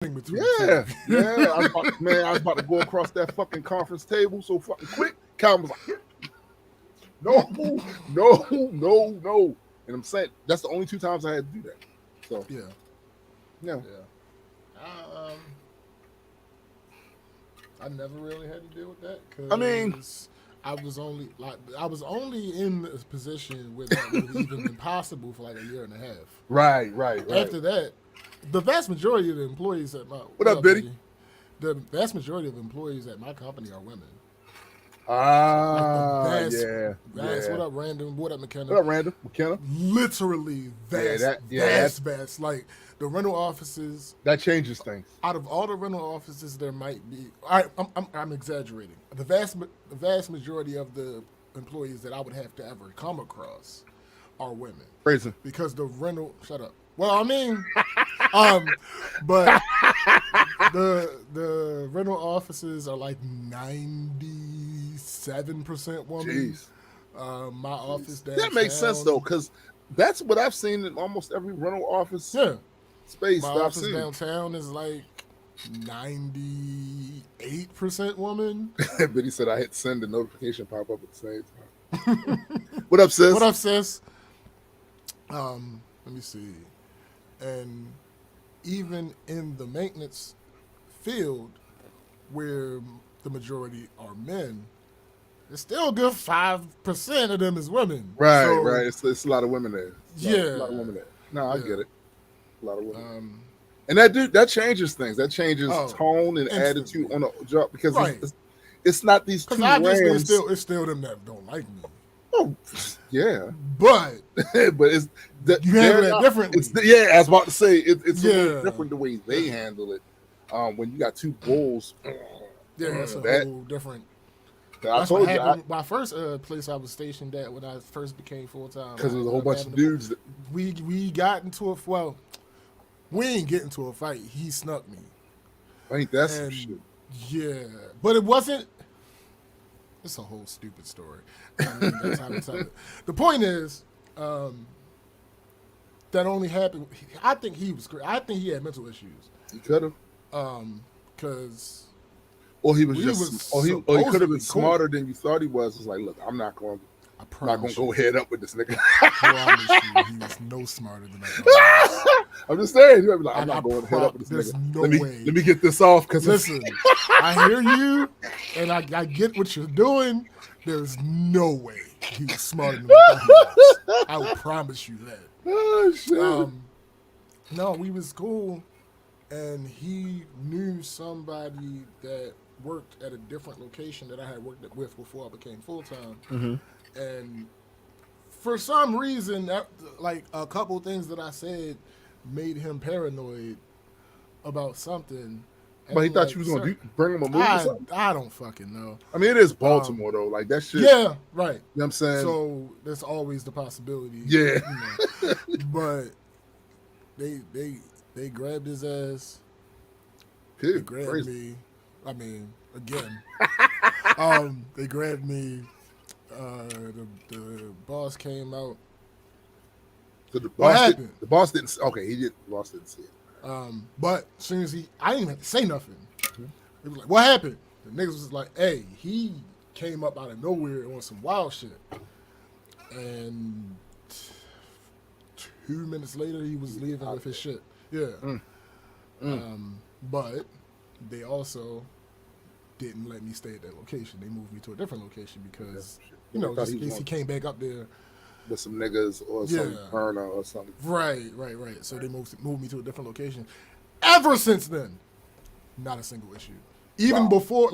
between Yeah, the two. yeah. I was about to go across that fucking conference table so fucking quick. Calvin was like, no, no. And I'm saying that's the only two times I had to do that. So Yeah, yeah. yeah. I never really had to deal with that I mean, because I was only in a position where that would have even been possible for like a year and a half. right. After that, the vast majority of the employees at my What up, Biddy? The vast majority of employees at my company are women. Like the Ah, vast, yeah, vast. What yeah. up, Random? What up, McKenna? What up, Randall? McKenna? Literally Yeah, vast, that vast. Like the rental offices. that changes things. Out of all the rental offices, there might be. I'm exaggerating. The vast majority of the employees that I would have to ever come across are women Crazy. because the rental. Shut up. Well, I mean, um, but the rental offices are like 97% woman. Jeez. My office That makes sense though, downtown, because that's what I've seen in almost every rental office yeah, my space that I've office seen. downtown is like 98% woman. But he said I hit send and notification pop up at the same time. What up, What sis? up, sis? Let me see. And even in the maintenance field, where the majority are men, there's still a good 5% of them is women. Right, So, right. It's a lot of women there. A lot of yeah, women there. No, I yeah. get it. A lot of women. Um, And that changes things. That changes oh, tone and instantly. attitude on the job because Right. it's not these Because two obviously rams. it's still them that don't like me. Oh, yeah. But But it's you handle they're that not. differently. Yeah. I was about to say it's a little Yeah. different the way they handle it. When you got two bulls, Yeah, that's a that whole different. I That's what told you happened. My first place I was stationed at when I first became full time. because there's a whole bunch of dudes. That, We got into a we ain't get into a fight. He snuck me, ain't that some and shit? yeah, but it wasn't. It's a whole stupid story. I mean, that's how to tell it. The point is, that only happened. I think he was. I think he had mental issues. You could have, Because or he was we just, was or he could have supposedly been cool. smarter than you thought he was. It's like, look, I'm not going I to promise go you, head up with this nigga. promise you, he was no smarter than I thought. I'm just saying, you might be like, I'm And not going head up with this there's nigga. no let me way. let me get this off because Listen, I hear you, and I get what you're doing. There's no way he was smarter than I thought he was. I will promise you that. oh shit. No, we was cool, and he knew somebody that worked at a different location that I had worked with before I became full time, and for some reason, that, like a couple things that I said made him paranoid about something. But he And, thought like, you was going sir, to bring him a move or something. I don't fucking know. I mean, it is Baltimore though. Like that shit. Yeah, right. You know what I'm saying? So there's always the possibility. Yeah. You know. But they grabbed his ass. They Dude, grabbed crazy. me. I mean, again. They grabbed me. The boss came out. So the What boss, happened? the boss didn't. Okay, he did. The boss didn't see it. But as soon as I didn't even have to say nothing. It was like, what happened? The niggas was like, hey, he came up out of nowhere on some wild shit. And 2 minutes later, he was leaving with his shit. Yeah. But they also didn't let me stay at that location. They moved me to a different location because, you know, thought just he in was case he on- came back up there. With some niggas or some Yeah. burner or something. Right. So they moved me to a different location. Ever since then, not a single issue. Even before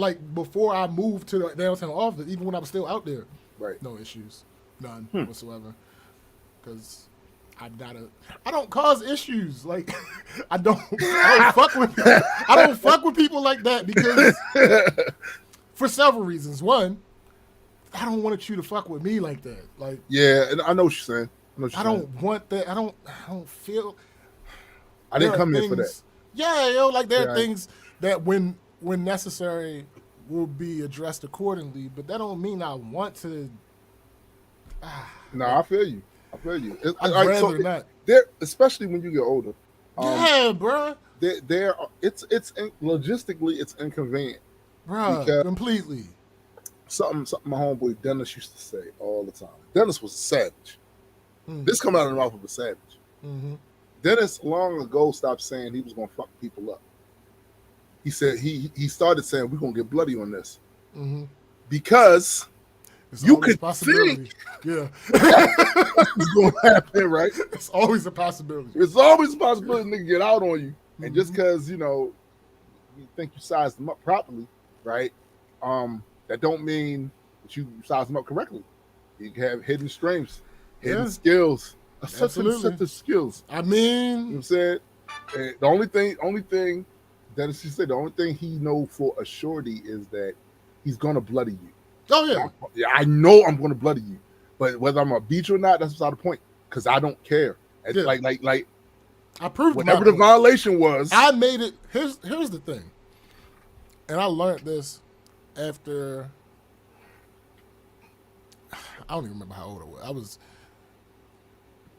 I moved to the downtown office, even when I was still out there, Right. no issues, none whatsoever. Because I don't cause issues. Like I don't fuck with people like that because for several reasons. One, I don't want you to fuck with me like that. Like Yeah, and I know what you're saying. I don't want that. I don't feel. I didn't there are come here for that. things- Yeah, yo, like there Yeah, are things that when necessary will be addressed accordingly, but that don't mean I want to. No, I feel you. I feel you. I'd All right, rather not. There, especially when you get older. Yeah, bruh. logistically it's inconvenient Bruh, because completely. something my homeboy Dennis used to say all the time. Dennis was a savage. Mm. This come out of the mouth of a savage. Mm-hmm. Dennis long ago stopped saying he was gonna fuck people up. He said he started saying we're gonna get bloody on this Mm-hmm. because It's you always a could possibility. Yeah. it's gonna happen, right? It's always a possibility. It's always a possibility nigga get out on you, and just Mhm. because you think you sized them up properly, right? That don't mean that you sized them up correctly. You can have hidden strengths, hidden Yeah. skills, a certain Absolutely. set of skills. I You know mean, what I'm saying? And the only thing that is he said, the only thing he know for a surety is that he's gonna bloody you. oh yeah. Yeah, I know I'm gonna bloody you, but whether I'm gonna beat you or not, that's beside the point. Because I don't care. Yeah. Like I proved my whatever the point. violation was. I made it. Here's the thing, and I learned this after. I don't even remember how old I was. I was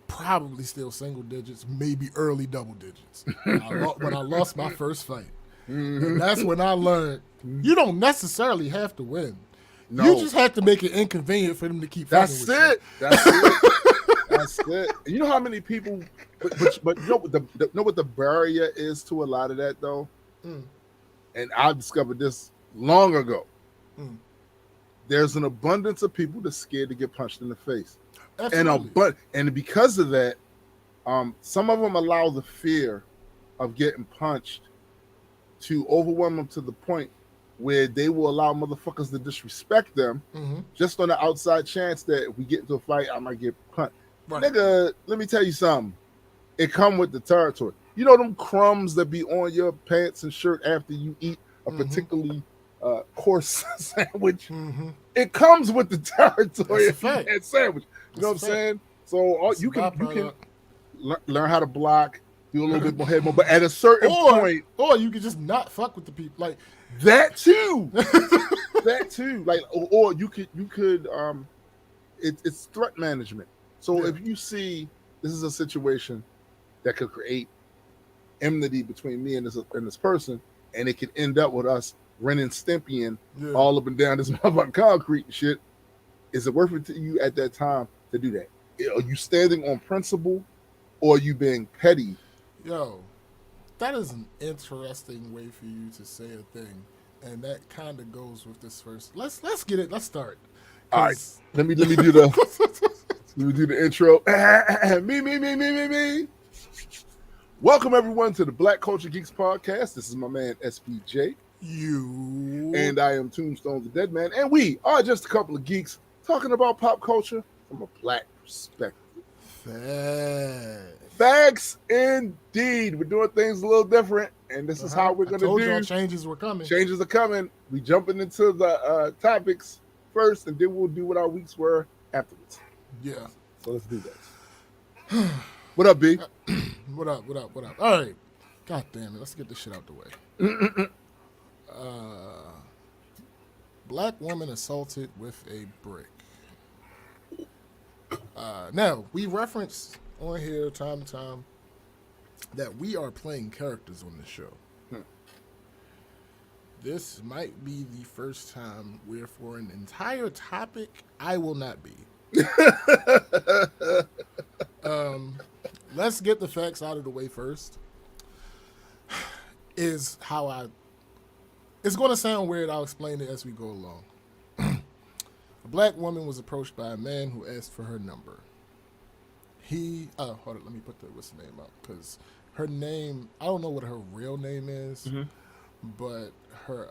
probably still single digits, maybe early double digits when I lost my first fight. And that's when I learned you don't necessarily have to win. No. You just have to make it inconvenient for them to keep fighting That's with it. you. That's it. That's it. You know how many people, but you know what the barrier is to a lot of that though, and I discovered this long ago. Mm. There's an abundance of people that's scared to get punched in the face, Absolutely. and because of that, some of them allow the fear of getting punched to overwhelm them to the point where they will allow motherfuckers to disrespect them just on the outside chance that if we get into a fight, I might get punched. Right. Nigga, let me tell you something. It come with the territory. You know them crumbs that be on your pants and shirt after you eat a particularly coarse sandwich? It comes with the territory of that sandwich. You know what I'm saying? So you can learn how to block, do a little bit more head movement, but at a certain point, or you could just not fuck with the people. Like that too. That too. Like or you could it's threat management. So if you see this is a situation that could create enmity between me and this person, and it could end up with us renting Stimpian all up and down this motherfucking concrete and shit, is it worth it to you at that time to do that? Are you standing on principle, or are you being petty? Yo, that is an interesting way for you to say a thing, and that kind of goes with this first. Let's get it. Let's start. All right, let me do the intro. me. Welcome everyone to the Black Culture Geeks podcast. This is my man SPJ. And I am Tombstone the Dead Man, and we are just a couple of geeks talking about pop culture from a black perspective. Facts indeed. We're doing things a little different, and this is how we're going to do. Y'all changes were coming. Changes are coming. We jumping into the topics first, and then we'll do what our weeks were afterwards. Yeah. So let's do that. What up, B? What up? All right. God damn it. Let's get this shit out the way. Black woman assaulted with a brick. Now, we reference on here time to time that we are playing characters on this show. This might be the first time where for an entire topic, I will not be. Let's get the facts out of the way first. It's going to sound weird. I'll explain it as we go along. A black woman was approached by a man who asked for her number. Hold on, let me put what's the name up, because her name, I don't know what her real name is, but her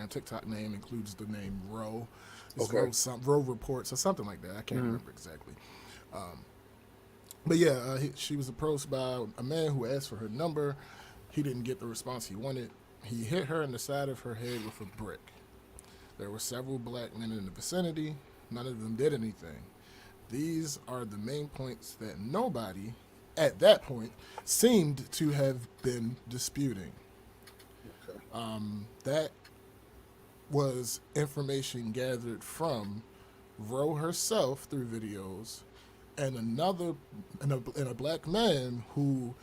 TikTok name includes the name Ro. It's Ro Reports or something like that. I can't remember exactly. But yeah, she was approached by a man who asked for her number. He didn't get the response he wanted. He hit her in the side of her head with a brick. There were several black men in the vicinity. None of them did anything. These are the main points that nobody, at that point, seemed to have been disputing. That was information gathered from Ro herself through videos and a black man who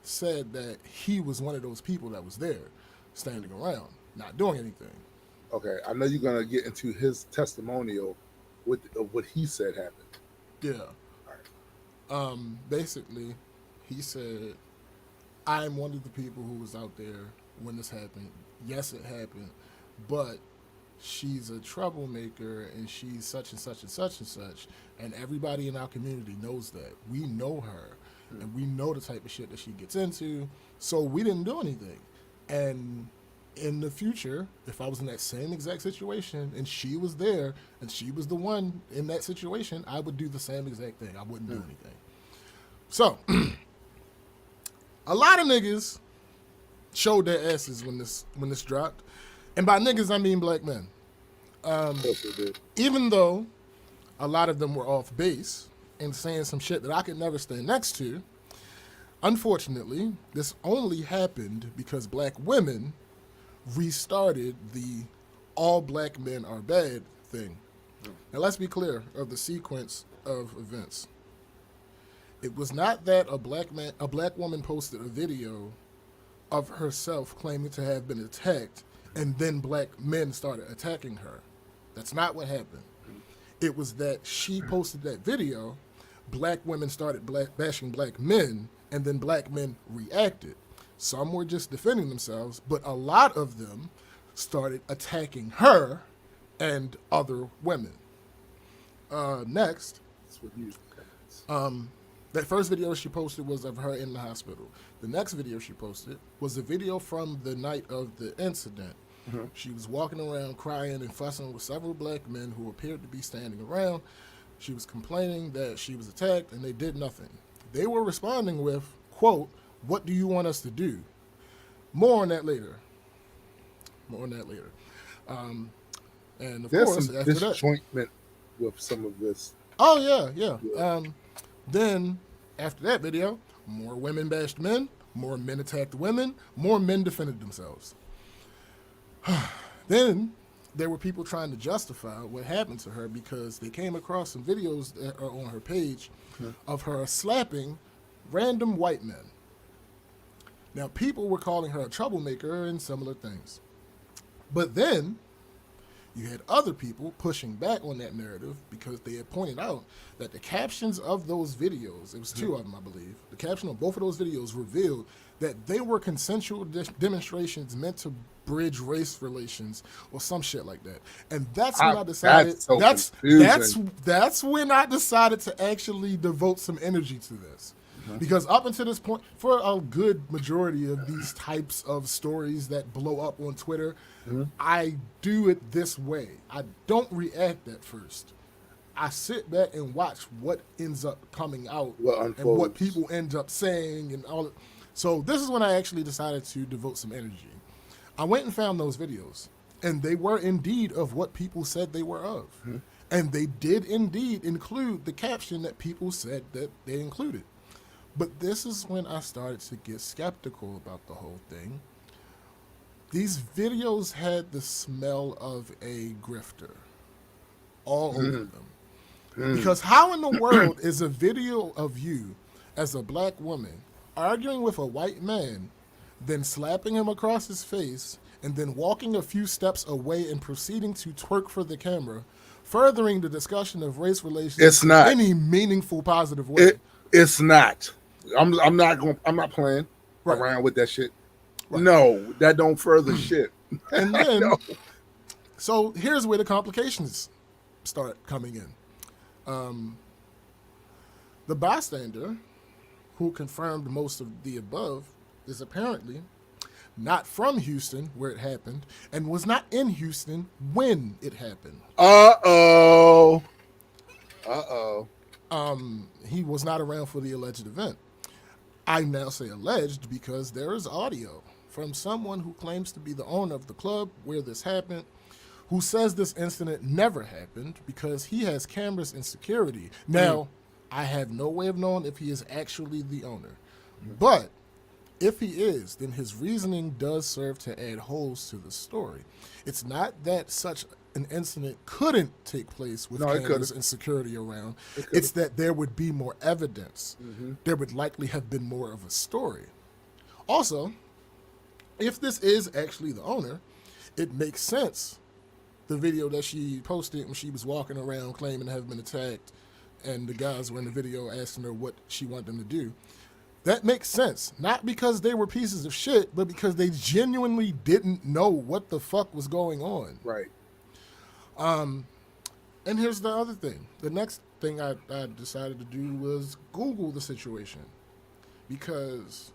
said that he was one of those people that was there, standing around, not doing anything. Okay, I know you're gonna get into his testimonial of what he said happened. Yeah. Basically, he said, I'm one of the people who was out there when this happened. Yes, it happened, but she's a troublemaker and she's such and such and such and such. And everybody in our community knows that. We know her and we know the type of shit that she gets into. So we didn't do anything. And in the future, if I was in that same exact situation and she was there and she was the one in that situation, I would do the same exact thing. I wouldn't do anything. So, a lot of niggas showed their asses when this dropped. And by niggas, I mean black men. Even though a lot of them were off base and saying some shit that I could never stand next to, unfortunately, this only happened because black women restarted the all black men are bad thing. Now let's be clear of the sequence of events. It was not that a black woman posted a video of herself claiming to have been attacked and then black men started attacking her. That's not what happened. It was that she posted that video, black women started bashing black men, and then black men reacted. Some were just defending themselves, but a lot of them started attacking her and other women. Next, that first video she posted was of her in the hospital. The next video she posted was a video from the night of the incident. Mm-hmm. She was walking around crying and fussing with several black men who appeared to be standing around. She was complaining that she was attacked and they did nothing. They were responding with, quote, "What do you want us to do?" More on that later. And of There's course, some after disjointment with some of this. Oh, yeah. Then, after that video, more women bashed men, more men attacked women, more men defended themselves. Then, there were people trying to justify what happened to her because they came across some videos that are on her page of her slapping random white men. Now, people were calling her a troublemaker and similar things. But then, you had other people pushing back on that narrative because they had pointed out that the captions of those videos, it was two of them, I believe, the caption of both of those videos revealed that they were consensual demonstrations meant to bridge race relations or some shit like that. And that's when I decided, that's when I decided to actually devote some energy to this. Because up until this point, for a good majority of these types of stories that blow up on Twitter, I do it this way. I don't react at first. I sit back and watch what ends up coming out and what people end up saying and all. So this is when I actually decided to devote some energy. I went and found those videos, and they were indeed of what people said they were of. And they did indeed include the caption that people said that they included. But this is when I started to get skeptical about the whole thing. These videos had the smell of a grifter all over them. Because how in the world is a video of you as a black woman arguing with a white man, then slapping him across his face, and then walking a few steps away and proceeding to twerk for the camera, furthering the discussion of race relations in any meaningful, positive way? It's not. I'm not playing around with that shit. Right. No, that don't further shit. And then, so here's where the complications start coming in. The bystander who confirmed most of the above is apparently not from Houston, where it happened, and was not in Houston when it happened. He was not around for the alleged event. I now say alleged because there is audio from someone who claims to be the owner of the club where this happened, who says this incident never happened because he has cameras and security. Now, I have no way of knowing if he is actually the owner. But If he is, then his reasoning does serve to add holes to the story. It's not that such an incident couldn't take place with cameras and security around. It's that there would be more evidence. There would likely have been more of a story. Also, if this is actually the owner, it makes sense. The video that she posted when she was walking around claiming to have been attacked, and the guys were in the video asking her what she wanted them to do. That makes sense. Not because they were pieces of shit, but because they genuinely didn't know what the fuck was going on. Right. And here's the other thing. The next thing I decided to do was Google the situation. Because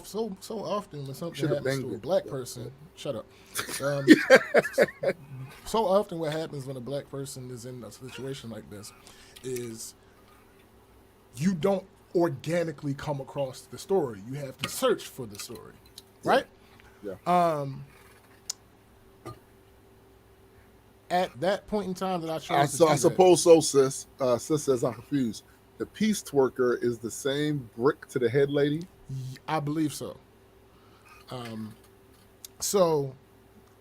so often when something happens to a black person, shut up. So often what happens when a black person is in a situation like this is you don't organically come across the story. You have to search for the story, right? Yeah. At that point in time that I chose I suppose so, sis. Sis says I'm confused. The peace twerker is the same brick to the head lady? I believe so. So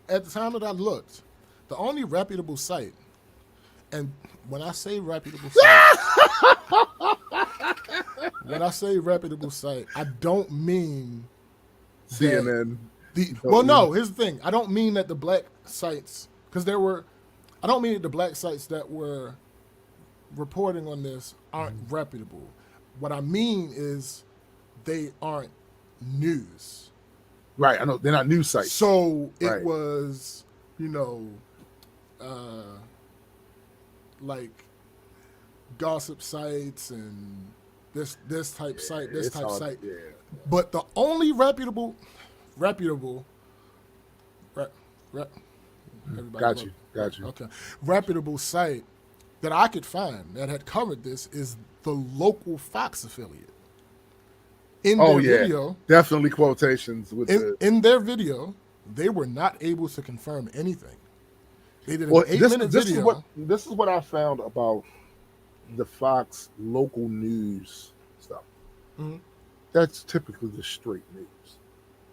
at the time that I looked, the only reputable site, and when I say reputable site, I don't mean CNN. No, here's the thing. I don't mean that the black sites, because I don't mean that the black sites that were reporting on this aren't reputable. What I mean is they aren't news. Right, I know. They're not news sites. So it was, like gossip sites and this type site, this type site. Yeah. But the only reputable. Got you. Okay. Reputable site that I could find that had covered this is the local Fox affiliate. In their video, definitely quotations with in their video, they were not able to confirm anything. They did an 8-minute video. This is what I found about the Fox local news stuff. Mm-hmm. That's typically the straight news.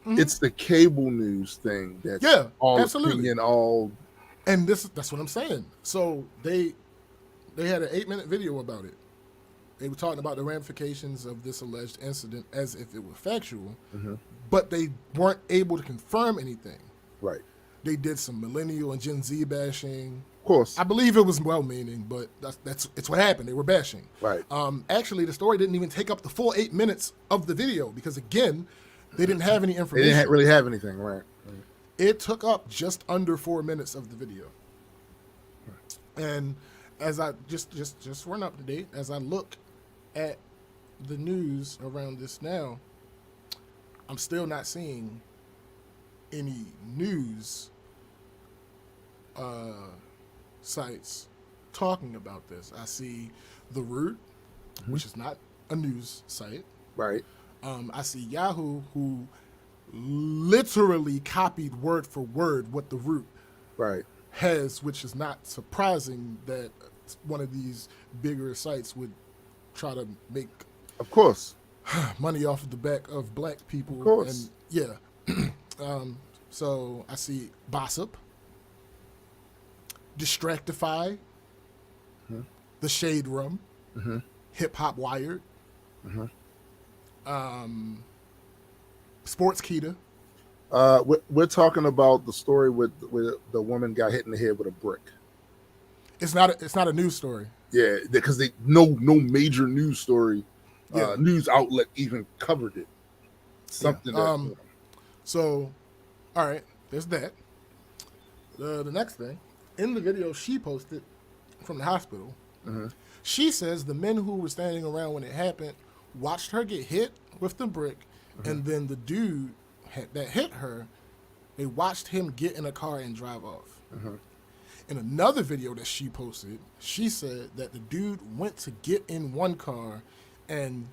Mm-hmm. It's the cable news thing that's all absolutely. opinion, and that's what I'm saying. So they had an 8-minute video about it. They were talking about the ramifications of this alleged incident as if it were factual, but they weren't able to confirm anything. Right. They did some millennial and Gen Z bashing. Of course. I believe it was well-meaning, but it's what happened. They were bashing. Right. Actually, the story didn't even take up the full 8 minutes of the video because, again, they didn't have any information. They didn't really have anything, right? It took up just under 4 minutes of the video. And as I just for an up to date, as I look at the news around this now, I'm still not seeing any news sites talking about this. I see The Root, which is not a news site. Right. I see Yahoo, who literally copied word for word what The Root has, which is not surprising that one of these bigger sites would try to make, of course, money off of the back of black people. Of course. And so I see Gossip, Distractify, The Shade Room, Hip Hop Wired, Sports Keeta. We're talking about the story with the woman got hit in the head with a brick. It's not a news story. Yeah, because no major news story, news outlet even covered it. Something. So, all right, there's that. The next thing, in the video she posted from the hospital, she says the men who were standing around when it happened watched her get hit with the brick, and then the dude that hit her, they watched him get in a car and drive off. In another video that she posted, she said that the dude went to get in one car and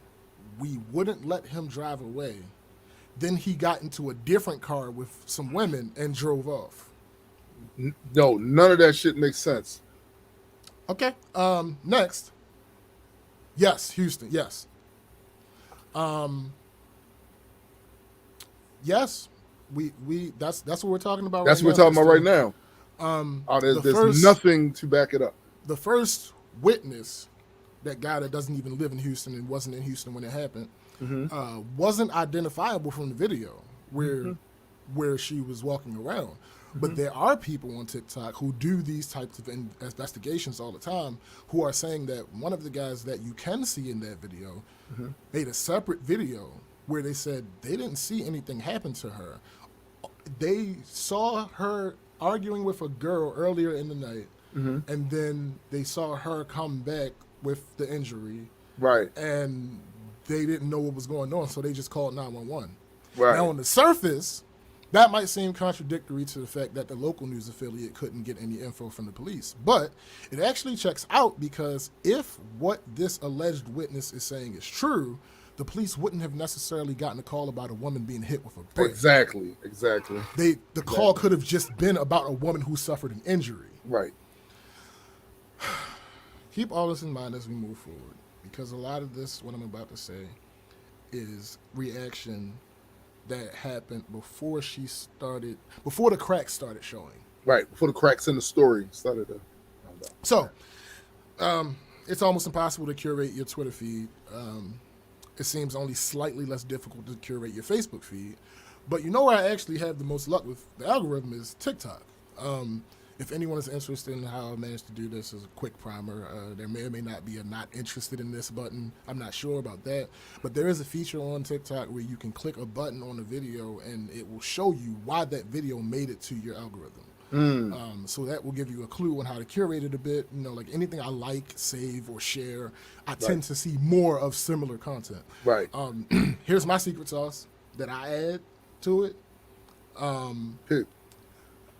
we wouldn't let him drive away. Then he got into a different car with some women and drove off. No, none of that shit makes sense. Okay. Next. Yes, Houston. Yes. Yes, we that's what we're talking about. That's right what we're now, talking about right Tristan. now. The There's first nothing to back it up. the first witness, that guy that doesn't even live in Houston and wasn't in Houston when it happened, wasn't identifiable from the video where she was walking around. But there are people on TikTok who do these types of investigations all the time who are saying that one of the guys that you can see in that video made a separate video where they said they didn't see anything happen to her. They saw her arguing with a girl earlier in the night, and then they saw her come back with the injury, Right. and they didn't know what was going on, so they just called 911. Right. Now, on the surface, that might seem contradictory to the fact that the local news affiliate couldn't get any info from the police. But it actually checks out, because if what this alleged witness is saying is true, the police wouldn't have necessarily gotten a call about a woman being hit with a brick. Exactly. The call could have just been about a woman who suffered an injury. Right. Keep all this in mind as we move forward, because a lot of this, what I'm about to say, is reaction that happened before the cracks started showing. Right. Before the cracks in the story started to. So, it's almost impossible to curate your Twitter feed. It seems only slightly less difficult to curate your Facebook feed. But you know where I actually have the most luck with the algorithm is TikTok. If anyone is interested in how I managed to do this, as a quick primer, there may or may not be a not interested in this button. I'm not sure about that. But there is a feature on TikTok where you can click a button on a video and it will show you why that video made it to your algorithm. So that will give you a clue on how to curate it a bit. You know, like anything I like, save, or share, I tend to see more of similar content. Right. Here's my secret sauce that I add to it.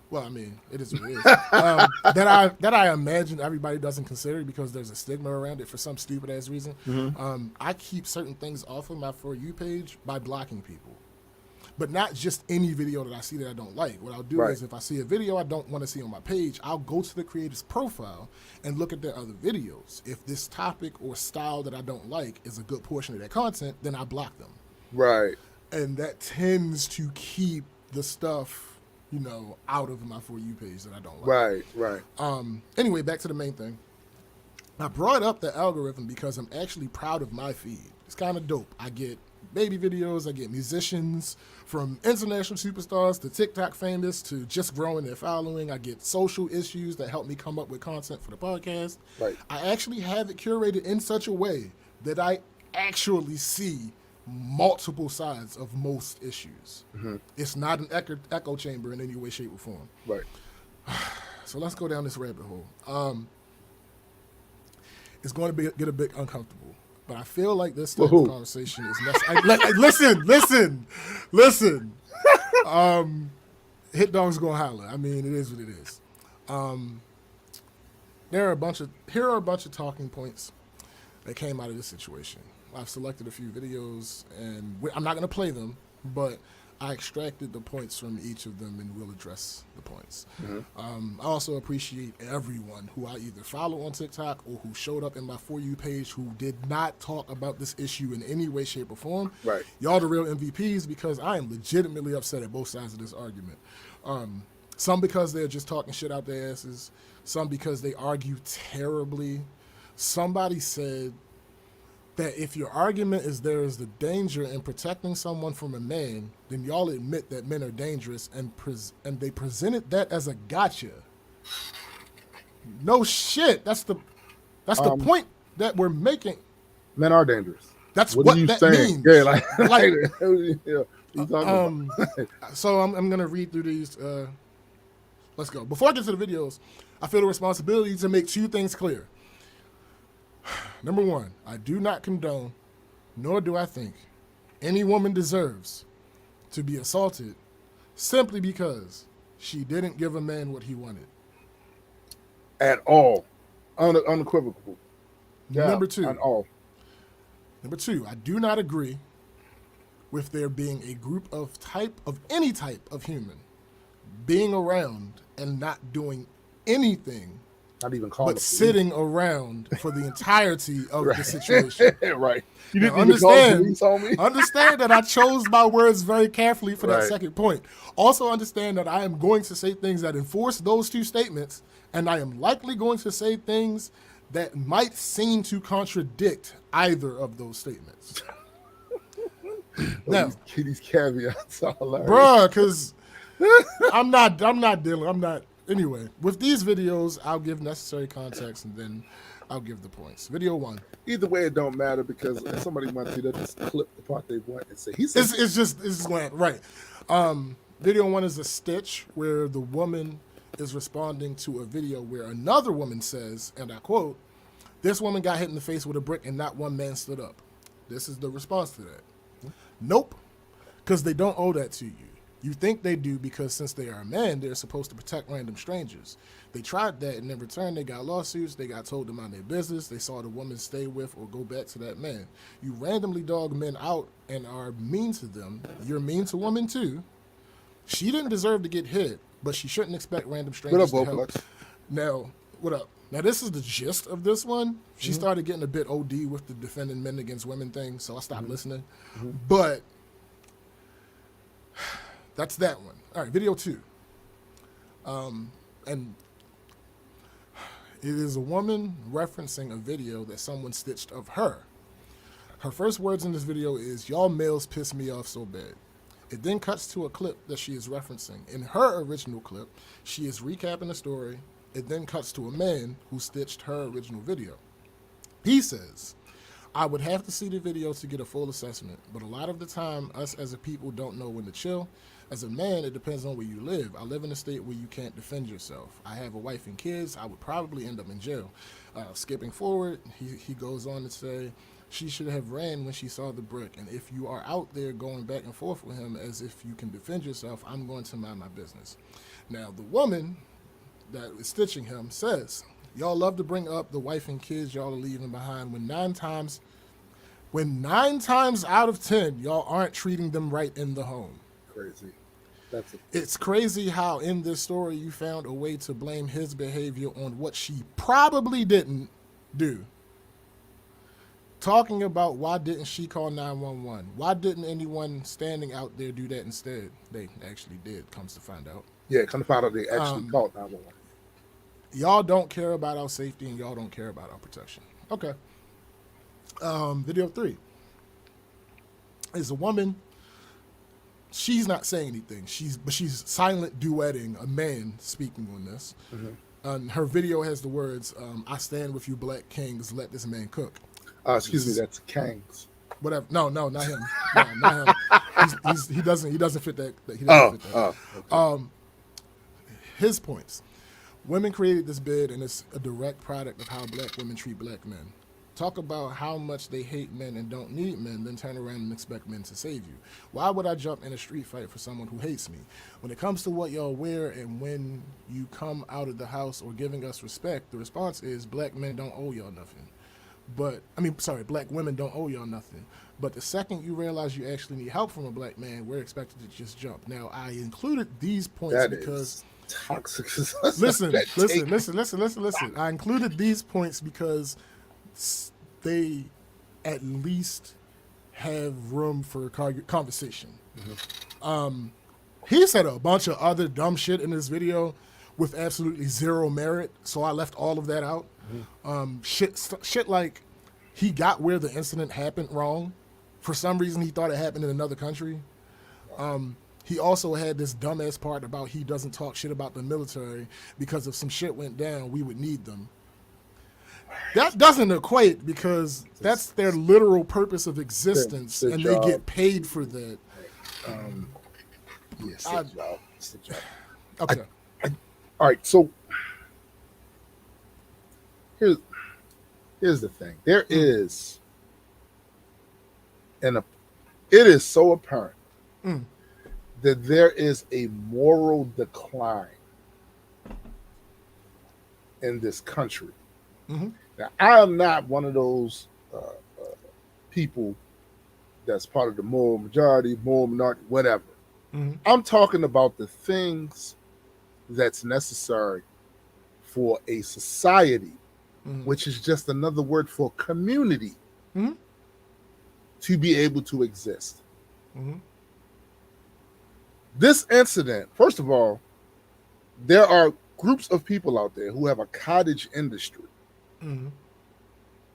Well, I mean, it is what it is. That I imagine everybody doesn't consider because there's a stigma around it for some stupid ass reason. I keep certain things off of my For You page by blocking people. But not just any video that I see that I don't like. What I'll do is if I see a video I don't want to see on my page, I'll go to the creator's profile and look at their other videos. If this topic or style that I don't like is a good portion of their content, then I block them. Right. And that tends to keep the stuff, you know, out of my For You page that I don't like. Right. Anyway, back to the main thing. I brought up the algorithm because I'm actually proud of my feed. It's kind of dope. I get baby videos, I get musicians, from international superstars to TikTok famous to just growing their following. I get social issues that help me come up with content for the podcast. Right. I actually have it curated in such a way that I actually see multiple sides of most issues. It's not an echo chamber in any way, shape, or form. Right. So let's go down this rabbit hole. It's going to get a bit uncomfortable, but I feel like this type of conversation is necessary. Listen. Hit dog's gonna holler. I mean, it is what it is. Here are a bunch of talking points that came out of this situation. I've selected a few videos, and I'm not going to play them, but I extracted the points from each of them, and we'll address the points. I also appreciate everyone who I either follow on TikTok or who showed up in my For You page who did not talk about this issue in any way, shape, or form. Right. Y'all the real MVPs, because I am legitimately upset at both sides of this argument. Some because they're just talking shit out their asses. Some because they argue terribly. Somebody said that if your argument is there is the danger in protecting someone from a man, then y'all admit that men are dangerous, and they presented that as a gotcha. No shit. That's the point that we're making. Men are dangerous. That's what what are you that saying? means. Yeah, like yeah. So I'm gonna read through these. Let's go. Before I get to the videos, I feel the responsibility to make two things clear. Number one, I do not condone, nor do I think any woman deserves to be assaulted simply because she didn't give a man what he wanted. At all. Unequivocal. Yeah, Number two, at all. Number two, I do not agree with there being a group of any type of human being around and not doing anything Not even calling but the police. sitting around for the entirety of Right. the situation. Right. You Now, didn't even call the police on me. understand that I chose my words very carefully for that Right. second point. Also understand that I am going to say things that enforce those two statements, and I am likely going to say things that might seem to contradict either of those statements. Now, These caveats are hilarious. bruh, because I'm not dealing. Anyway, with these videos, I'll give necessary context and then I'll give the points. Video 1. Either way, it don't matter because if somebody wants to just clip the part they want and say, he said, It's just right. Video 1 is a stitch where the woman is responding to a video where another woman says, and I quote, "This woman got hit in the face with a brick and not one man stood up." This is the response to that. Nope, because they don't owe that to you. You think they do because since they are a man, they're supposed to protect random strangers. They tried that, and in return, they got lawsuits. They got told to mind their business. They saw the woman stay with or go back to that man. You randomly dog men out and are mean to them. You're mean to women, too. She didn't deserve to get hit, but she shouldn't expect random strangers to help. Now, what up? Now, this is the gist of this one. She started getting a bit OD with the defending men against women thing, so I stopped listening. But that's that one. All right, video 2. And it is a woman referencing a video that someone stitched of her. Her first words in this video is, "Y'all males piss me off so bad." It then cuts to a clip that she is referencing. In her original clip, she is recapping the story. It then cuts to a man who stitched her original video. He says, "I would have to see the video to get a full assessment, but a lot of the time, us as a people don't know when to chill. As a man, it depends on where you live. I live in a state where you can't defend yourself. I have a wife and kids. I would probably end up in jail." Skipping forward, he goes on to say, "She should have ran when she saw the brick, and if you are out there going back and forth with him as if you can defend yourself, I'm going to mind my business." Now, the woman that is stitching him says, "Y'all love to bring up the wife and kids y'all are leaving behind when 9 times out of 10, y'all aren't treating them right in the home." Crazy. It's crazy how in this story you found a way to blame his behavior on what she probably didn't do. Talking about why didn't she call 911? Why didn't anyone standing out there do that instead? They actually did, comes to find out. Yeah, come to find out they actually called 911. Y'all don't care about our safety and y'all don't care about our protection. Okay. Video 3 is a woman. She's not saying anything. She's silent duetting a man speaking on this. Her video has the words, "I stand with you black kings, let this man cook." Excuse me, that's Kangs. Whatever. No, not him. No, not him. He doesn't fit that. He doesn't fit that. Okay. His points. Women created this bid, and it's a direct product of how black women treat black men. Talk about how much they hate men and don't need men, then turn around and expect men to save you. Why would I jump in a street fight for someone who hates me? When it comes to what y'all wear and when you come out of the house or giving us respect, the response is black men don't owe y'all nothing. Black women don't owe y'all nothing. But the second you realize you actually need help from a black man, we're expected to just jump. Now, I included these points That because... toxic. Listen. I included these points because they at least have room for conversation. He said a bunch of other dumb shit in this video with absolutely zero merit, so I left all of that out. Shit like he got where the incident happened wrong. For some reason, he thought it happened in another country. He also had this dumbass part about he doesn't talk shit about the military because if some shit went down, we would need them. That doesn't equate because that's their literal purpose of existence, and they get paid for that. Yes, job. Okay. All right, so here's the thing. There is, it is so apparent that there is a moral decline in this country. Now, I am not one of those people that's part of the moral majority, moral minority, whatever. I'm talking about the things that's necessary for a society, which is just another word for community, to be able to exist. This incident, first of all, there are groups of people out there who have a cottage industry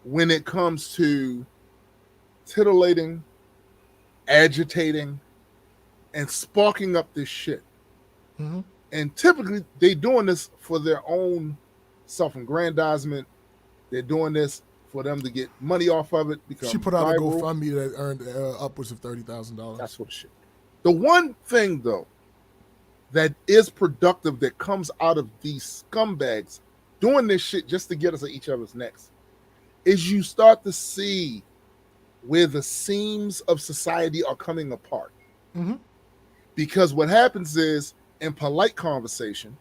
when it comes to titillating, agitating, and sparking up this shit. And typically they doing this for their own self-aggrandizement. They're doing this for them to get money off of it. She put out a GoFundMe that earned upwards of $30,000. That sort of shit. The one thing, though, that is productive that comes out of these scumbags doing this shit just to get us at each other's necks is you start to see where the seams of society are coming apart. Because what happens is, in polite conversation,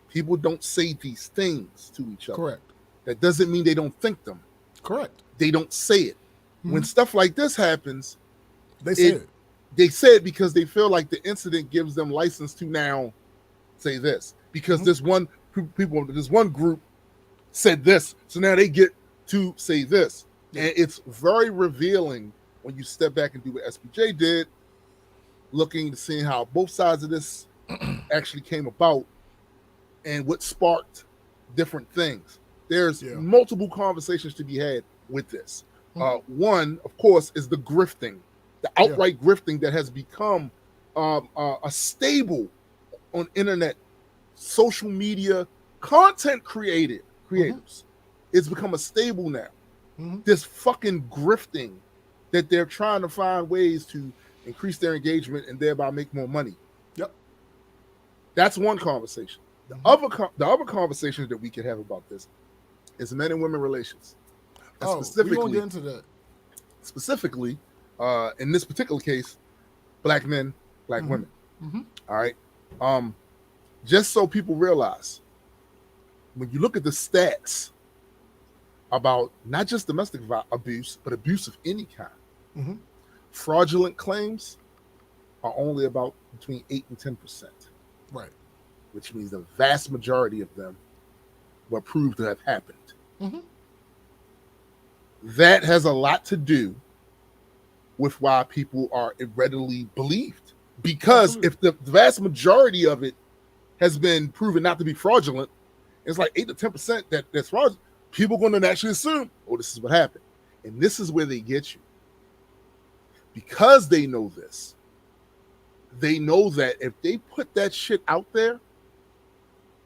people don't say these things to each other. Correct. That doesn't mean they don't think them. Correct. They don't say it. When stuff like this happens, they say it. They say it because they feel like the incident gives them license to now say this. Because this one group said this, so now they get to say this. And it's very revealing when you step back and do what SPJ did, looking to see how both sides of this actually came about and what sparked different things. There's multiple conversations to be had with this. One, of course, is the grifting, the outright grifting that has become a staple on internet, social media, content creators. It's become a stable now. This fucking grifting that they're trying to find ways to increase their engagement and thereby make more money. That's one conversation. The other conversations that we could have about this is men and women relations. And we're gonna get into that. Specifically, in this particular case, black men, black women. All right. Just so people realize, when you look at the stats about not just domestic abuse, but abuse of any kind, fraudulent claims are only about between 8 and 10%. Right. Which means the vast majority of them were proved to have happened. That has a lot to do with why people are readily believed. Because if the vast majority of it has been proven not to be fraudulent, it's like 8 to 10% that's fraudulent. People are going to naturally assume, oh, this is what happened. And this is where they get you. Because they know this, they know that if they put that shit out there,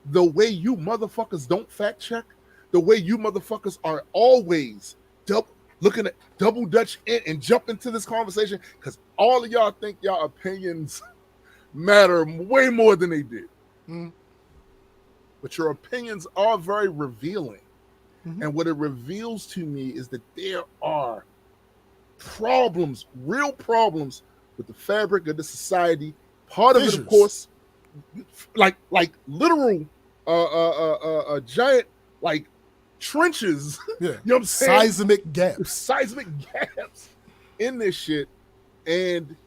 the way you motherfuckers don't fact check, the way you motherfuckers are always looking at double dutch in and jump into this conversation, because all of y'all think y'all opinions matter way more than they do. But your opinions are very revealing. And what it reveals to me is that there are problems, real problems with the fabric of the society. Part of it, of course, like literal giant like trenches. You know what I'm saying? Seismic gaps in this shit. And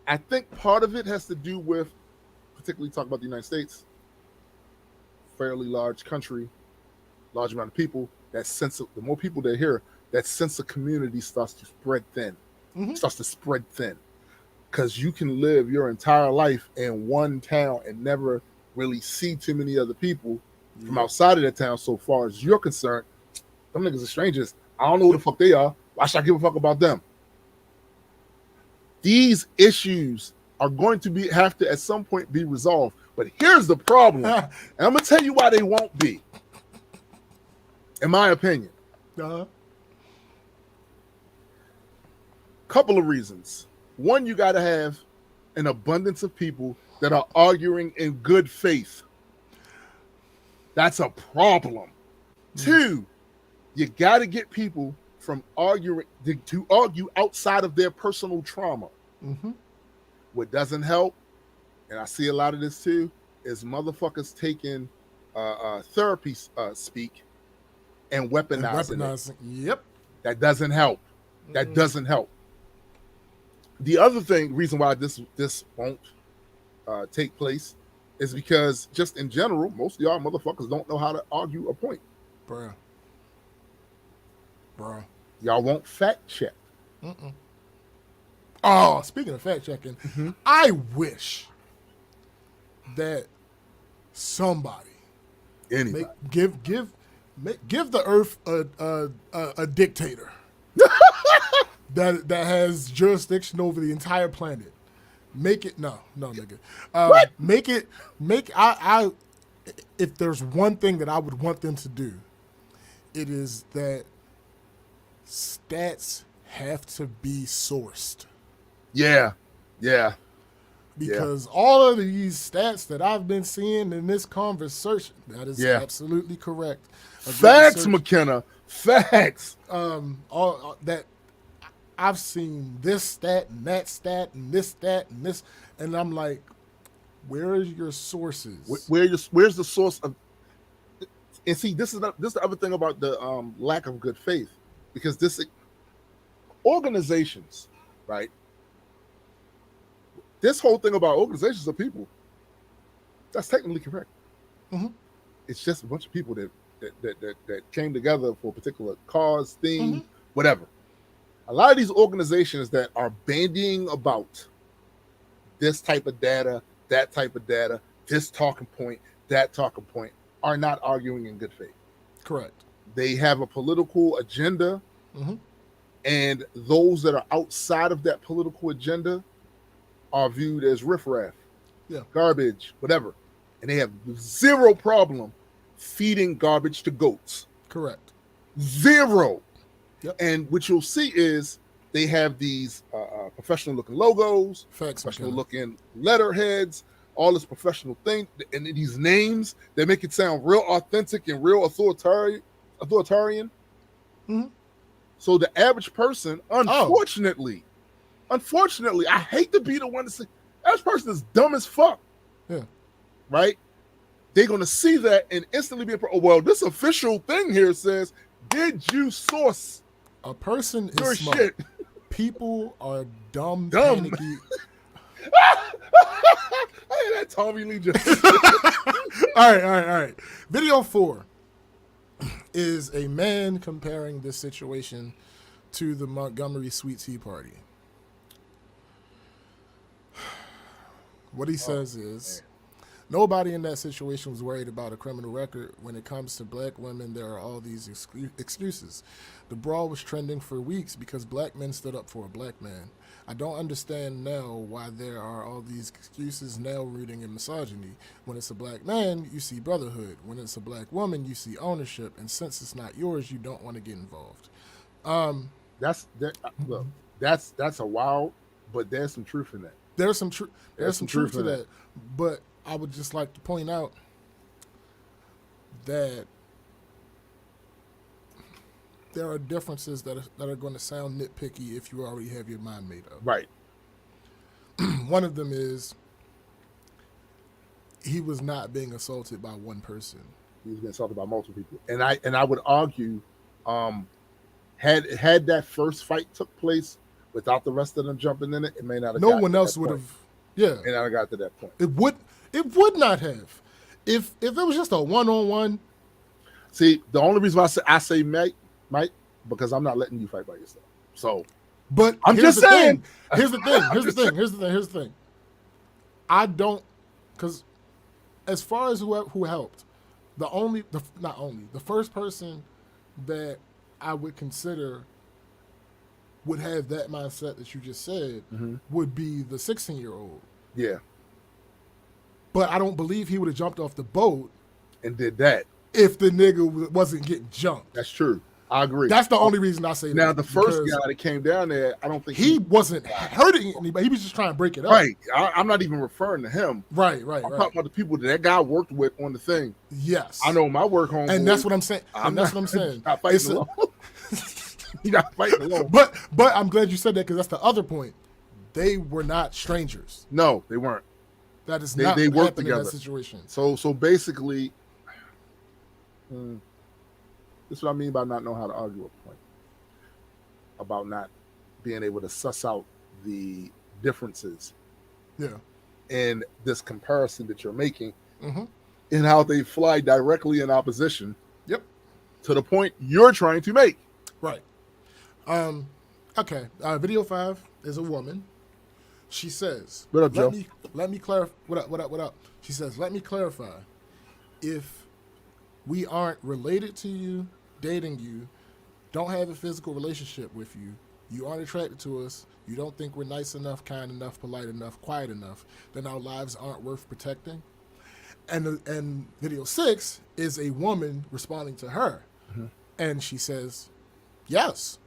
I think part of it has to do with, particularly talk about the United States, fairly large country, large amount of people, that sense of, the more people that are here, that sense of community starts to spread thin. Because you can live your entire life in one town and never really see too many other people from outside of that town. So far as you're concerned, them niggas are strangers. I don't know who the fuck they are. Why should I give a fuck about them? These issues are going to have to at some point be resolved. But here's the problem. And I'm going to tell you why they won't be. In my opinion. Couple of reasons. One, you got to have an abundance of people that are arguing in good faith. That's a problem. Two, you got to get people from arguing to argue outside of their personal trauma. What doesn't help, and I see a lot of this too, is motherfuckers taking therapy speak and weaponizing it. Yep. That doesn't help. That doesn't help. The other reason why this won't take place is because just in general, most of y'all motherfuckers don't know how to argue a point. Bruh. Y'all won't fact check. Oh, speaking of fact checking, I wish that somebody Anybody. give the Earth a dictator that has jurisdiction over the entire planet. Make it no nigga. What? I if there's one thing that I would want them to do, it is that stats have to be sourced. Yeah. Because all of these stats that I've been seeing in this conversation, that is absolutely correct. Facts, McKenna. Facts. All that I've seen this stat and this stat and this, and I'm like, where are your sources? Where's the source of? And see, this is the other thing about the lack of good faith, because this organizations, right? This whole thing about organizations of people, that's technically correct. It's just a bunch of people that came together for a particular cause, theme, whatever. A lot of these organizations that are bandying about this type of data, that type of data, this talking point, that talking point, are not arguing in good faith. Correct. They have a political agenda, and those that are outside of that political agenda are viewed as riffraff, garbage, whatever. And they have zero problem feeding garbage to goats. Correct. Zero. Yep. And what you'll see is they have these professional-looking logos, Facts, professional-looking letterheads, all this professional thing, and these names that make it sound real authentic and real authoritarian. So the average person, unfortunately, I hate to be the one to say, average person is dumb as fuck. Yeah. Right? They're going to see that and instantly be well, this official thing here says, did you source a person your is smart. Shit? People are dumb. Panicky. Hey, that Tommy Lee just. All right. Video 4 is a man comparing this situation to the Montgomery Sweet Tea Party. What he says is, nobody in that situation was worried about a criminal record. When it comes to black women, there are all these excuses. The brawl was trending for weeks because black men stood up for a black man. I don't understand now why there are all these excuses now rooting in misogyny. When it's a black man, you see brotherhood. When it's a black woman, you see ownership. And since it's not yours, you don't want to get involved. That's a wild, but there's some truth in that. There's some truth to that. But I would just like to point out that there are differences that are going to sound nitpicky if you already have your mind made up. Right. One of them is he was not being assaulted by one person. He was being assaulted by multiple people. And I would argue, had that first fight took place without the rest of them jumping in it, it may not have. No one else would have. Yeah. And I got to that point. It would not have. If it was just a one-on-one. See, the only reason I say Mike, because I'm not letting you fight by yourself. So, but I'm just saying. Here's the thing. I don't, because as far as who helped, the first person that I would consider would have that mindset that you just said would be the 16-year-old. Yeah. But I don't believe he would have jumped off the boat and did that if the nigga wasn't getting jumped. That's true. I agree. That's the only reason I say that. Now, the first guy that came down there, I don't think he wasn't hurting anybody. He was just trying to break it up. Right. I'm not even referring to him. Right. I'm talking about the people that guy worked with on the thing. Yes. I know my work home. And that's what I'm saying. That's what I'm saying. Not fighting alone. You're not fighting alone. But I'm glad you said that, because that's the other point. They were not strangers. No, they weren't. That is not they what worked happened together. in that situation. So basically, this is what I mean by not knowing how to argue a point. About not being able to suss out the differences. Yeah. in this comparison that you're making Mm-hmm. and how they fly directly in opposition Yep. to the point you're trying to make. Right. Okay. Video 5 is a woman. She says, What up, Joe? Let me clarify. What up? She says, let me clarify. If we aren't related to you, dating you, don't have a physical relationship with you, you aren't attracted to us, you don't think we're nice enough, kind enough, polite enough, quiet enough, then our lives aren't worth protecting. And video 6 is a woman responding to her. Mm-hmm. And she says, yes.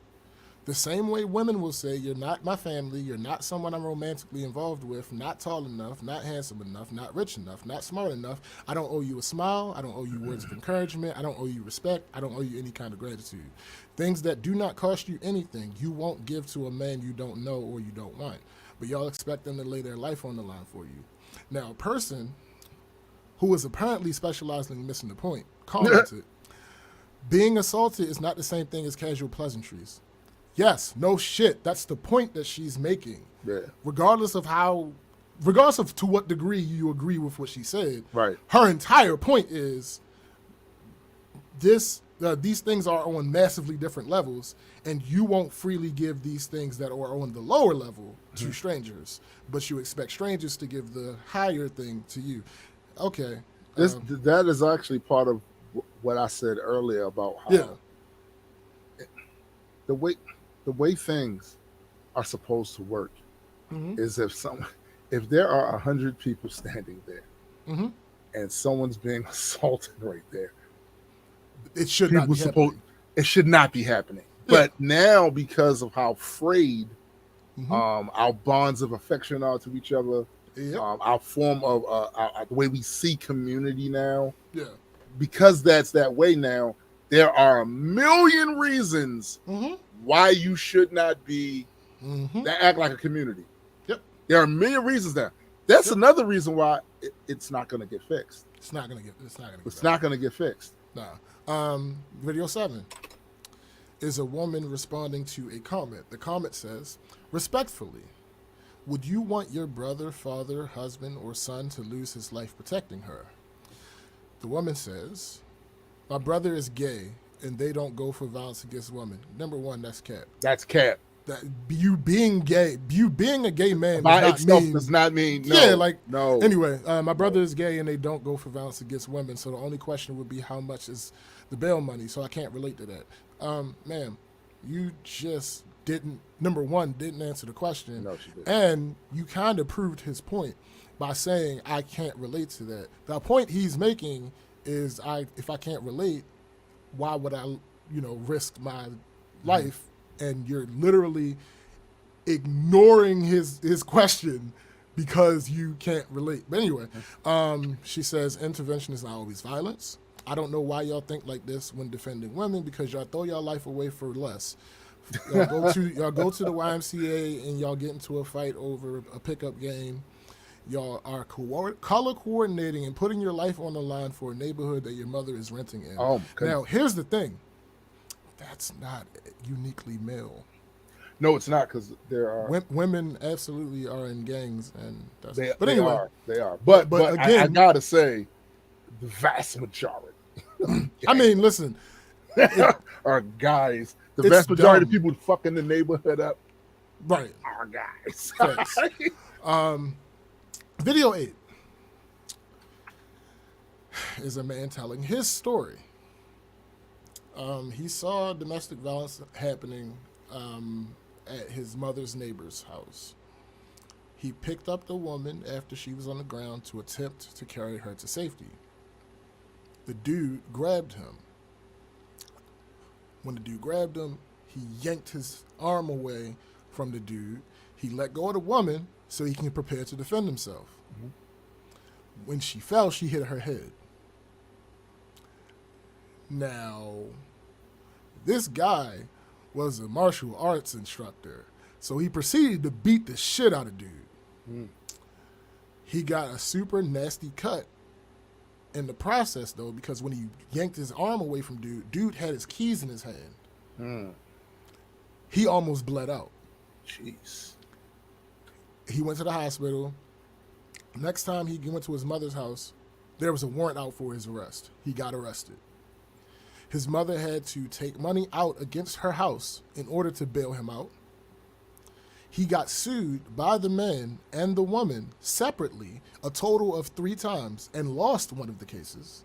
The same way women will say, you're not my family, you're not someone I'm romantically involved with, not tall enough, not handsome enough, not rich enough, not smart enough. I don't owe you a smile. I don't owe you words of encouragement. I don't owe you respect. I don't owe you any kind of gratitude. Things that do not cost you anything, you won't give to a man you don't know or you don't want. But y'all expect them to lay their life on the line for you. Now, a person who is apparently specializing in missing the point commented, being assaulted is not the same thing as casual pleasantries. Yes, no shit. That's the point that she's making. Yeah. Regardless of to what degree you agree with what she said. Right. Her entire point is these things are on massively different levels, and you won't freely give these things that are on the lower level to strangers, but you expect strangers to give the higher thing to you. Okay. That is actually part of what I said earlier about how the way things are supposed to work is if there are 100 people standing there and someone's being assaulted right there, it should not be happening. It should not be happening. Yeah. But now, because of how frayed our bonds of affection are to each other, our form of the way we see community now, because that's that way now, there are a million reasons why you should not be that act like a community. Yep. There are a million reasons now. That's another reason why it's not going to get fixed. It's not going to get fixed. Nah. Video 7 is a woman responding to a comment. The comment says, respectfully, would you want your brother, father, husband, or son to lose his life protecting her? The woman says, my brother is gay, and they don't go for violence against women. Number one, that's cap. That's cap. That you being gay, you being a gay man does not mean no. Yeah, like no. Anyway, my brother is gay, and they don't go for violence against women. So the only question would be how much is the bail money. So I can't relate to that. Ma'am, you just didn't answer the question. No, she didn't. And you kind of proved his point by saying I can't relate to that. The point he's making is if I can't relate, why would I, risk my life? And you're literally ignoring his question because you can't relate. But anyway, she says intervention is not always violence. I don't know why y'all think like this when defending women, because y'all throw y'all life away for less. Y'all go to the YMCA and y'all get into a fight over a pickup game. Y'all are color coordinating and putting your life on the line for a neighborhood that your mother is renting in. Now, here's the thing. That's not uniquely male. No, it's not, because there are women absolutely are in gangs, and that's. They are. But again, I gotta say, the vast majority. I mean, listen, are guys. The vast majority of people fucking the neighborhood up, right? Are guys. Video 8 is a man telling his story. He saw domestic violence happening at his mother's neighbor's house. He picked up the woman after she was on the ground to attempt to carry her to safety. The dude grabbed him. When the dude grabbed him, he yanked his arm away from the dude. He let go of the woman so he can prepare to defend himself. When she fell, she hit her head. Now, this guy was a martial arts instructor, so he proceeded to beat the shit out of dude. He got a super nasty cut in the process, though, because when he yanked his arm away from dude had his keys in his hand. He almost bled out. Jeez. He went to the hospital. Next time he went to his mother's house, there was a warrant out for his arrest. He got arrested. His mother had to take money out against her house in order to bail him out. He got sued by the men and the woman separately a total of 3 times and lost one of the cases.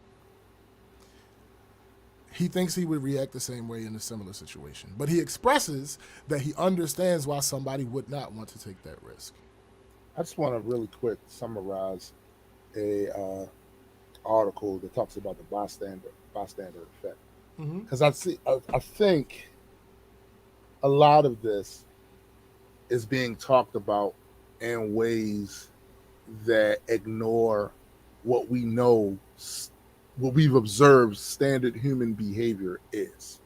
He thinks he would react the same way in a similar situation. But he expresses that he understands why somebody would not want to take that risk. I just want to really quick summarize a article that talks about the bystander effect. Because I think a lot of this is being talked about in ways that ignore what we know, what we've observed standard human behavior is.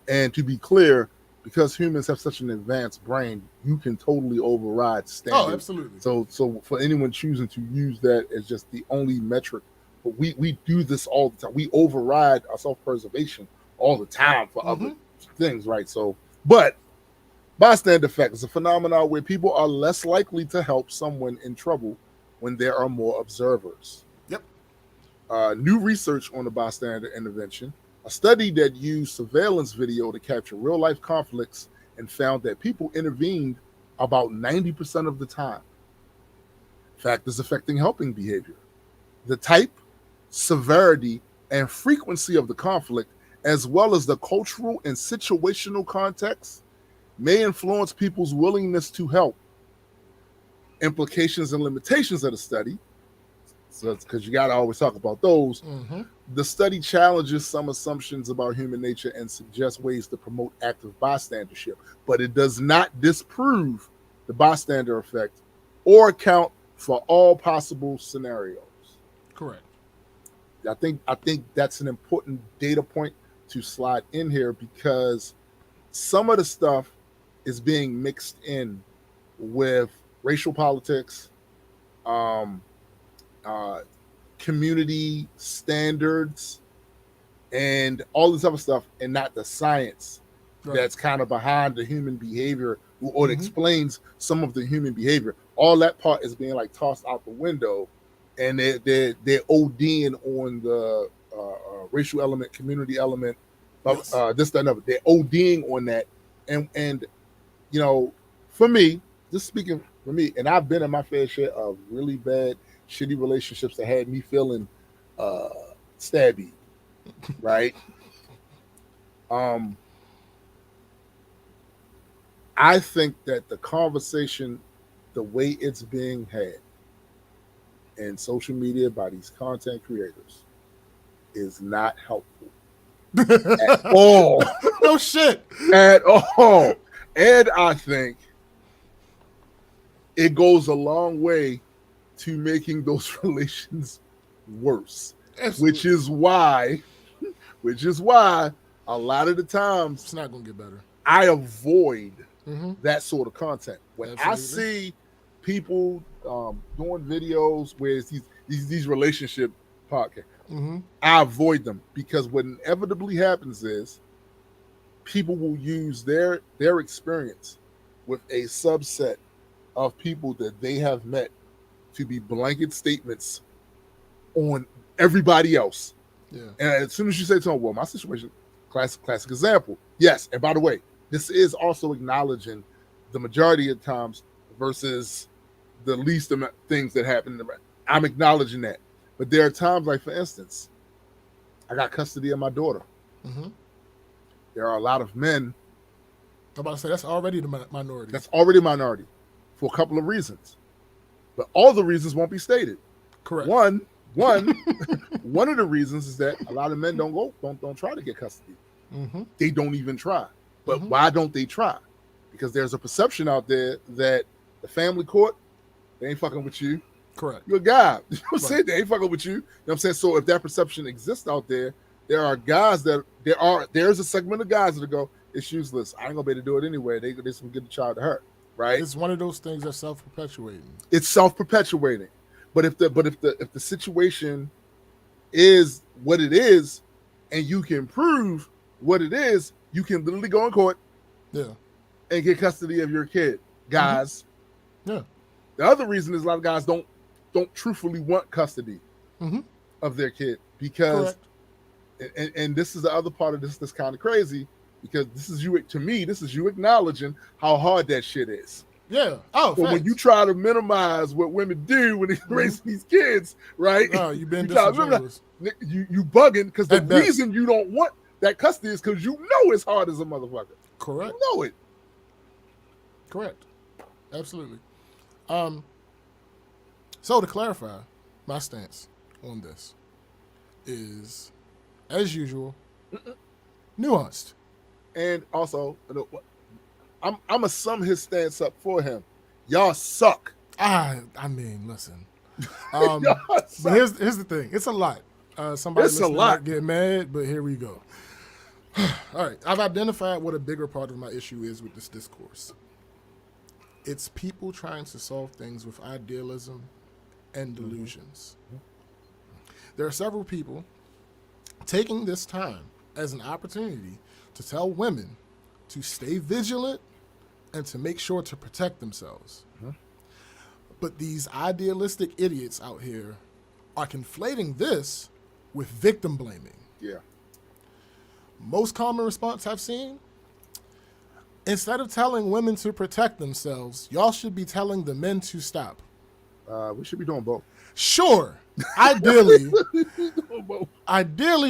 And to be clear, because humans have such an advanced brain, you can totally override standard. Oh, absolutely. So for anyone choosing to use that as just the only metric, but we do this all the time. We override our self-preservation all the time for other things, right? So, but bystander effect is a phenomenon where people are less likely to help someone in trouble when there are more observers. Yep. New research on the bystander intervention, a study that used surveillance video to capture real-life conflicts and found that people intervened about 90% of the time. Factors affecting helping behavior. The type, severity, and frequency of the conflict, as well as the cultural and situational context, may influence people's willingness to help. Implications and limitations of the study, so because you got to always talk about those. The study challenges some assumptions about human nature and suggests ways to promote active bystandership, but it does not disprove the bystander effect or account for all possible scenarios. Correct. I think that's an important data point to slide in here, because some of the stuff is being mixed in with racial politics, community standards, and all this other stuff, and not the science that's kind of behind the human behavior, or it explains some of the human behavior. All that part is being like tossed out the window, and they're ODing on the racial element, community element, this, that, and other. They're ODing on that, and you know, for me, just speaking for me, and I've been in my fair share of really bad, shitty relationships that had me feeling stabby, right? I think that the conversation, the way it's being had in social media by these content creators, is not helpful at all. No shit. At all. And I think it goes a long way to making those relations worse. Absolutely. Which is why a lot of the times it's not going to get better. I avoid that sort of content. When Absolutely. I see people doing videos where it's these relationship podcasts, I avoid them, because what inevitably happens is people will use their experience with a subset of people that they have met to be blanket statements on everybody else. Yeah. And as soon as you say to them, well, my situation, classic example. Yes, and by the way, this is also acknowledging the majority of times versus the least amount things that happen. I'm acknowledging that. But there are times, like, for instance, I got custody of my daughter. There are a lot of men. I'm about to say that's already the minority. That's already a minority for a couple of reasons. But all the reasons won't be stated. Correct. One of the reasons is that a lot of men don't try to get custody. They don't even try. But why don't they try? Because there's a perception out there that the family court, they ain't fucking with you. Correct. You're a guy. You know what I'm saying? They ain't fucking with you. You know what I'm saying? So if that perception exists out there, there are guys there's a segment of guys that go, it's useless. I ain't gonna be able to do it anyway. They just gonna get the child to hurt. Right? It's one of those things that's self-perpetuating. It's self-perpetuating. But if the situation is what it is, and you can prove what it is, you can literally go in court, and get custody of your kid, guys. Yeah. The other reason is a lot of guys don't don't truthfully want custody of their kid because, and this is the other part of this that's kind of crazy because this is you acknowledging how hard that shit is. Yeah. Oh, but when you try to minimize what women do when they raise these kids, right? Oh, you've been disingenuous. You bugging because the reason you don't want that custody is because you know it's hard as a motherfucker. Correct. You know it. Correct. Absolutely. So to clarify, my stance on this is, as usual, nuanced. And also, I'm gonna sum his stance up for him. Y'all suck. I mean, listen. But here's the thing. It's a lot. Somebody might get mad, but here we go. All right. I've identified what a bigger part of my issue is with this discourse. It's people trying to solve things with idealism and delusions. There are several people taking this time as an opportunity to tell women to stay vigilant and to make sure to protect themselves. But these idealistic idiots out here are conflating this with victim blaming. Yeah. Most common response I've seen, instead of telling women to protect themselves, y'all should be telling the men to stop. We should be doing both. Sure. Ideally,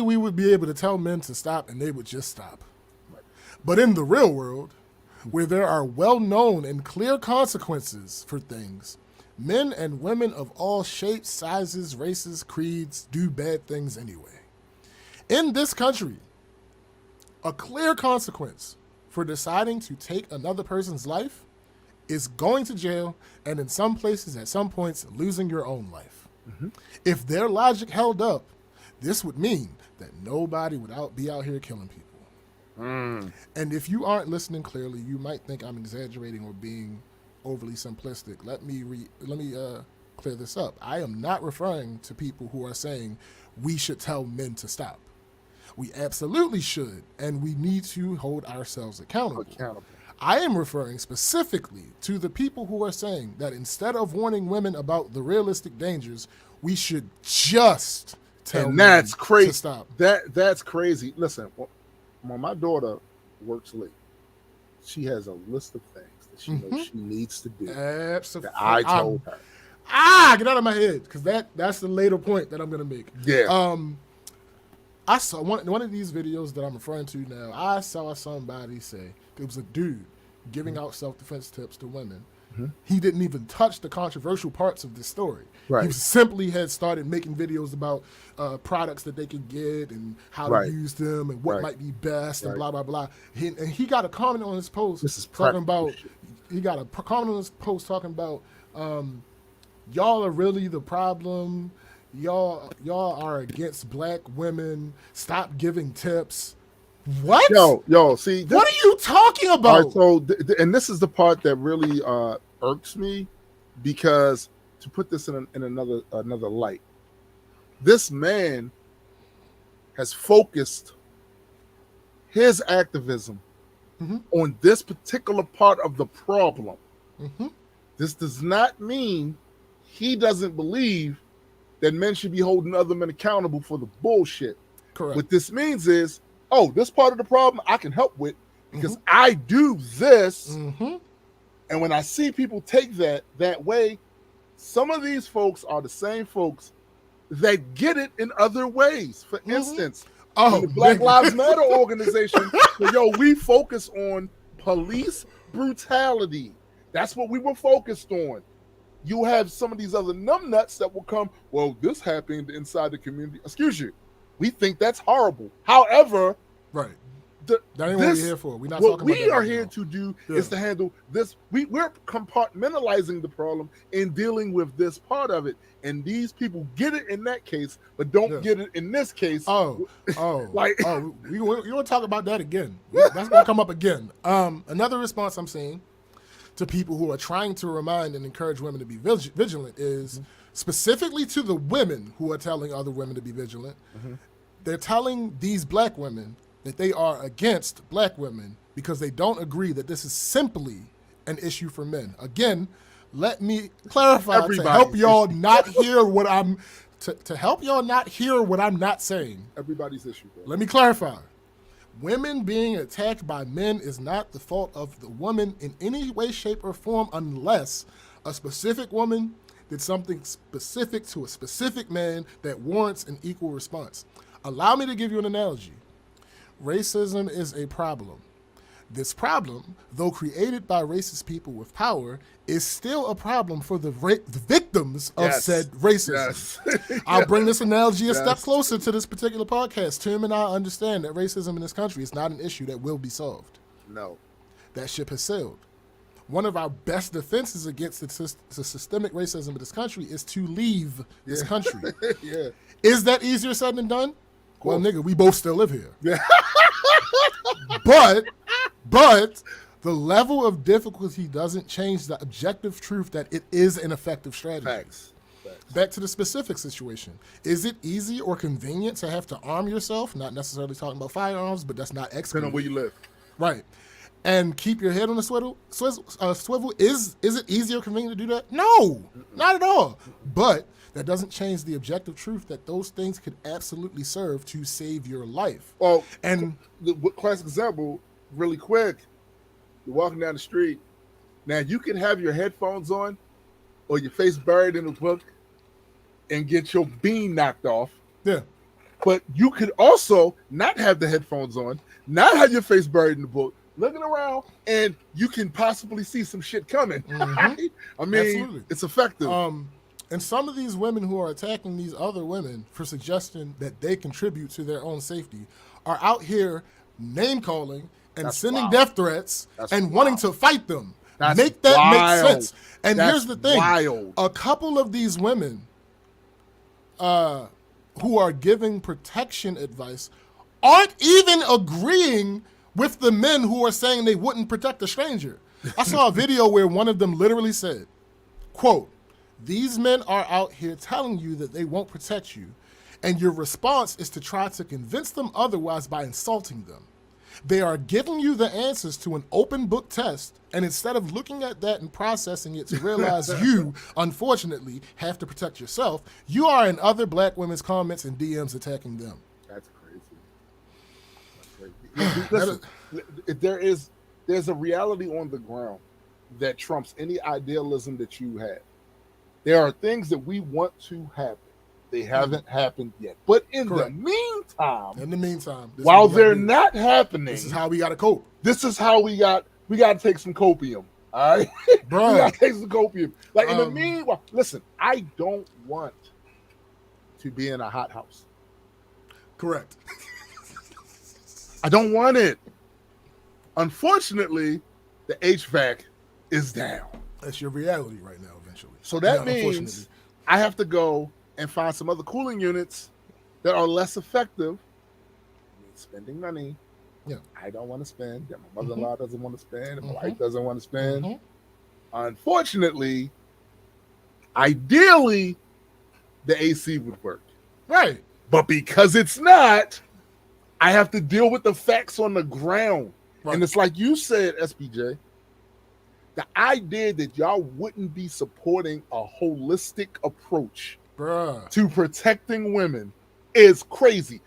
we would be able to tell men to stop and they would just stop. But in the real world, where there are well-known and clear consequences for things, men and women of all shapes, sizes, races, creeds do bad things anyway. In this country, a clear consequence for deciding to take another person's life is going to jail and in some places at some points losing your own life. If their logic held up, this would mean that nobody would be out here killing people. And if you aren't listening clearly, you might think I'm exaggerating or being overly simplistic. Let me clear this up. I am not referring to people who are saying we should tell men to stop. We absolutely should, and we need to hold ourselves accountable. I am referring specifically to the people who are saying that instead of warning women about the realistic dangers, we should just tell men to stop. That's crazy. Listen, when my daughter works late, she has a list of things that she knows she needs to do. Absolutely. That I told her. Get out of my head, because that's the later point that I'm going to make. Yeah. I saw one of these videos that I'm referring to now. I saw somebody say, it was a dude giving out self-defense tips to women. He didn't even touch the controversial parts of this story. Right. He simply had started making videos about products that they could get and how to use them and what might be best and blah, blah, blah. And he got a comment on his post talking about, y'all are really the problem. Y'all are against black women. Stop giving tips. What? Yo, see. What are you talking about? Right, so, and this is the part that really irks me, because to put this in another light, this man has focused his activism on this particular part of the problem. This does not mean he doesn't believe that men should be holding other men accountable for the bullshit. Correct. What this means is, this part of the problem I can help with because I do this. And when I see people take that way, some of these folks are the same folks that get it in other ways. For instance, the Black Lives Matter organization, we focus on police brutality. That's what we were focused on. You have some of these other numbnuts that will come, well, this happened inside the community. Excuse you. We think that's horrible. However, that ain't what we're here for. We're not talking about what we that are here to do is to handle this. We're compartmentalizing the problem and dealing with this part of it. And these people get it in that case, but don't get it in this case. We want to talk about that again. That's going to come up again. Another response I'm seeing to people who are trying to remind and encourage women to be vigilant is specifically to the women who are telling other women to be vigilant. They're telling these black women that they are against black women because they don't agree that this is simply an issue for men. Again, Let me clarify to Everybody's help y'all issue. not hear what I'm to help y'all not hear what I'm not saying. Everybody's issue, bro. Let me clarify. Women being attacked by men is not the fault of the woman in any way, shape, or form unless a specific woman did something specific to a specific man that warrants an equal response. Allow me to give you an analogy. Racism is a problem. This problem, though created by racist people with power, is still a problem for the victims of said racism. Yes. I'll bring this analogy a step closer to this particular podcast. Tim and I understand that racism in this country is not an issue that will be solved. No. That ship has sailed. One of our best defenses against the systemic racism in this country is to leave this country. Yeah. Is that easier said than done? Well, nigga, we both still live here. Yeah. But the level of difficulty doesn't change the objective truth that it is an effective strategy. Facts. Back to the specific situation. Is it easy or convenient to have to arm yourself? Not necessarily talking about firearms, but that's not Depending excellent. on where you live. Right. And keep your head on the swivel. Is it easy or convenient to do that? No, not at all. But that doesn't change the objective truth that those things could absolutely serve to save your life. Well, And the classic example, really quick, you're walking down the street. Now, you can have your headphones on or your face buried in a book and get your bean knocked off. yeah, But you could also not have the headphones on, not have your face buried in the book, looking around, and you can possibly see some shit coming. Mhm. I mean, Absolutely. it's effective. And some of these women who are attacking these other women for suggesting that they contribute to their own safety are out here name calling and That's sending wild. death threats That's and wanting wild. to fight them. That's Make that wild. make sense. And That's here's the thing. wild. A couple of these women who are giving protection advice aren't even agreeing with the men who are saying they wouldn't protect a stranger. I saw a video where one of them literally said, quote, "These men are out here telling you that they won't protect you, and your response is to try to convince them otherwise by insulting them. They are giving you the answers to an open book test, and instead of looking at that and processing it to realize you, unfortunately, have to protect yourself, you are in other black women's comments and DMs attacking them." That's crazy. Listen, there's a reality on the ground that trumps any idealism that you have. There are things that we want to happen. They haven't happened yet. But in Correct. the meantime, this while is what we they're gotta do. not happening, This is how we got to cope. this is how we got to take some copium. All right? Bro. We got to take some copium. Like in the Um, meanwhile, listen, I don't want to be in a hot house. Correct. I don't want it. Unfortunately, the HVAC is down. That's your reality right now, eventually. So that Yeah, means unfortunately. I have to go and find some other cooling units that are less effective. I mean, spending money. Yeah. I don't want to spend. That my mother-in-law doesn't want to spend. And my wife Mhm. doesn't want to spend. Mhm. Unfortunately, ideally, the AC would work. Right. But because it's not, I have to deal with the facts on the ground. Right. And it's like you said, SPJ, the idea that y'all wouldn't be supporting a holistic approach Bruh. to protecting women is crazy.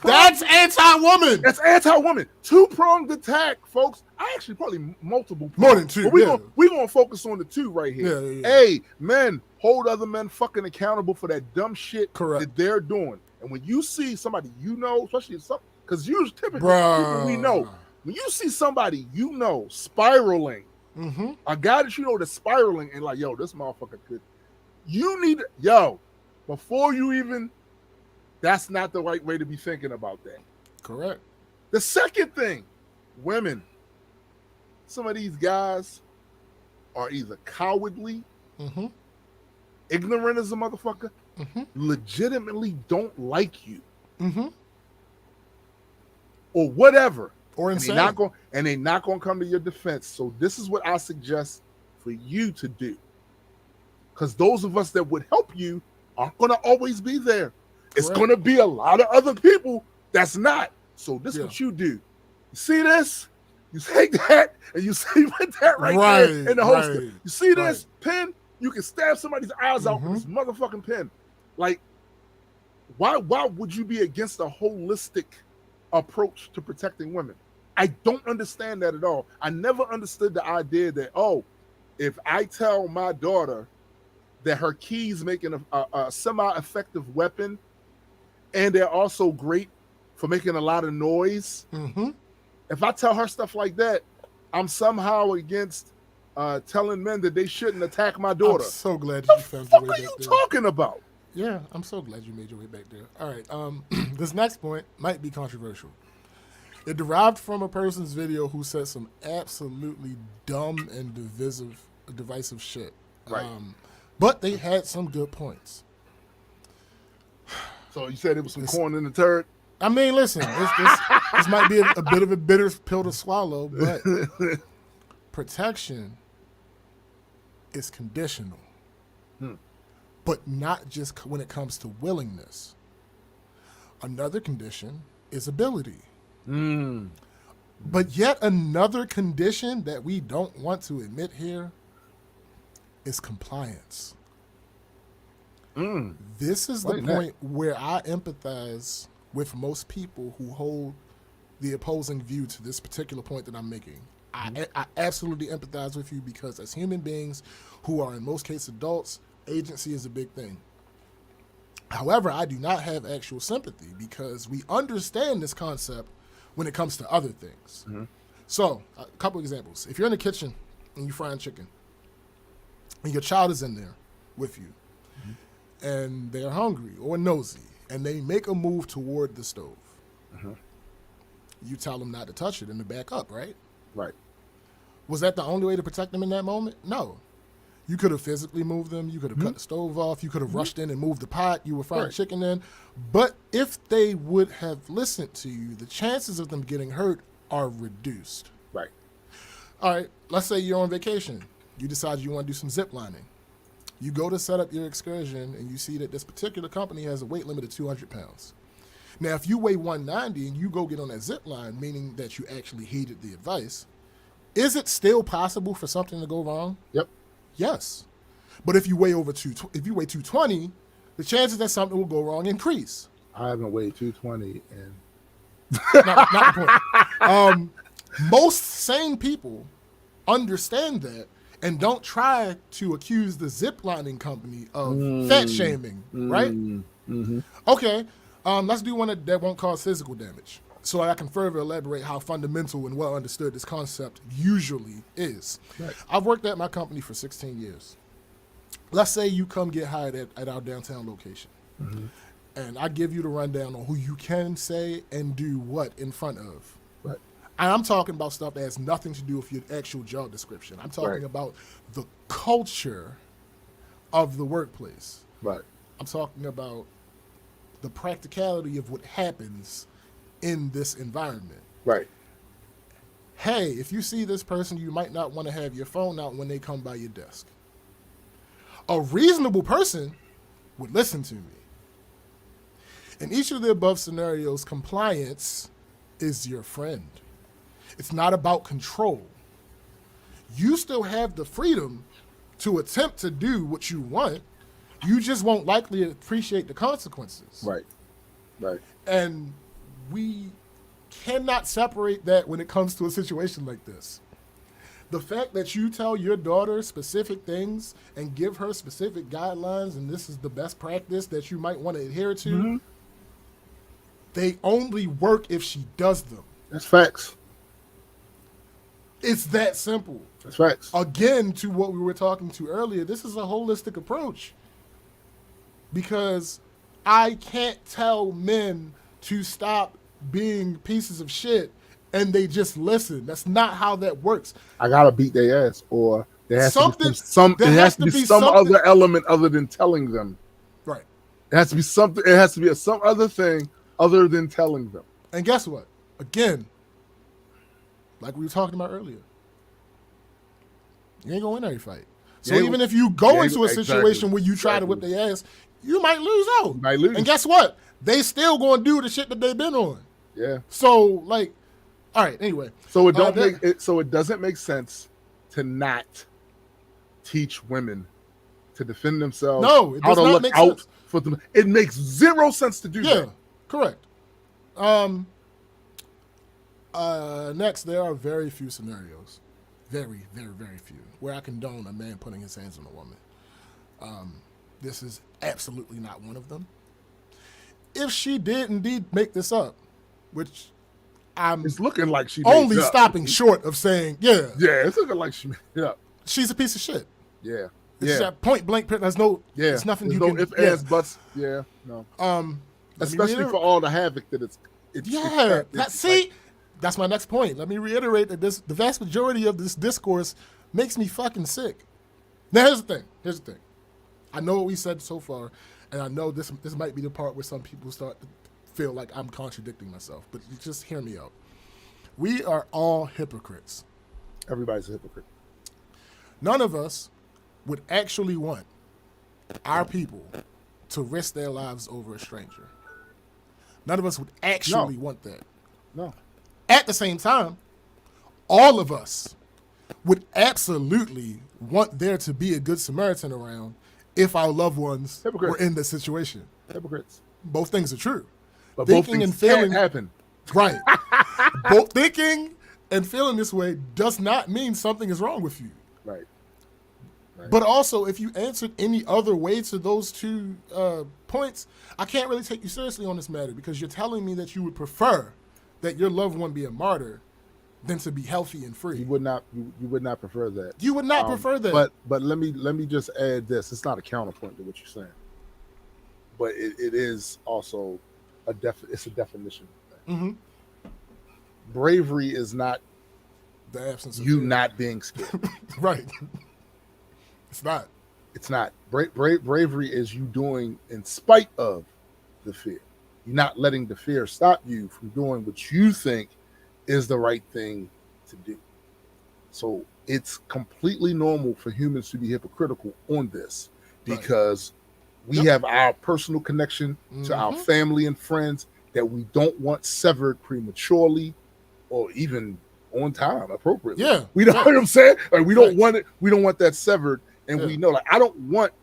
That's anti-woman. That's anti-woman. Two-pronged attack, folks. I actually probably multiple. More than two, But we're yeah. gonna focus on the two right here. Yeah. Hey, men, hold other men fucking accountable for that dumb shit Correct. that they're doing. And when you see somebody you know, especially some, because usually typically Bruh. people we know, when you see somebody you know spiraling, Mm-hmm. a guy that you know that's spiraling and like, yo, this motherfucker could, you need, yo, before you even, that's not the right way to be thinking about that. Correct. The second thing, women, some of these guys are either cowardly, Mm-hmm. ignorant as a motherfucker, Mm-hmm. legitimately don't like you, Mm-hmm. or whatever. Or And insane. they're not gonna come to your defense. So this is what I suggest for you to do. Because those of us that would help you aren't gonna always be there. It's Correct. gonna be a lot of other people that's not. So this is Yeah. what you do. You see this? You take that and you see that right there in the holster. Right, you see this pen? You can stab somebody's eyes out with this motherfucking pen. Like, why would you be against a holistic approach to protecting women? I don't understand that at all. I never understood the idea that, if I tell my daughter that her keys making a semi-effective weapon, and they're also great for making a lot of noise. If I tell her stuff like that, I'm somehow against telling men that they shouldn't attack my daughter. I'm so glad you found your way back there. What are you talking about? Yeah, I'm so glad you made your way back there. All right, this next point might be controversial. It derived from a person's video who said some absolutely dumb and divisive shit. Right. But they had some good points. So you said it was some corn in the turd? I mean, listen, this might be a bit of a bitter pill to swallow, but protection is conditional. But not just when it comes to willingness. Another condition is ability. But yet another condition that we don't want to admit here is compliance. This is the point where I empathize with most people who hold the opposing view to this particular point that I'm making. I absolutely empathize with you because as human beings who are in most cases adults, agency is a big thing. However, I do not have actual sympathy because we understand this concept when it comes to other things. So, a couple examples. If you're in the kitchen and you're frying chicken and your child is in there with you and they're hungry or nosy and they make a move toward the stove, you tell them not to touch it and to back up, right? Right. Was that the only way to protect them in that moment? No. You could have physically moved them. You could have cut the stove off. You could have rushed in and moved the pot you were frying chicken in. But if they would have listened to you, the chances of them getting hurt are reduced. Right. All right, let's say you're on vacation. You decide you want to do some zip lining. You go to set up your excursion, and you see that this particular company has a weight limit of 200 pounds. Now, if you weigh 190 and you go get on that zip line, meaning that you actually heeded the advice, is it still possible for something to go wrong? Yep. Yes. But if you weigh 220, the chances that something will go wrong increase. I haven't weighed 220 and not the point. Most sane people understand that and don't try to accuse the ziplining company of fat shaming, right? Okay, let's do one that won't cause physical damage so I can further elaborate how fundamental and well understood this concept usually is. Right. I've worked at my company for 16 years. Let's say you come get hired at our downtown location. And I give you the rundown on who you can say and do what in front of. Right. And I'm talking about stuff that has nothing to do with your actual job description. I'm talking about the culture of the workplace. Right. I'm talking about the practicality of what happens in this environment. Right. Hey, if you see this person, you might not want to have your phone out when they come by your desk. A reasonable person would listen to me. In each of the above scenarios, compliance is your friend. It's not about control. You still have the freedom to attempt to do what you want. You just won't likely appreciate the consequences. Right. Right. And we cannot separate that when it comes to a situation like this. The fact that you tell your daughter specific things and give her specific guidelines, and this is the best practice that you might want to adhere to, they only work if she does them. That's facts. It's that simple. That's facts. Again, to what we were talking to earlier, this is a holistic approach. Because I can't tell men to stop being pieces of shit and they just listen. That's not how that works. I gotta beat their ass, or there has to be some other element other than telling them. Right. It has to be something. It has to be some other thing other than telling them. And guess what? Again, like we were talking about earlier, you ain't gonna win every fight. So even if you go into a situation where you try to whip their ass, you might lose out. And guess what? They still gonna do the shit that they've been on. Yeah. So like, All right. Anyway, So it don't make it. So it doesn't make sense to not teach women to defend themselves. No, it does not make sense for them. It makes zero sense to do that. Yeah, correct. Next, there are very few scenarios, very, very, very few, where I condone a man putting his hands on a woman. This is absolutely not one of them. If she did indeed make this up, which it's looking like she only made it up. stopping short of saying, yeah, it's looking like she made it up. She's a piece of shit. Yeah, It's that point blank. There's no, it's nothing there's you no can. ifs, ands, buts. Yeah, no. Especially for all the havoc that it's that's my next point. Let me reiterate that the vast majority of this discourse makes me fucking sick. Now here's the thing. I know what we said so far, and I know this might be the part where some people start to feel like I'm contradicting myself, but just hear me out. We are all hypocrites. Everybody's a hypocrite. None of us would actually want our people to risk their lives over a stranger. None of us would actually want that. No. At the same time, all of us would absolutely want there to be a good Samaritan around if our loved ones were in this situation. Hypocrites. Both things are true. But thinking both things and feeling can't happen. Right. Both thinking and feeling this way does not mean something is wrong with you. Right. But also, if you answered any other way to those two points, I can't really take you seriously on this matter because you're telling me that you would prefer that your loved one be a martyr than to be healthy and free. You would not prefer that. You would not prefer that. But let me just add this. It's not a counterpoint to what you're saying, but it is also it's a definition. Mm-hmm. Bravery is not the absence of you fear. not being scared. Right. It's not. It's not. Bravery is you doing in spite of the fear. You're not letting the fear stop you from doing what you think is the right thing to do. So it's completely normal for humans to be hypocritical on this because we have our personal connection to our family and friends that we don't want severed prematurely or even on time appropriately. Yeah. We don't know what I'm saying? Like we don't want it, we don't want that severed. And we know, like, I don't want,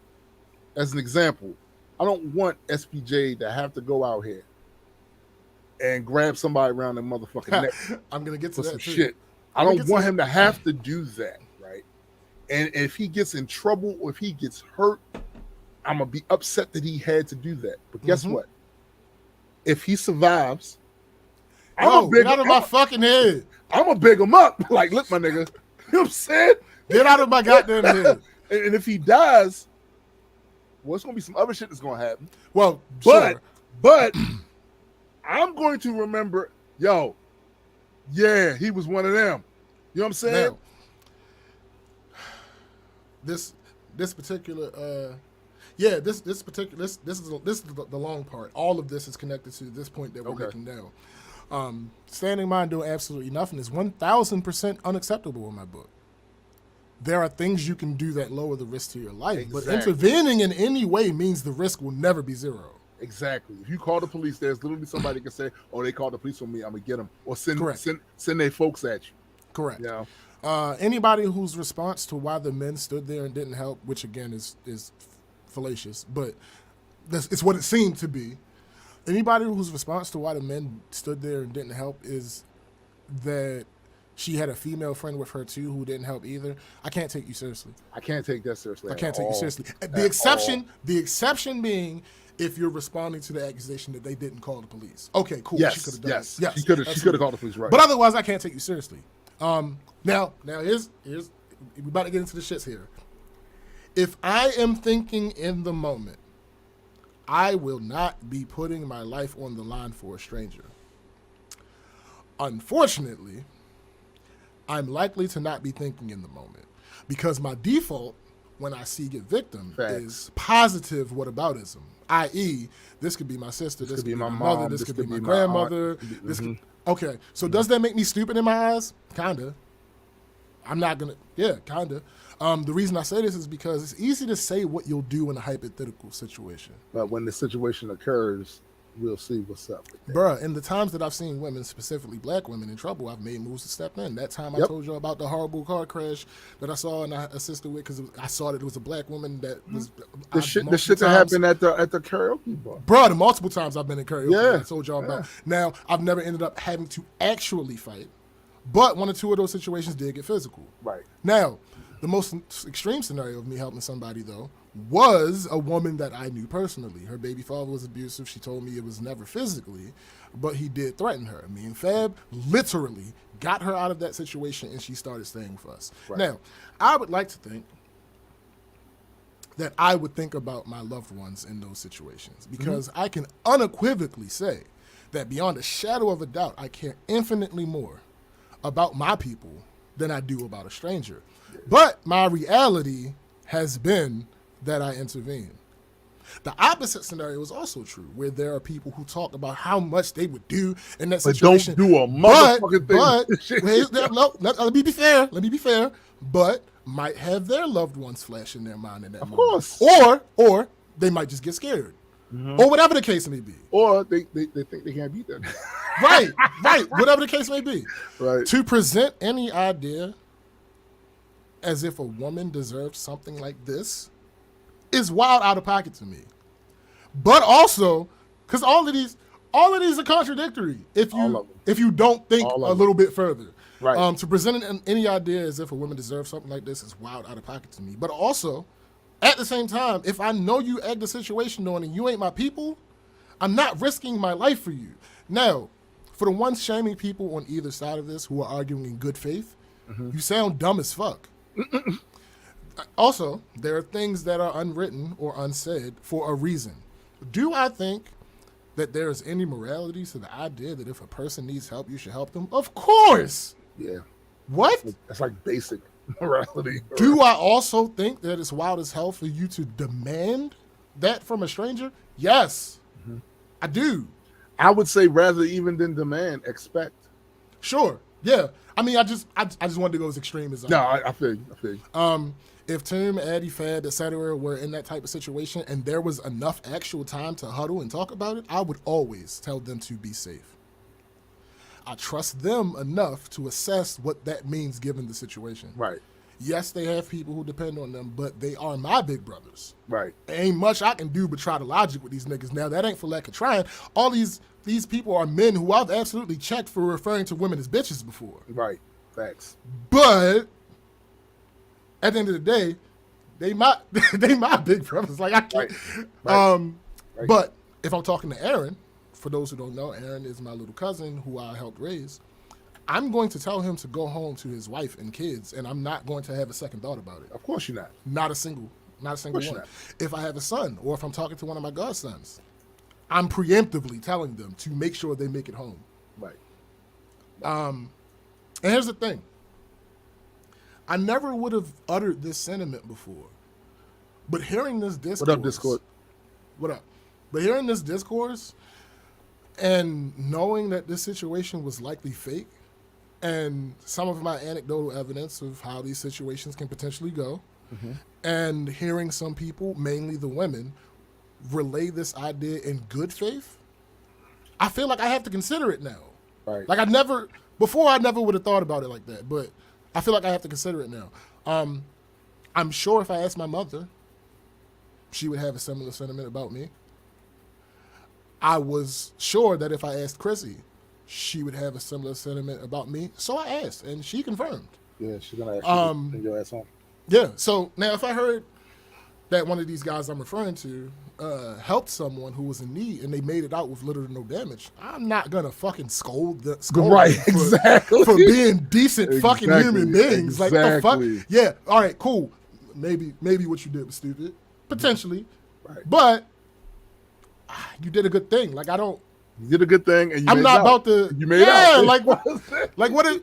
as an example, I don't want SPJ to have to go out here and grab somebody around their motherfucking neck. I'm gonna get to that some too. shit. I don't want him to have to do that, right? And if he gets in trouble or if he gets hurt, I'm gonna be upset that he had to do that. But guess what? If he survives, get out of my fucking head. I'm gonna big him up. Like, look, my nigga, you know what I'm saying? Get out of my goddamn head. And if he dies, well, it's gonna be some other shit that's gonna happen. Well, but I'm going to remember, he was one of them. You know what I'm saying? Now, this particular this is the long part. All of this is connected to this point that we're making now. Standing by and doing absolutely nothing is 1,000% unacceptable in my book. There are things you can do that lower the risk to your life, but intervening in any way means the risk will never be zero. Exactly. If you call the police, there's literally somebody can say, "Oh, they called the police on me. I'm gonna get them," or send their folks at you. Correct. Yeah. Anybody whose response to why the men stood there and didn't help, which again is fallacious, but it's what it seemed to be. Anybody whose response to why the men stood there and didn't help is that she had a female friend with her too who didn't help either. I can't take you seriously. I can't take that seriously. I can't take you seriously. The exception being if you're responding to the accusation that they didn't call the police. Okay, cool. Yes, she could have done yes. it. Yes, she could have called the police, right? But otherwise, I can't take you seriously. Now here's we about to get into the shits here. If I am thinking in the moment, I will not be putting my life on the line for a stranger. Unfortunately, I'm likely to not be thinking in the moment because my default when I see a victim is positive whataboutism, i.e., this could be my sister, this could be my mother, this could be my grandmother. Okay, so does that make me stupid in my eyes? Kinda. I'm not gonna. Yeah, kinda. The reason I say this is because it's easy to say what you'll do in a hypothetical situation. But when the situation occurs, we'll see what's up with that. Bruh, in the times that I've seen women, specifically black women, in trouble, I've made moves to step in. That time I told you about the horrible car crash that I saw and I assisted with because I saw that it was a black woman that was... The shit that happened at the karaoke bar. Bruh, the multiple times I've been in karaoke Yeah. I told y'all about. Now, I've never ended up having to actually fight, but one or two of those situations did get physical. Right. Now, the most extreme scenario of me helping somebody, though, was a woman that I knew personally. Her baby father was abusive. She told me it was never physically, but he did threaten her. Me and Fab literally got her out of that situation, and she started staying with us. Right. Now, I would like to think that I would think about my loved ones in those situations because I can unequivocally say that beyond a shadow of a doubt, I care infinitely more about my people than I do about a stranger. But my reality has been that I intervene. The opposite scenario is also true, where there are people who talk about how much they would do in that situation. But don't do a motherfucking thing. But let me be fair. Let me be fair. But might have their loved ones flash in their mind in that moment. Of course. Or they might just get scared. Or whatever the case may be. Or they think they can't beat them. Right. Whatever the case may be. Right. To present any idea as if a woman deserves something like this is wild out of pocket to me. But also, because all of these are contradictory if you don't think a little bit further. Right. To present any idea as if a woman deserves something like this is wild out of pocket to me. But also, at the same time, if I know you egged the situation on and you ain't my people, I'm not risking my life for you. Now, for the ones shaming people on either side of this who are arguing in good faith, you sound dumb as fuck. Also, there are things that are unwritten or unsaid for a reason. Do I think that there is any morality to the idea that if a person needs help, you should help them? Of course. Yeah. What? That's like basic morality. Do I also think that it's wild as hell for you to demand that from a stranger? Yes, I do. I would say rather even than demand, expect. Sure. Yeah. I mean, I just wanted to go as extreme as I. No, I feel you. If Tim, Addie, Fad, etc. were in that type of situation and there was enough actual time to huddle and talk about it, I would always tell them to be safe. I trust them enough to assess what that means given the situation. Right. Yes, they have people who depend on them, but they are my big brothers. Right. Ain't much I can do but try to logic with these niggas. Now, that ain't for lack of trying. All these people are men who I've absolutely checked for referring to women as bitches before. Right. Facts. But at the end of the day, they my big brothers. Like I can't. Right. But if I'm talking to Aaron, for those who don't know, Aaron is my little cousin who I helped raise. I'm going to tell him to go home to his wife and kids, and I'm not going to have a second thought about it. Of course you're not. Not a single one. Not. If I have a son, or if I'm talking to one of my godsons, I'm preemptively telling them to make sure they make it home. Right. And here's the thing. I never would have uttered this sentiment before, but hearing this discourse. What up, Discord? What up? But hearing this discourse and knowing that this situation was likely fake, and some of my anecdotal evidence of how these situations can potentially go, and hearing some people, mainly the women, relay this idea in good faith, I feel like I have to consider it now. Right. Like I never would have thought about it like that, but I feel like I have to consider it now. I'm sure if I asked my mother, she would have a similar sentiment about me. I was sure that if I asked Chrissy, she would have a similar sentiment about me. So I asked, and she confirmed. Yeah, she's gonna ask you to bring your ass home. Yeah. So now, if I heard that one of these guys I'm referring to helped someone who was in need and they made it out with little to no damage, I'm not gonna fucking scold them for being decent fucking human beings. Like the fuck? Yeah. All right. Cool. Maybe what you did was stupid, potentially, but you did a good thing. Like You did a good thing, and I'm not about to. You made out. Yeah. Like what? It.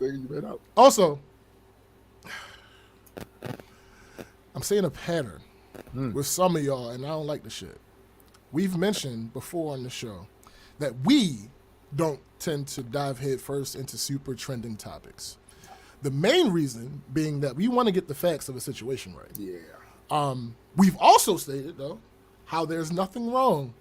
You made out. Also, I'm seeing a pattern with some of y'all, and I don't like the shit. We've mentioned before on the show that we don't tend to dive head first into super trending topics. The main reason being that we want to get the facts of a situation right. Yeah. We've also stated, though, how there's nothing wrong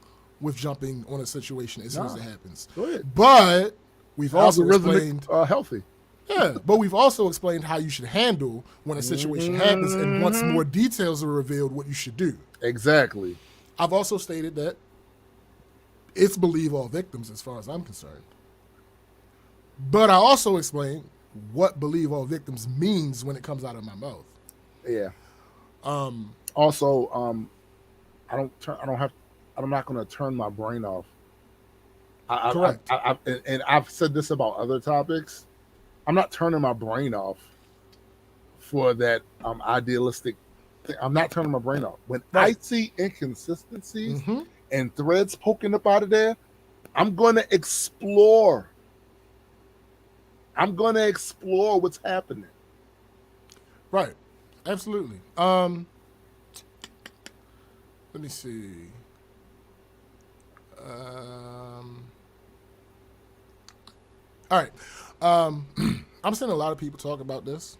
with jumping on a situation as soon as it happens. Go ahead. But we've also explained healthy. Yeah, but we've also explained how you should handle when a situation happens, and once more details are revealed, what you should do. Exactly. I've also stated that it's believe all victims as far as I'm concerned. But I also explained what believe all victims means when it comes out of my mouth. Yeah. Also, I'm not going to turn my brain off. Correct. And I've said this about other topics. I'm not turning my brain off for that idealistic thing. I'm not turning my brain off. When I see inconsistencies and threads poking up out of there, I'm going to explore. I'm going to explore what's happening. Right. Absolutely. Let me see. All right. I'm seeing a lot of people talk about this.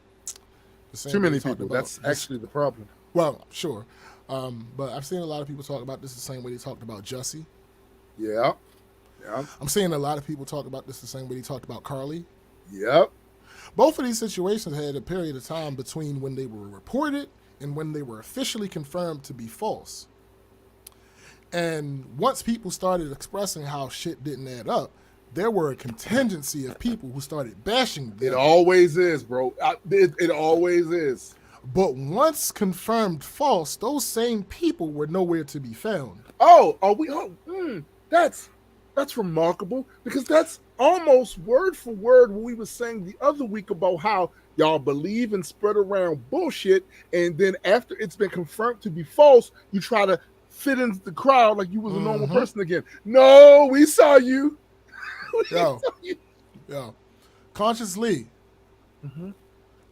Too many people. That's actually the problem. Well, sure. But I've seen a lot of people talk about this the same way they talked about Jussie. Yeah. Yeah. I'm seeing a lot of people talk about this the same way they talked about Carly. Yep. Both of these situations had a period of time between when they were reported and when they were officially confirmed to be false. And once people started expressing how shit didn't add up, there were a contingency of people who started bashing them. It always is, bro. It always is. But once confirmed false, those same people were nowhere to be found. That's remarkable, because that's almost word for word what we were saying the other week about how y'all believe and spread around bullshit, and then after it's been confirmed to be false, you try to fit into the crowd like you was a normal person again. No, we saw you. Yo, Conscious Lee.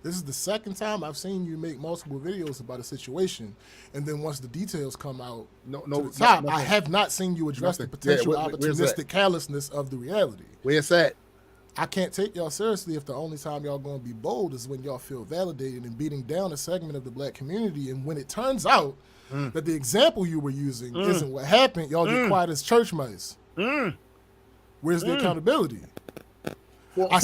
This is the second time I've seen you make multiple videos about a situation, and then once the details come out to the top, I have not seen you address the potential opportunistic callousness of the reality. Where's that? I can't take y'all seriously if the only time y'all gonna be bold is when y'all feel validated and beating down a segment of the black community, and when it turns out that the example you were using isn't what happened, y'all get quiet as church mice. Where's the accountability? Well, I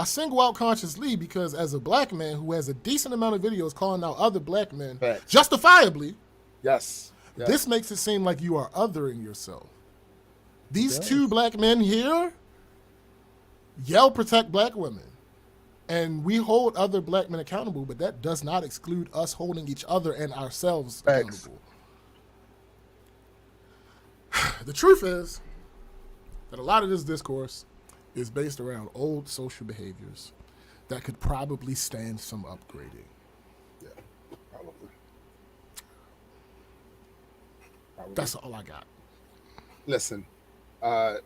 single out Conscious Lee because as a black man who has a decent amount of videos calling out other black men, justifiably, yes, this makes it seem like you are othering yourself. These two black men here yell protect black women, and we hold other black men accountable, but that does not exclude us holding each other and ourselves accountable. The truth is that a lot of this discourse is based around old social behaviors that could probably stand some upgrading. Yeah, probably. That's all I got. Listen, I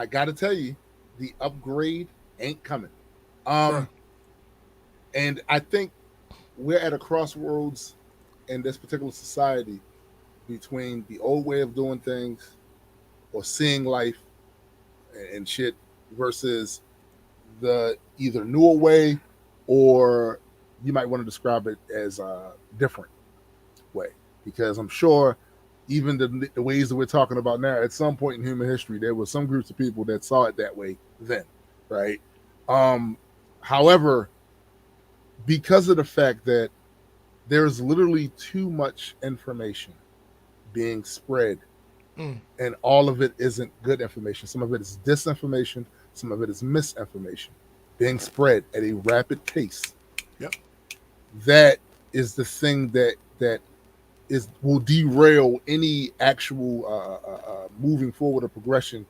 got to tell you, the upgrade ain't coming. And I think we're at a crossroads in this particular society between the old way of doing things or seeing life and shit versus the either newer way, or you might want to describe it as a different way, because I'm sure even the ways that we're talking about now, at some point in human history, there were some groups of people that saw it that way then, right? However, because of the fact that there's literally too much information being spread, and all of it isn't good information. Some of it is disinformation. Some of it is misinformation being spread at a rapid pace. Yep. That is the thing that will derail any actual moving forward or progression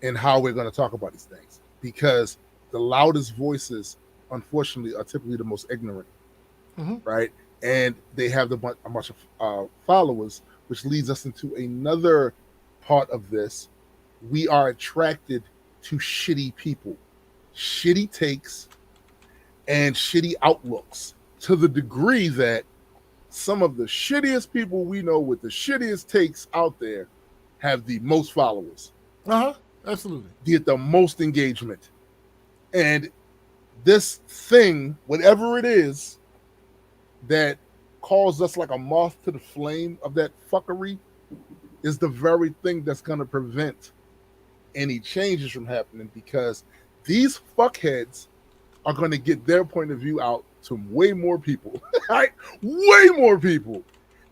in how we're going to talk about these things. Because the loudest voices, unfortunately, are typically the most ignorant, right? And they have a bunch of followers, which leads us into another part of this. We are attracted to shitty people, shitty takes, and shitty outlooks, to the degree that some of the shittiest people we know with the shittiest takes out there have the most followers. Absolutely. Get the most engagement. And this thing, whatever it is that calls us like a moth to the flame of that fuckery is the very thing that's going to prevent any changes from happening, because these fuckheads are going to get their point of view out to way more people, right? Way more people.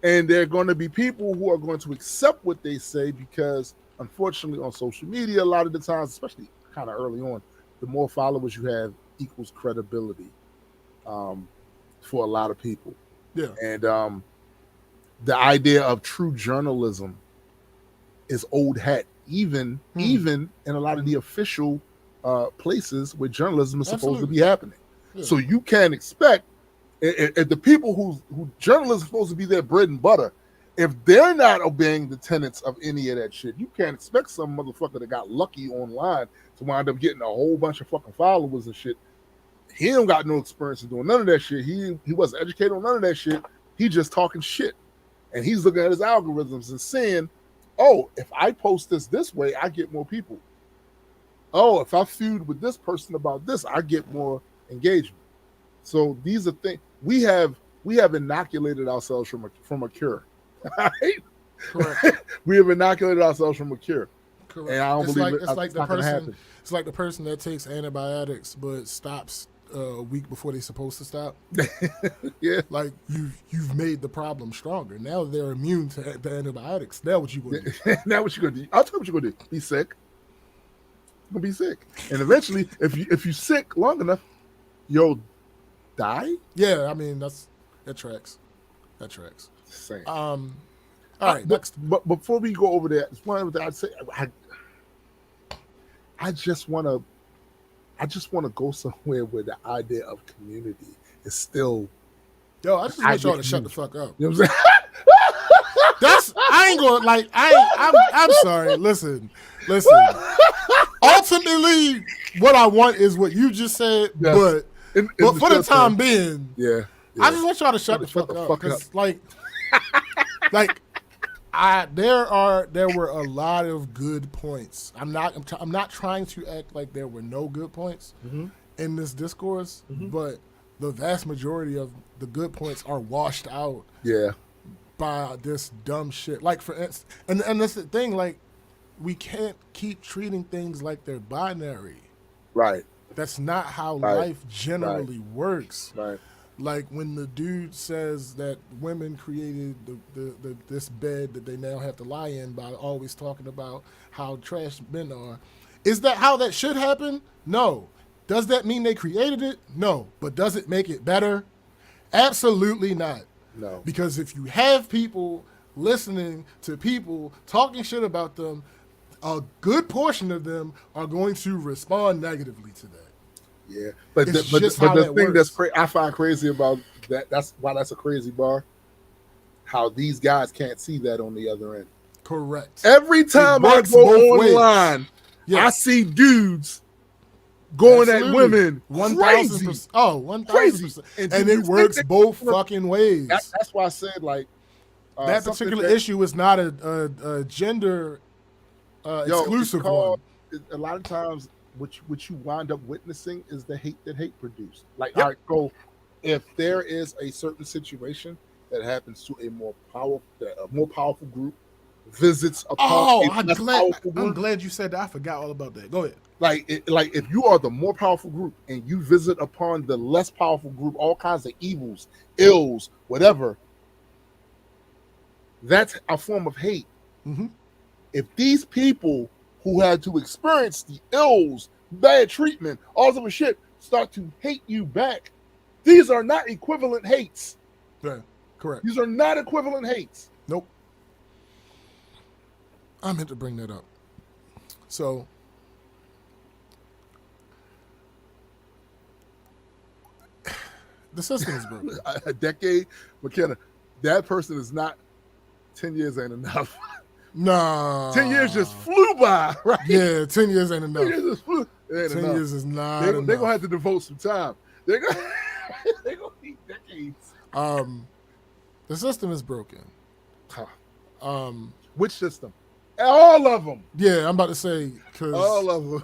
And there are going to be people who are going to accept what they say, because unfortunately on social media, a lot of the times, especially kind of early on, the more followers you have equals credibility for a lot of people. Yeah. And the idea of true journalism is old hat, even in a lot of the official places where journalism is supposed to be happening. Yeah. So you can't expect if the people who journalists are supposed to be their bread and butter, if they're not obeying the tenets of any of that shit, you can't expect some motherfucker that got lucky online to wind up getting a whole bunch of fucking followers and shit. He don't got no experience in doing none of that shit. He wasn't educated on none of that shit. He just talking shit. And he's looking at his algorithms and saying, oh, if I post this way, I get more people. Oh, if I feud with this person about this, I get more engagement. So these are things we have inoculated ourselves from a cure. Right? Correct. We have inoculated ourselves from a cure. Correct. And I don't believe it's like the not going to person. happen. It's like the person that takes antibiotics but stops a week before they're supposed to stop. Yeah. Like you've made the problem stronger. Now they're immune to the antibiotics. Now what you gonna do? Now what you gonna do? I'll tell you what you're gonna do. Be sick. You're gonna be sick, and eventually, if you sick long enough, you'll die. Yeah, I mean that tracks. That tracks. Same. All right. Next, but before we go over there, one of the I'd say I just want to go somewhere where the idea of community is still. Yo, I just want y'all to shut the fuck up. You know what I'm saying? I ain't going like I'm sorry. Listen. Ultimately, what I want is what you just said, yes. But for the time being, yeah. I just want y'all to shut the fuck up. Because like there were a lot of good points. I'm not trying to act like there were no good points in this discourse, but the vast majority of the good points are washed out. Yeah. By this dumb shit. Like for instance, and that's the thing. Like we can't keep treating things like they're binary. Right. That's not how life generally works. Right. Like when the dude says that women created this bed that they now have to lie in by always talking about how trash men are. Is that how that should happen? No. Does that mean they created it? No. But does it make it better? Absolutely not. No. Because if you have people listening to people talking shit about them, a good portion of them are going to respond negatively to that. Yeah, but the thing that's I find crazy about that's why that's a crazy bar. How these guys can't see that on the other end. Correct. Every time I go online, I see dudes going at women. 1,000%. Oh, 1,000%. And it works both fucking ways. That's why I said like that particular issue is not a gender exclusive one. A lot of times. What you wind up witnessing is the hate that hate produced. Like, all right, go. If there is a certain situation that happens to a more powerful group, visits upon I'm glad you said that. I forgot all about that. Go ahead. Like if you are the more powerful group and you visit upon the less powerful group, all kinds of evils, ills, whatever, that's a form of hate. Mm-hmm. If these people who had to experience the ills, bad treatment, all of the shit, start to hate you back. These are not equivalent hates. Yeah, correct. These are not equivalent hates. Nope. I meant to bring that up. So, the system is broken. A decade, McKenna, that person is not 10 years ain't enough. Nah. 10 years just flew by, right? Yeah, 10 years ain't enough. 10 years just flew. 10 years is not enough. They're going to have to devote some time. They're going to need decades. The system is broken. Huh. Which system? All of them. Yeah, I'm about to say. Cause, all of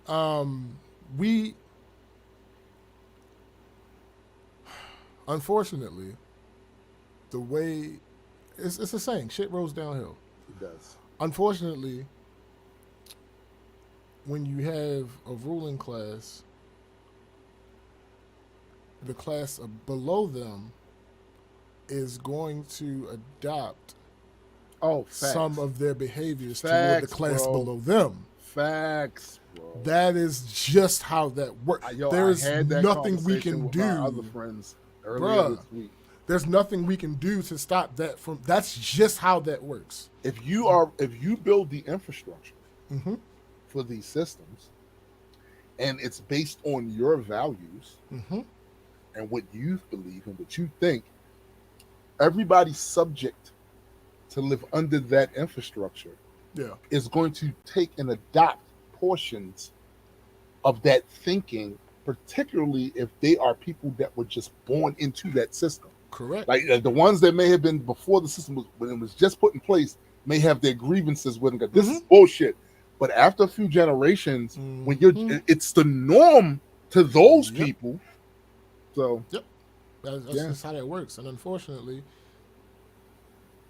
them. Unfortunately, the way it's a saying, shit rolls downhill. It does. Unfortunately, when you have a ruling class, the class below them is going to adopt some of their behaviors toward the class below them. Facts, bro. That is just how that works. There's nothing we can do. My other friends earlier this week. There's nothing we can do to stop that from. That's just how that works. If you build the infrastructure for these systems, and it's based on your values and what you believe and what you think, everybody's subject to live under that infrastructure. Yeah, is going to take and adopt portions of that thinking, particularly if they are people that were just born into that system. Correct. Like the ones that may have been before the system when it was just put in place may have their grievances with them. This is bullshit. But after a few generations, when it's the norm to those people. So that's just how that works. And unfortunately,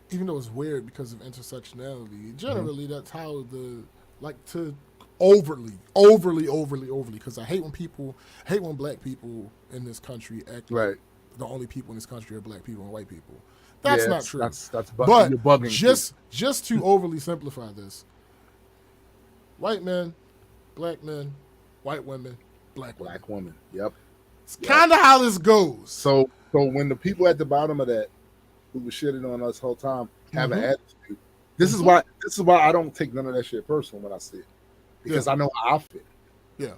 even though it's weird because of intersectionality, generally that's how overly, because I hate when black people in this country act like the only people in this country are black people and white people. That's not true. That's but you're bugging just to overly simplify this, white men, black men, white women, black women. Yep. It's kind of how this goes. So when the people at the bottom of that who was shitting on us the whole time have an attitude, this is why I don't take none of that shit personal when I see it, because I know how I feel. Yeah.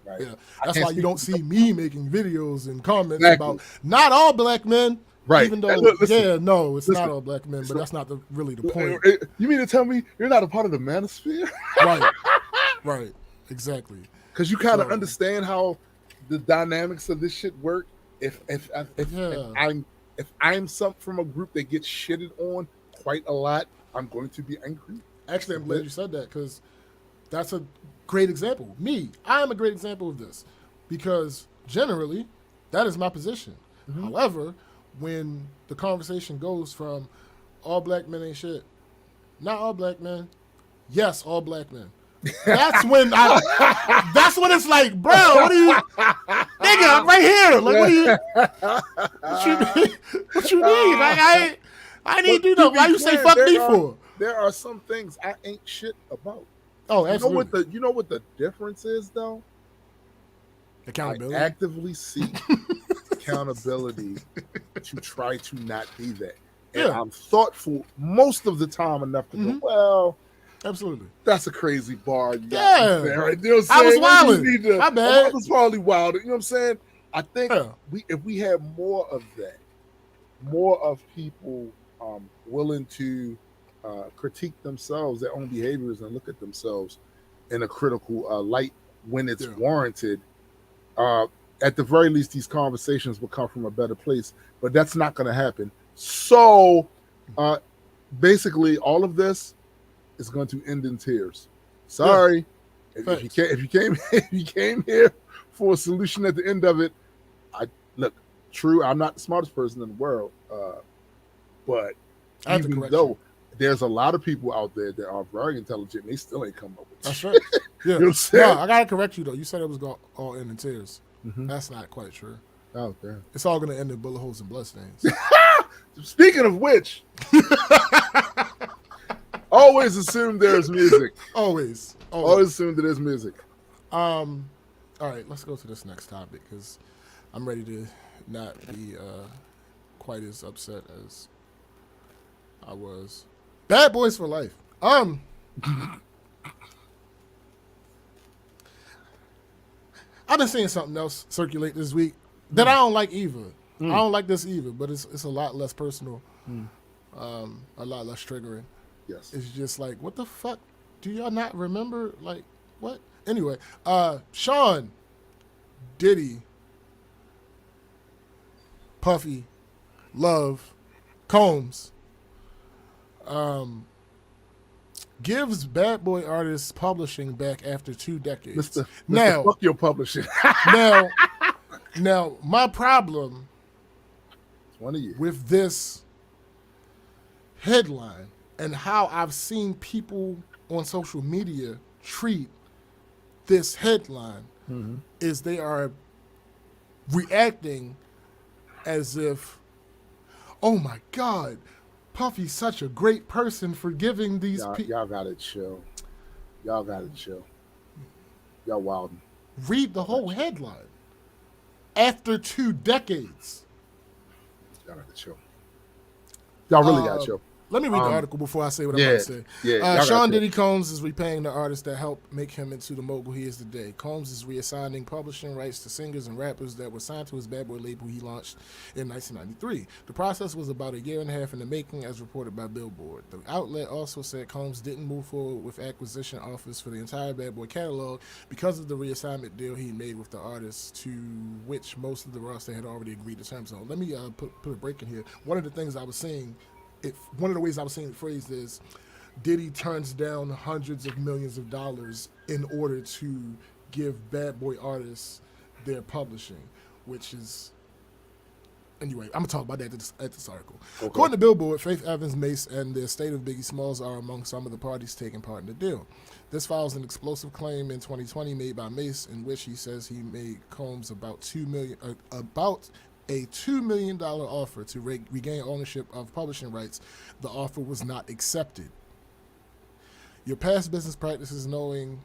Right. Yeah. That's why you don't see me making videos and comments about not all black men. Right. Even though, it's not all black men, but that's not really the point. You mean to tell me you're not a part of the manosphere? Right. Exactly. Because you kind of understand how the dynamics of this shit work. If I'm some from a group that gets shitted on quite a lot, I'm going to be angry. Actually, I'm glad you said that, because that's a great example. I am a great example of this, because generally that is my position. However, when the conversation goes from all black men ain't shit, not all black men, yes, all black men. That's when it's like, bro, what are you, nigga, I'm right here. Like, what you mean? Like, I need to know. Why you say fuck me for? There are some things I ain't shit about. Oh, absolutely. You know what the difference is, though? Accountability. I actively seek accountability to try to not be that. And I'm thoughtful most of the time enough to go, well, absolutely, that's a crazy bar. You there, right? You know what I was wilding. My bad. I was probably wild. You know what I'm saying? I think if we had more of that, more of people willing to critique themselves, their own behaviors, and look at themselves in a critical light when it's warranted, at the very least, these conversations will come from a better place. But that's not going to happen. So, basically, all of this is going to end in tears. Sorry, if you came here for a solution at the end of it, I'm not the smartest person in the world, but even though there's a lot of people out there that are very intelligent, and they still ain't come up with it. That's right. Yeah. You know what I'm saying? No, I gotta correct you though. You said it was going to all end in tears. That's not quite true. Oh, damn. It's all going to end in bullet holes and bloodstains. Speaking of which, always assume there's music. Always assume that there's music. All right, let's go to this next topic, because I'm ready to not be quite as upset as I was. Bad Boys for Life. I've been seeing something else circulate this week that I don't like either. I don't like this either, but it's a lot less personal, a lot less triggering. Yes. It's just like, what the fuck? Do y'all not remember? Like, what? Anyway, Sean, Diddy, Puffy, Love, Combs, gives Bad Boy Artists Publishing back after 2 decades. Mr. Fuck your publishing. now, my problem it's one of you. with this headline and how I've seen people on social media treat this headline is they are reacting as if, oh my God, Puffy's such a great person for giving these people. Y'all gotta chill. Y'all gotta chill. Y'all wildin'. Read the whole headline. After 2 decades. Y'all gotta chill. Y'all really gotta chill. Let me read the article before I say what I'm yeah, about to say. yeah, Sean Diddy Combs is repaying the artist that helped make him into the mogul he is today. Combs is reassigning publishing rights to singers and rappers that were signed to his Bad Boy label he launched in 1993. The process was about a year and a half in the making, as reported by Billboard. The outlet also said Combs didn't move forward with acquisition offers for the entire Bad Boy catalog because of the reassignment deal he made with the artists, to which most of the roster had already agreed to terms on. Let me put a break in here. One of the things I was saying, one of the ways I was seeing it phrased is Diddy turns down hundreds of millions of dollars in order to give Bad Boy artists their publishing, which is... Anyway, I'm going to talk about that at this article. Okay. According to Billboard, Faith Evans, Mace, and the estate of Biggie Smalls are among some of the parties taking part in the deal. This follows an explosive claim in 2020 made by Mace, in which he says he made Combs about $2 million offer to regain ownership of publishing rights. The offer was not accepted. Your past business practices knowingly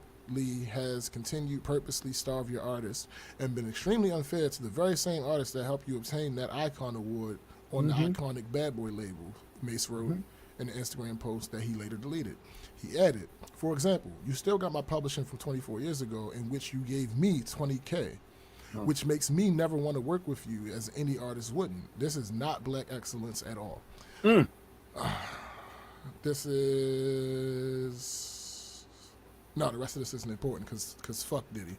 has continued purposely starve your artists and been extremely unfair to the very same artists that helped you obtain that Icon Award on the iconic Bad Boy label, Mace wrote in an Instagram post that he later deleted. He added, for example, you still got my publishing from 24 years ago in which you gave me $20K. Which makes me never want to work with you, as any artist wouldn't. This is not black excellence at all. This is... No, the rest of this isn't important because fuck Diddy.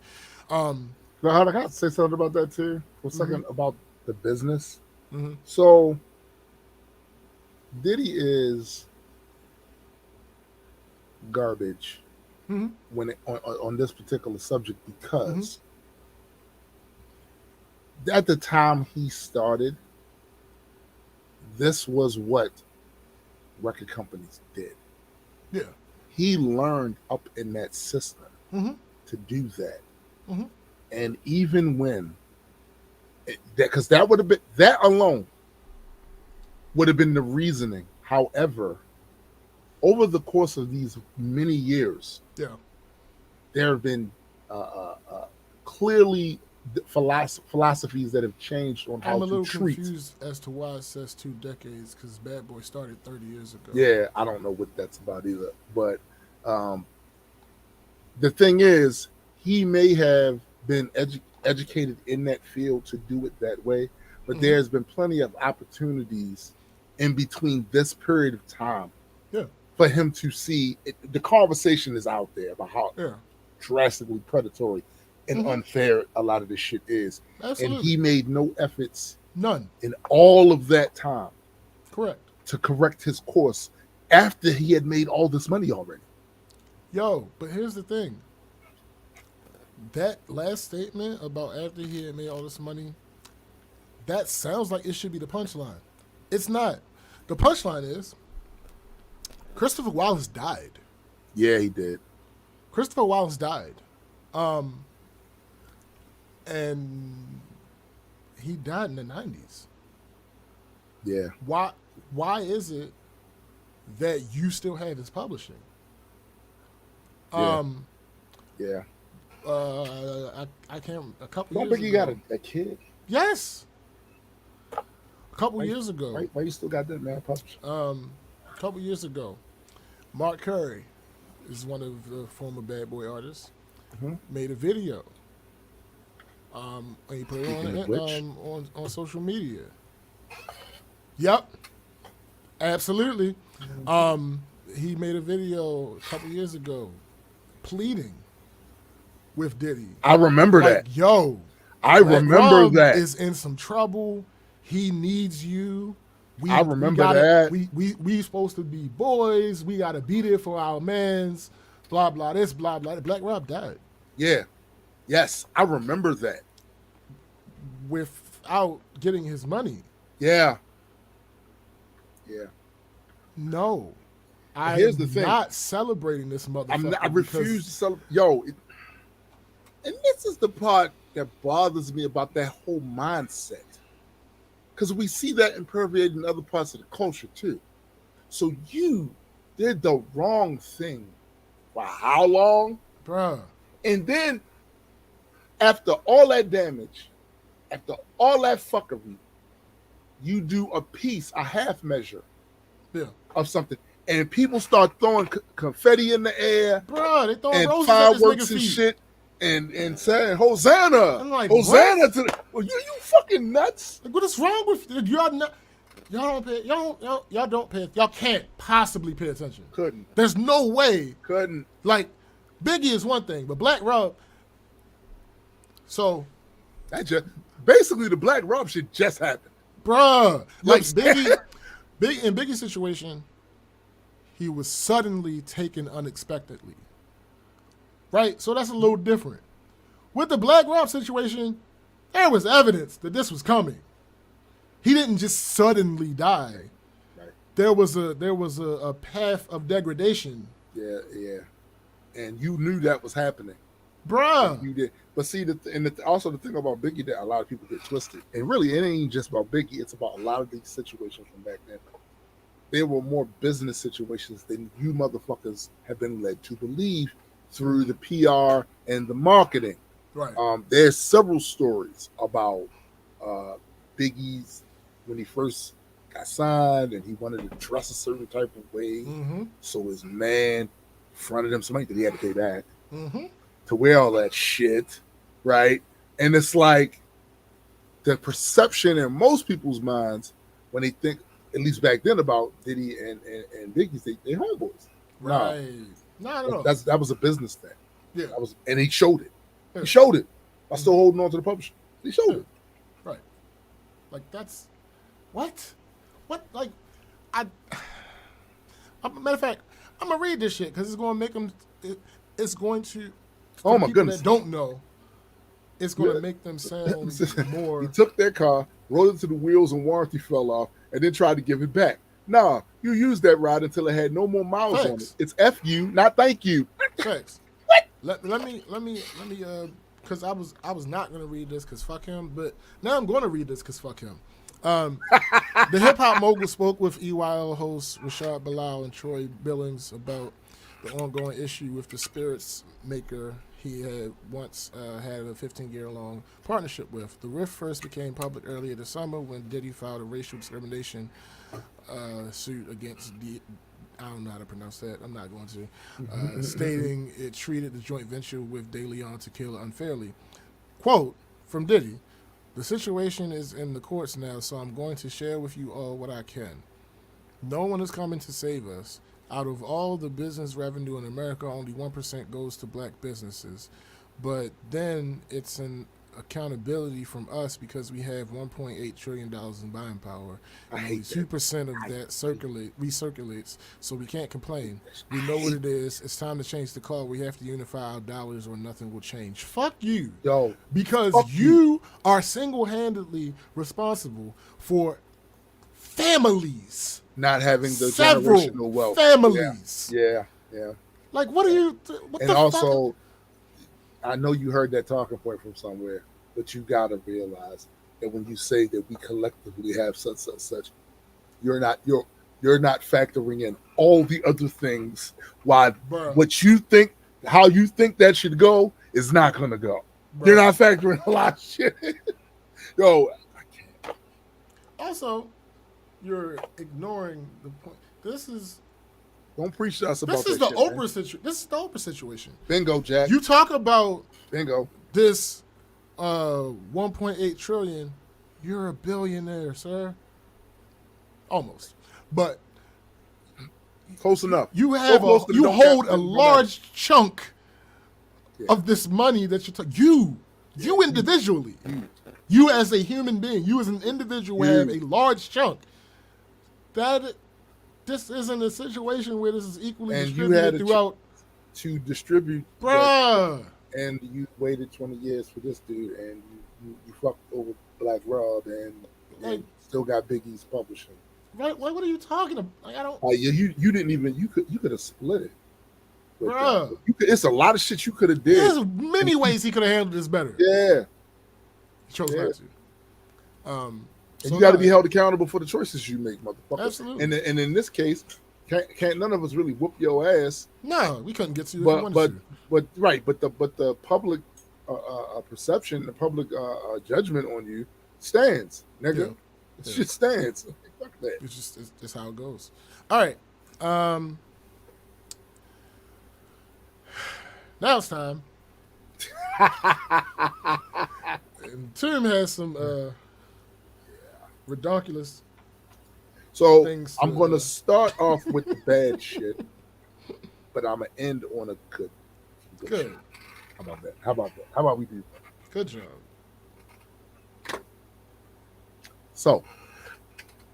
Now, I got to say something about that too for a second about the business. So, Diddy is garbage when on this particular subject because at the time he started, this was what record companies did. Yeah. He learned up in that system to do that. And even when because that would have been, that alone would have been the reasoning. However, over the course of these many years, there have been clearly philosophies that have changed on how to treat. I'm a little confused as to why it says 2 decades, because Bad Boy started 30 years ago. Yeah, I don't know what that's about either. But the thing is, he may have been educated in that field to do it that way, but there's been plenty of opportunities in between this period of time for him to see it. The conversation is out there about how drastically predatory and unfair a lot of this shit is. Absolutely. And he made no efforts, none, in all of that time, correct, to correct his course after he had made all this money already. Yo, but here's the thing. That last statement about after he had made all this money, that sounds like it should be the punchline. It's not. The punchline is Christopher Wallace died. Yeah, he did. Christopher Wallace died. And he died in the 90s. Yeah. Why is it that you still have his publishing? Yeah. I can't. A couple. Don't years think you ago, got a kid? Yes. A couple years ago. Why you still got that man publishing? A couple years ago, Mark Curry is one of the former Bad Boy artists. Made a video. And he put it on social media. Yep. Absolutely. He made a video a couple years ago pleading with Diddy. I remember that. Yo, I remember that. Is in some trouble. He needs you. I remember that. We supposed to be boys. We got to be there for our mans. Blah, blah, this, blah, blah. Black Rob died. Yeah. Yes, I remember that. Without getting his money. Yeah. No. Here's the I'm thing. not celebrating this motherfucker. I refuse to celebrate. And this is the part that bothers me about that whole mindset. Because we see that permeated in other parts of the culture too. So you did the wrong thing for how long? Bruh. And then after all that damage, after all that fuckery, you do a half measure of something. And people start throwing confetti in the air. Bruh, they throwing and roses fireworks at this and feet. shit. And saying Hosanna. I'm like, Hosanna what? to the you fucking nuts. Like, what is wrong with y'all? Y'all can't possibly pay attention. Couldn't. There's no way. Couldn't. Like, Biggie is one thing, but Black Rob. So that just basically the Black Rob shit just happened. Bruh. Like Biggie in Biggie's situation, he was suddenly taken unexpectedly. Right? So that's a little different. With the Black Rob situation, there was evidence that this was coming. He didn't just suddenly die. Right. There was a path of degradation. Yeah. And you knew that was happening. Bruh. You did. But see, also the thing about Biggie that a lot of people get twisted. And really, it ain't just about Biggie. It's about a lot of these situations from back then. There were more business situations than you motherfuckers have been led to believe through the PR and the marketing. Right. There's several stories about Biggie's when he first got signed and he wanted to dress a certain type of way. Mm-hmm. So his man fronted him some money that he had to pay back mm-hmm. to wear all that shit, right? And it's like the perception in most people's minds when they think, at least back then, about Diddy and Biggie, they homeboys. Right. No. That was a business thing. Yeah. And he showed it. Yeah. He showed it by still holding on to the publisher. He showed it. Right. Like that's what? Like matter of fact, I'm gonna read this shit because it's gonna make them. It's going to. Oh my goodness! That don't know. It's gonna make them sound more. He took their car, rolled into the wheels, and warranty fell off, and then tried to give it back. Nah, you used that ride until it had no more miles on it. It's F you, not thank you. Thanks. Let me because I was not gonna read this because fuck him, but now I'm gonna read this because fuck him. The hip hop mogul spoke with EYL hosts Rashad Bilal and Troy Billings about the ongoing issue with the spirits maker he had once had a 15-year-long partnership with. The rift first became public earlier this summer when Diddy filed a racial discrimination suit against I don't know how to pronounce that. I'm not going to. Stating it treated the joint venture with De Leon to kill unfairly. Quote from Diddy, "The situation is in the courts now, so I'm going to share with you all what I can. No one is coming to save us. Out of all the business revenue in America, only 1% goes to black businesses. But then it's an accountability from us because we have $1.8 trillion in buying power. And only 2% of that recirculates, so we can't complain. We know what it is. It's time to change the call. We have to unify our dollars or nothing will change." Fuck you. Yo. Because you are single-handedly responsible for families. Not having the several generational wealth. Families. Yeah. Like, what are you? What and the also, fuck? I know you heard that talking point from somewhere, but you gotta realize that when you say that we collectively have such, you're not factoring in all the other things. Why what you think, how you think that should go, is not gonna go. Bruh. You're not factoring a lot of shit. Yo, I can't. Also, you're ignoring the point. Don't preach to us about this. This is the Oprah situation. This is the Oprah situation. Bingo, Jack. You talk about this 1.8 trillion. You're a billionaire, sir. Almost, but close enough. You have you hold a large chunk of this money that you individually, you as a human being, you as an individual have a large chunk. That this isn't a situation where this is equally distributed throughout. To distribute, bruh. And you waited 20 years for this dude, and you fucked over Black Rob, and still got Biggie's publishing. Right? What are you talking about? Like, I don't, You didn't even you could have split it with that. bruh. You could, it's a lot of shit you could have did. There's And many ways he could have handled this better. yeah, He chose yeah. not to. And So you got to no, be held accountable for the choices you make, motherfucker. absolutely. And in this case, can't none of us really whoop your ass. No, we couldn't get to you if we But wanted but to. but right. But the public perception, the public judgment on you stands, nigga. Yeah. It Yeah. shit stands. Fuck that. It's just how it goes. All right. Now it's time. And Tim has some redonkulous So things. I'm going to start off with the bad shit, but I'm gonna end on a good Good. shit. How about that? How about we do that? Good job. So,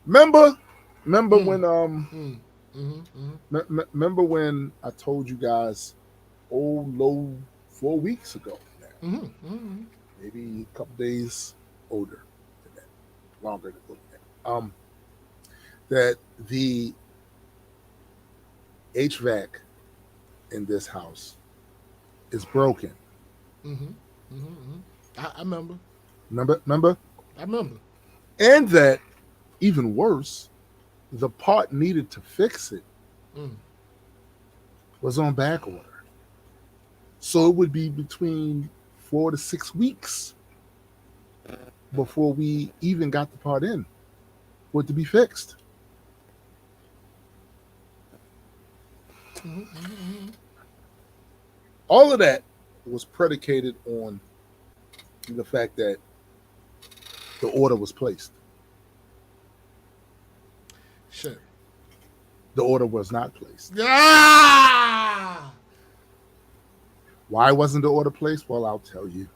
remember Mm. when Mm-hmm. remember when I told you guys, low 4 weeks ago, now, Mm-hmm. Mm-hmm. maybe a couple days older than that, longer than that, that the HVAC in this house is broken. Mm-hmm. Mm-hmm. I remember. Remember, I remember. and that even worse, the part needed to fix it Mm. was on back order. So it would be between 4 to 6 weeks before we even got the part in for it to be fixed. Mm-hmm. Mm-hmm. All of that was predicated on the fact that the order was placed. Shit. The order was not placed. Ah! Why wasn't the order placed? Well, I'll tell you.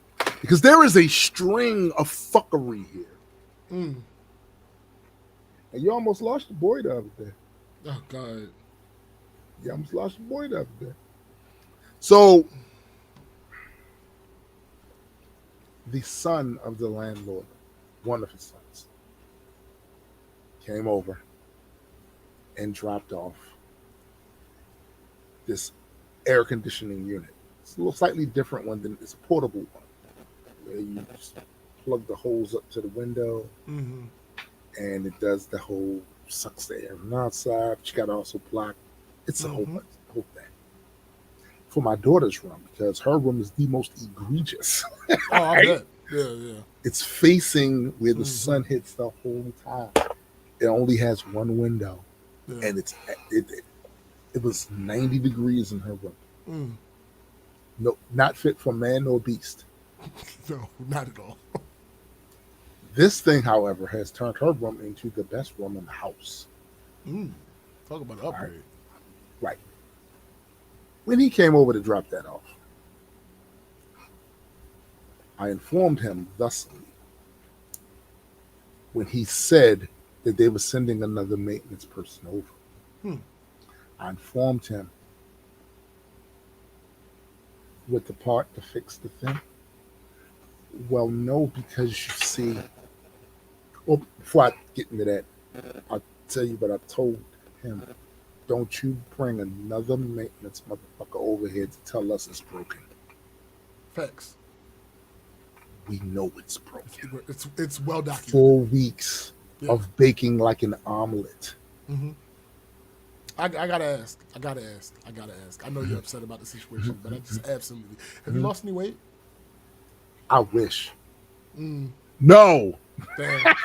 Because there is a string of fuckery here. Mm. And you almost lost your boy the other day. Oh God. You almost lost your boy the other day. So, the son of the landlord, one of his sons, came over and dropped off this air conditioning unit. It's a little slightly different one than it's a portable one, where you just plug the holes up to the window, Mm-hmm. and it does the whole sucks the air from outside. But you got to also block. It's a whole Mhm. whole thing. For my daughter's room, because her room is the most egregious. Oh, I bet. Yeah, yeah. It's facing where the Mhm. sun hits the whole time. It only has one window, Yeah. and it was 90 degrees in her room. Mm. No, not fit for man or beast. No, not at all. This thing, however, has turned her room into the best room in the house. Mm. Talk about an upgrade. Right. When he came over to drop that off, I informed him thusly when he said that they were sending another maintenance person over. Hmm. I informed him with the part to fix the thing. Well, no, because you see, well, before I get into that, I'll tell you what I told him. Don't you bring another maintenance motherfucker over here to tell us it's broken. Facts. We know it's broken. It's well documented. 4 weeks Yeah. of baking like an omelet. Mm-hmm. I gotta ask. I gotta ask. I know you're upset about the situation, but I just absolutely. Have you lost any weight? I wish. Mm. No, Damn.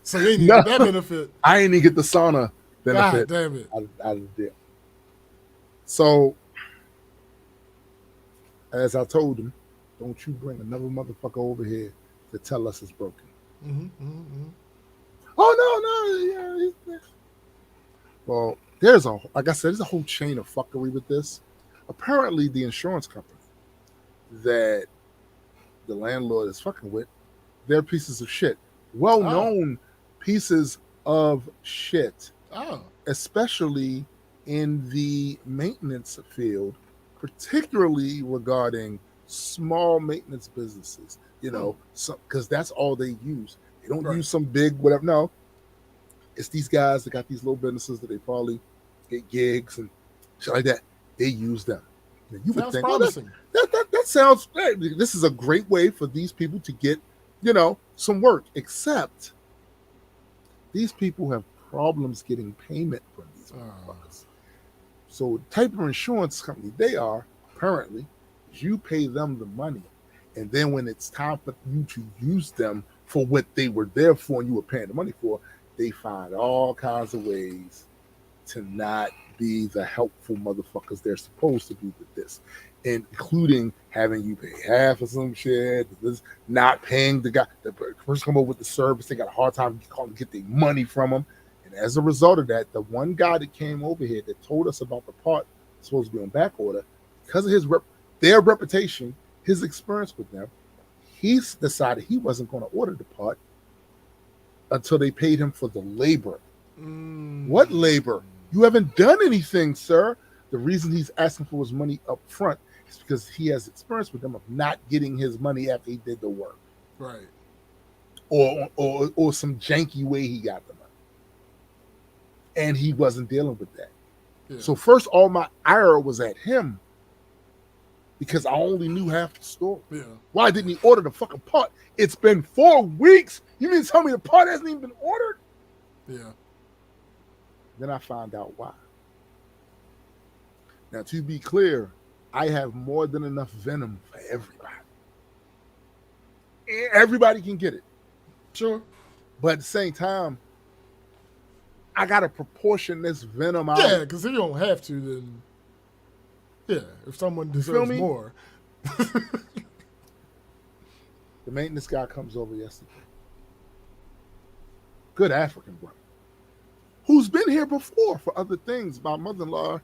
So you ain't even No. get that benefit. I ain't even get the sauna God benefit damn it. out of the deal. So, as I told him, don't you bring another motherfucker over here to tell us it's broken. Mm-hmm, mm-hmm. Oh no, yeah. Well, like I said, there's a whole chain of fuckery with this. Apparently, the insurance company that the landlord is fucking with, they're pieces of shit. Well-known pieces of shit, Oh. especially in the maintenance field, particularly regarding small maintenance businesses. You know, because that's all they use. They don't Right. use some big whatever. No, It's these guys that got these little businesses that they probably get gigs and shit like that. They use them. And you would Sounds think, promising. that sounds. Hey, this is a great way for these people to get, some work. Except these people have problems getting payment from these motherfuckers. So the type of insurance company they are, apparently, is you pay them the money. And then when it's time for you to use them for what they were there for and you were paying the money for, they find all kinds of ways to not be the helpful motherfuckers they're supposed to be with this, including having you pay half of some shit, not paying the person come up with the service. They got a hard time calling to get their money from them. And as a result of that, the one guy that came over here that told us about the part supposed to be on back order, because of their reputation, his experience with them, he's decided he wasn't going to order the part until they paid him for the labor. What labor? You haven't done anything, sir. The reason he's asking for his money up front is because he has experience with them of not getting his money after he did the work. Right. Or some janky way he got the money. And he wasn't dealing with that. Yeah. So first all my ire was at him because I only knew half the story. Yeah. Why didn't he order the fucking part? It's been 4 weeks. You mean to tell me the part hasn't even been ordered? Yeah. Then I found out why. Now, to be clear, I have more than enough venom for everybody. Everybody can get it. Sure. But at the same time, I got to proportion this venom out. Yeah, because if you don't have to, then, yeah, if someone deserves more. The maintenance guy comes over yesterday. Good African brother. Who's been here before for other things. My mother-in-law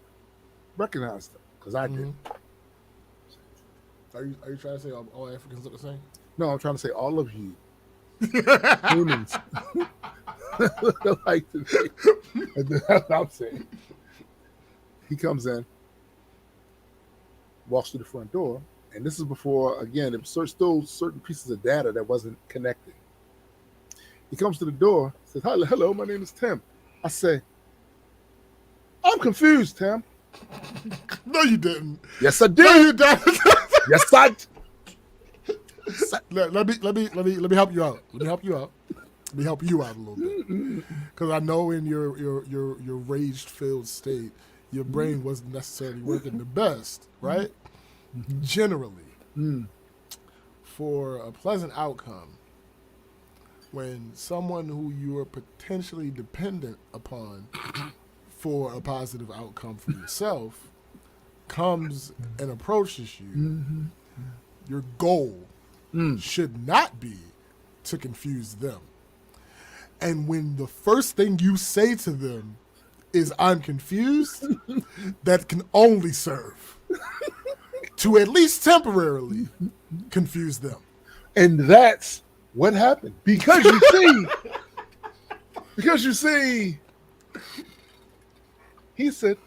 recognized him because I did. Are you trying to say all Africans look the same? No, I'm trying to say all of you humans look like to me. That's what I'm saying. He comes in, walks through the front door, and this is before, again, there were still certain pieces of data that wasn't connected. He comes to the door, says, hello, my name is Tim. I say, I'm confused, Tim. No, you didn't. Yes, I did. No, you didn't. Yes, I did. Let me help you out. Let me help you out a little bit, because I know in your rage-filled state, your brain wasn't necessarily working the best, right? Generally, for a pleasant outcome, when someone who you are potentially dependent upon for a positive outcome for yourself comes and approaches you, your goal should not be to confuse them. And when the first thing you say to them is, I'm confused, that can only serve to at least temporarily confuse them. And that's what happened. Because you see, he said,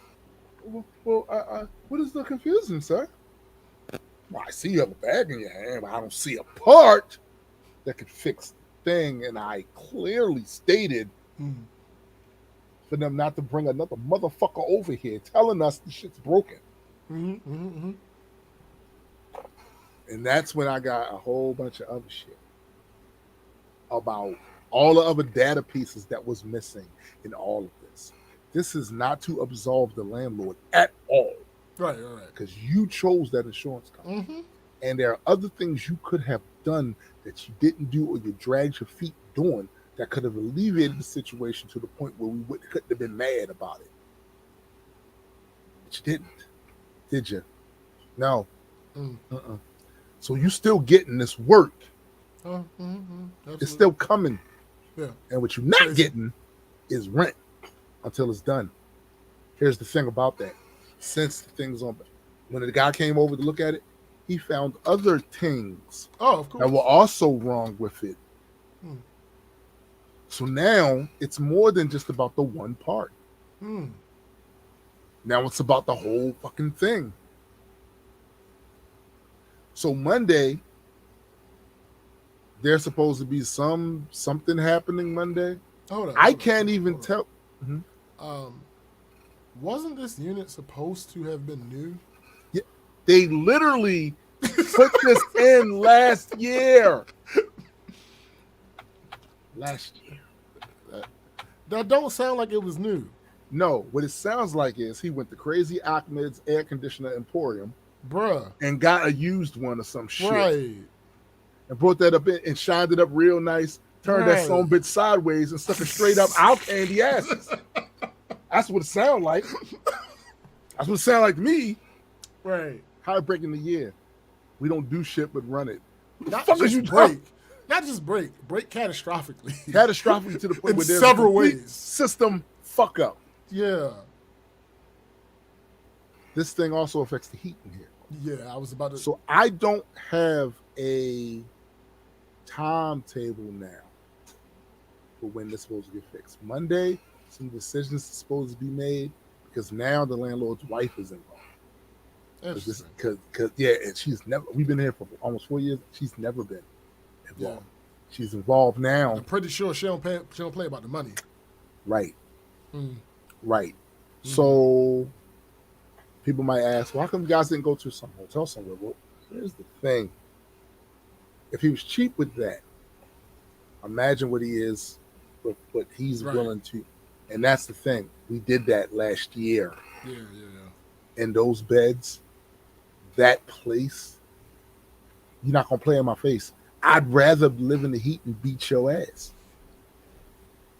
well, what is the confusion, sir? Well, I see you have a bag in your hand, but I don't see a part that could fix the thing. And I clearly stated for them not to bring another motherfucker over here telling us the shit's broken. And that's when I got a whole bunch of other shit about all the other data pieces that was missing in all of this. This is not to absolve the landlord at all. Right. Because you chose that insurance company. And there are other things you could have done that you didn't do or you dragged your feet doing that could have alleviated the situation to the point where we couldn't have been mad about it. But you didn't. Did you? No. So you still getting this work. It's still coming. Yeah. And what you're not getting is rent until it's done. Here's the thing about that. Since the thing's on, when the guy came over to look at it, he found other things of course, that were also wrong with it. So now it's more than just about the one part. Now it's about the whole fucking thing. So Monday, there's supposed to be something happening Monday. Hold on. I can't even tell. Wasn't this unit supposed to have been new? Yeah, they literally put this in last year. Last year. That don't sound like it was new. No, what it sounds like is he went to Crazy Ahmed's air conditioner emporium, Bruh. and got a used one or some shit, Right. and brought that up in and shined it up real nice. Turned that some bitch sideways and stuck it straight up out candy asses. That's what it sounded like. That's what it sounded like to me. Right. Heartbreaking the year. We don't do shit but run it. Not just break. Not just break. Break catastrophically. Catastrophically to the point in where there's several a complete ways. System fuck up. Yeah. This thing also affects the heat in here. Yeah, I was about to. So I don't have a timetable now for when this is supposed to get fixed. Monday, some decisions are supposed to be made because now the landlord's wife is involved. Because and she's never. We've been here for almost 4 years. She's never been involved. Yeah. She's involved now. I'm pretty sure she don't play about the money. Right. Right. So people might ask, well, how come you guys didn't go to some hotel somewhere? Well, here's the thing. If he was cheap with that, imagine what he is with what he's willing to. And that's the thing. We did that last year. Yeah. And those beds, that place, you're not going to play in my face. I'd rather live in the heat and beat your ass.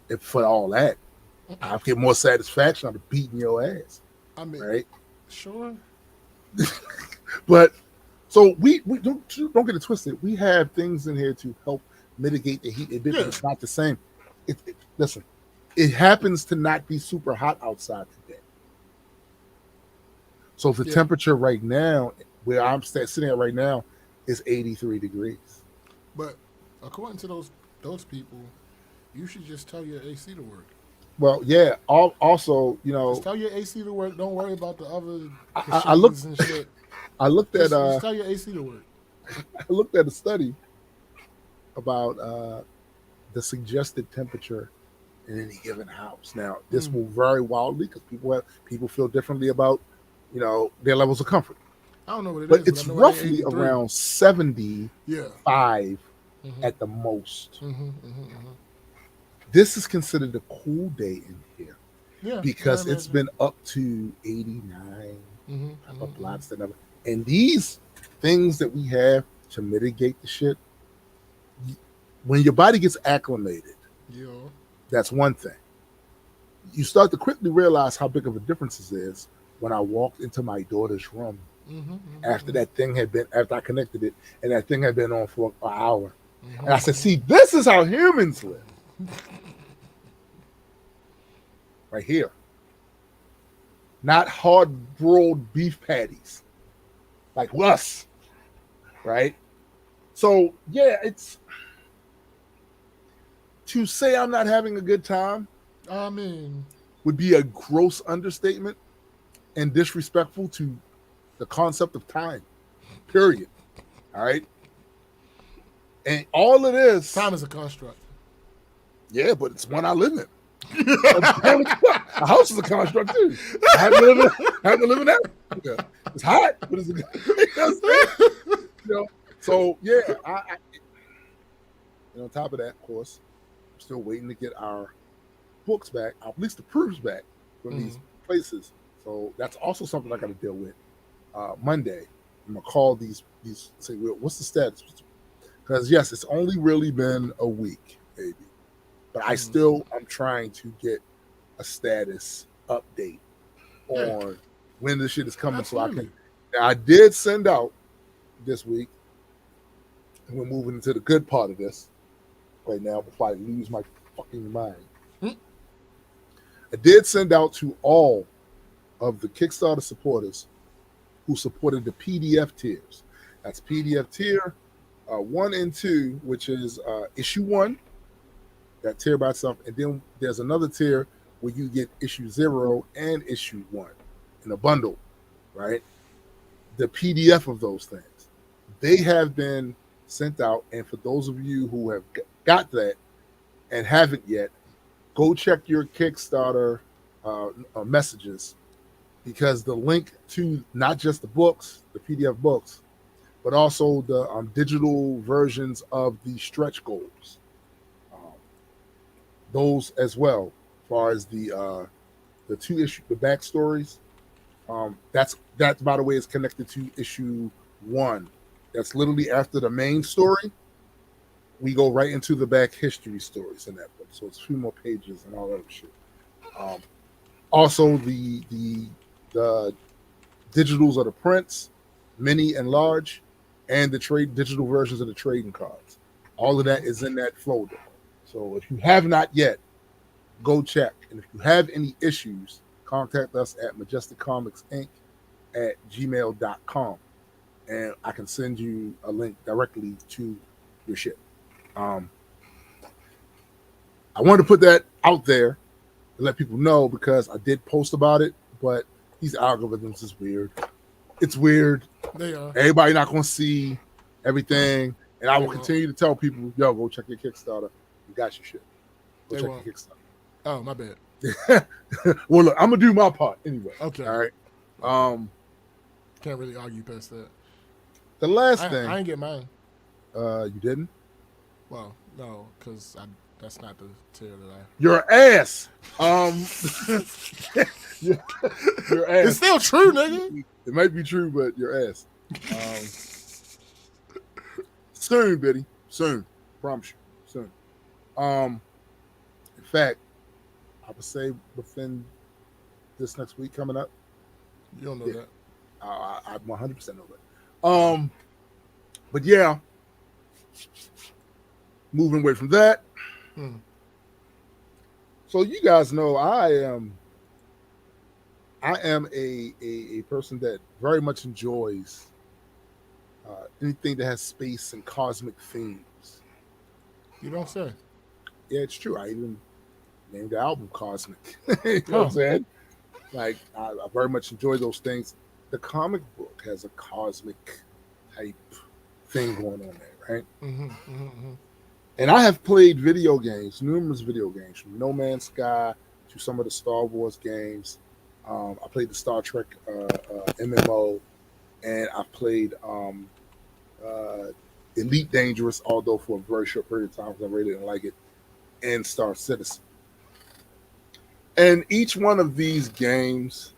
If for all that, I'd get more satisfaction out of beating your ass. I mean, right? Sure. But so we don't get it twisted. We have things in here to help mitigate the heat a bit, but it's not the same. Listen, it happens to not be super hot outside today. So the temperature right now, where I'm sitting at right now, is 83 degrees. But according to those people, you should just tell your AC to work. Well, yeah. Also, just tell your AC to work. Don't worry about the other. I looked and shit. I looked at. Just tell your AC to work. I looked at a study about the suggested temperature in any given house. Now, this will vary wildly because people feel differently about their levels of comfort. I don't know what it but is, it's roughly around 75 at the most. This is considered a cool day in here because it's been up to 89, up lots of numbers. And these things that we have to mitigate the shit, when your body gets acclimated, that's one thing. You start to quickly realize how big of a difference this is when I walked into my daughter's room after I connected it, and that thing had been on for an hour. And I said, see, this is how humans live. Right here. Not hard-boiled beef patties. Like us. Right? So, it's... To say I'm not having a good time, would be a gross understatement and disrespectful to the concept of time. Period. All right? And all it is... Time is a construct. Yeah, but it's one I live in. A house is a construct too. I have to live in that. Yeah. It's hot, but it's So on top of that, of course, I'm still waiting to get our books back, at least the proofs back from these places. So that's also something I got to deal with. Monday, I'm gonna call these say, well, what's the status? Because yes, it's only really been a week, maybe. But I'm trying to get a status update on when this shit is coming. Absolutely. So I can. Now, I did send out this week, and we're moving into the good part of this right now before I lose my fucking mind. I did send out to all of the Kickstarter supporters who supported the PDF tiers. That's PDF tier 1 and 2, which is issue 1. That tier by itself, and then there's another tier where you get issue 0 and issue 1 in a bundle, right? The PDF of those things, they have been sent out, and for those of you who have got that and haven't yet, go check your Kickstarter messages, because the link to not just the books, the PDF books, but also the digital versions of the stretch goals, those as well, as far as the 2 issue, the backstories. That by the way is connected to issue 1. That's literally after the main story. We go right into the back history stories in that book, so it's a few more pages and all that shit. Also, the digitals of the prints, mini and large, and the digital versions of the trading cards. All of that is in that folder. So if you have not yet, go check. And if you have any issues, contact us at majesticcomics.inc@gmail.com, and I can send you a link directly to your shit. I wanted to put that out there to let people know, because I did post about it, but these algorithms is weird. It's weird. They are. Everybody not going to see everything, and I will continue to tell people, yo, go check your Kickstarter. You got your shit. Go check your Kickstarter. Oh, my bad. Well, look, I'm gonna do my part anyway. Okay. All right. Can't really argue past that. The last thing. I ain't get mine. You didn't? Well, no, because that's not the tier that I. Your ass. your ass. It's still true, nigga. It might be true, but your ass. Soon, Biddy. Soon. Promise you. Soon. In fact, I would say within this next week coming up. You don't know that. I 100% know that. But yeah, moving away from that. So you guys know I am a person that very much enjoys anything that has space and cosmic themes. You don't say. Yeah, it's true. I even named the album Cosmic. You know what I'm saying? Like, I very much enjoy those things. The comic book has a cosmic type thing going on there, right? And I have played video games, numerous video games, from No Man's Sky to some of the Star Wars games. I played the Star Trek MMO, and I played Elite Dangerous, although for a very short period of time because I really didn't like it, and Star Citizen. And each one of these games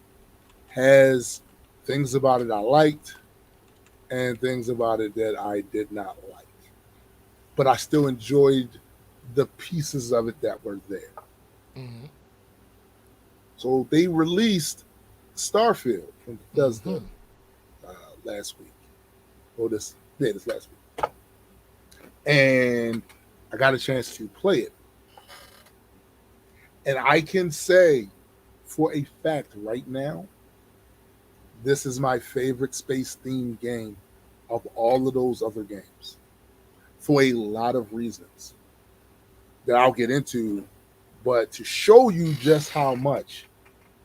has things about it I liked and things about it that I did not like. But I still enjoyed the pieces of it that were there. So they released Starfield from Bethesda last week. This last week. And I got a chance to play it. And I can say for a fact right now, this is my favorite space-themed game of all of those other games, for a lot of reasons that I'll get into. But to show you just how much,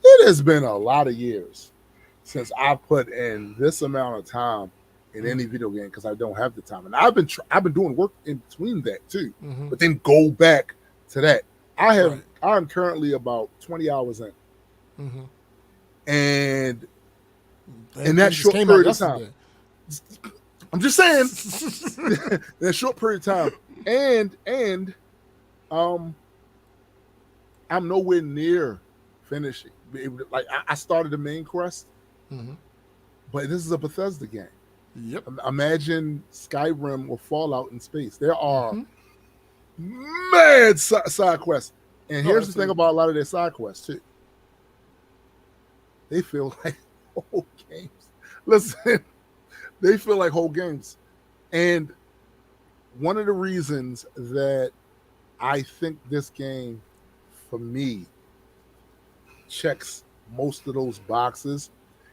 it has been a lot of years since I put in this amount of time in any video game, because I don't have the time. And I've been doing work in between that too. But then go back to that. I'm currently about 20 hours in. And in that short period of time, I'm just saying, that short period of time, and I'm nowhere near finishing. Like, I started the main quest, but this is a Bethesda game. Yep. Imagine Skyrim or Fallout in space. There are mad side quests. And here's the thing about a lot of their side quests too. They feel like whole games. Listen, they feel like whole games. And one of the reasons that I think this game, for me, checks most of those boxes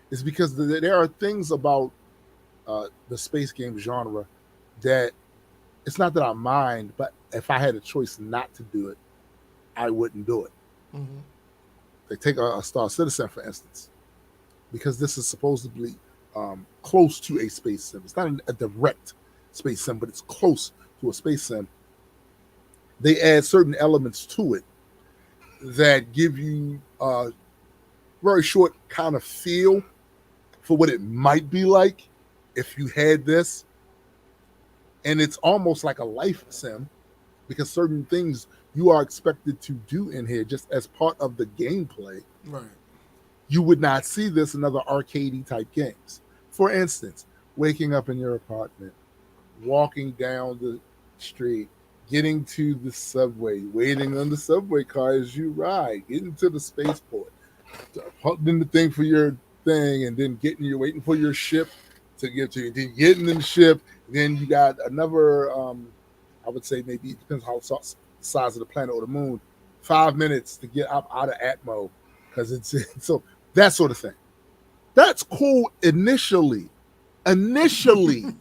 is because there are things about the space game genre that it's not that I mind, but if I had a choice not to do it, I wouldn't do it. They take a Star Citizen, for instance, because this is supposedly close to a space sim. It's not a direct space sim, but it's close to a space sim. They add certain elements to it that give you a very short kind of feel for what it might be like if you had this. And it's almost like a life sim because certain things you are expected to do in here just as part of the gameplay. Right. You would not see this in other arcadey type games. For instance, waking up in your apartment, walking down the street, getting to the subway, waiting on the subway car as you ride, getting to the spaceport, putting the thing for your thing, and then waiting for your ship to get to you, then getting in the ship. Then you got another, I would say maybe it depends how the size of the planet or the moon, 5 minutes to get up out of Atmo because it's so that sort of thing. That's cool initially, because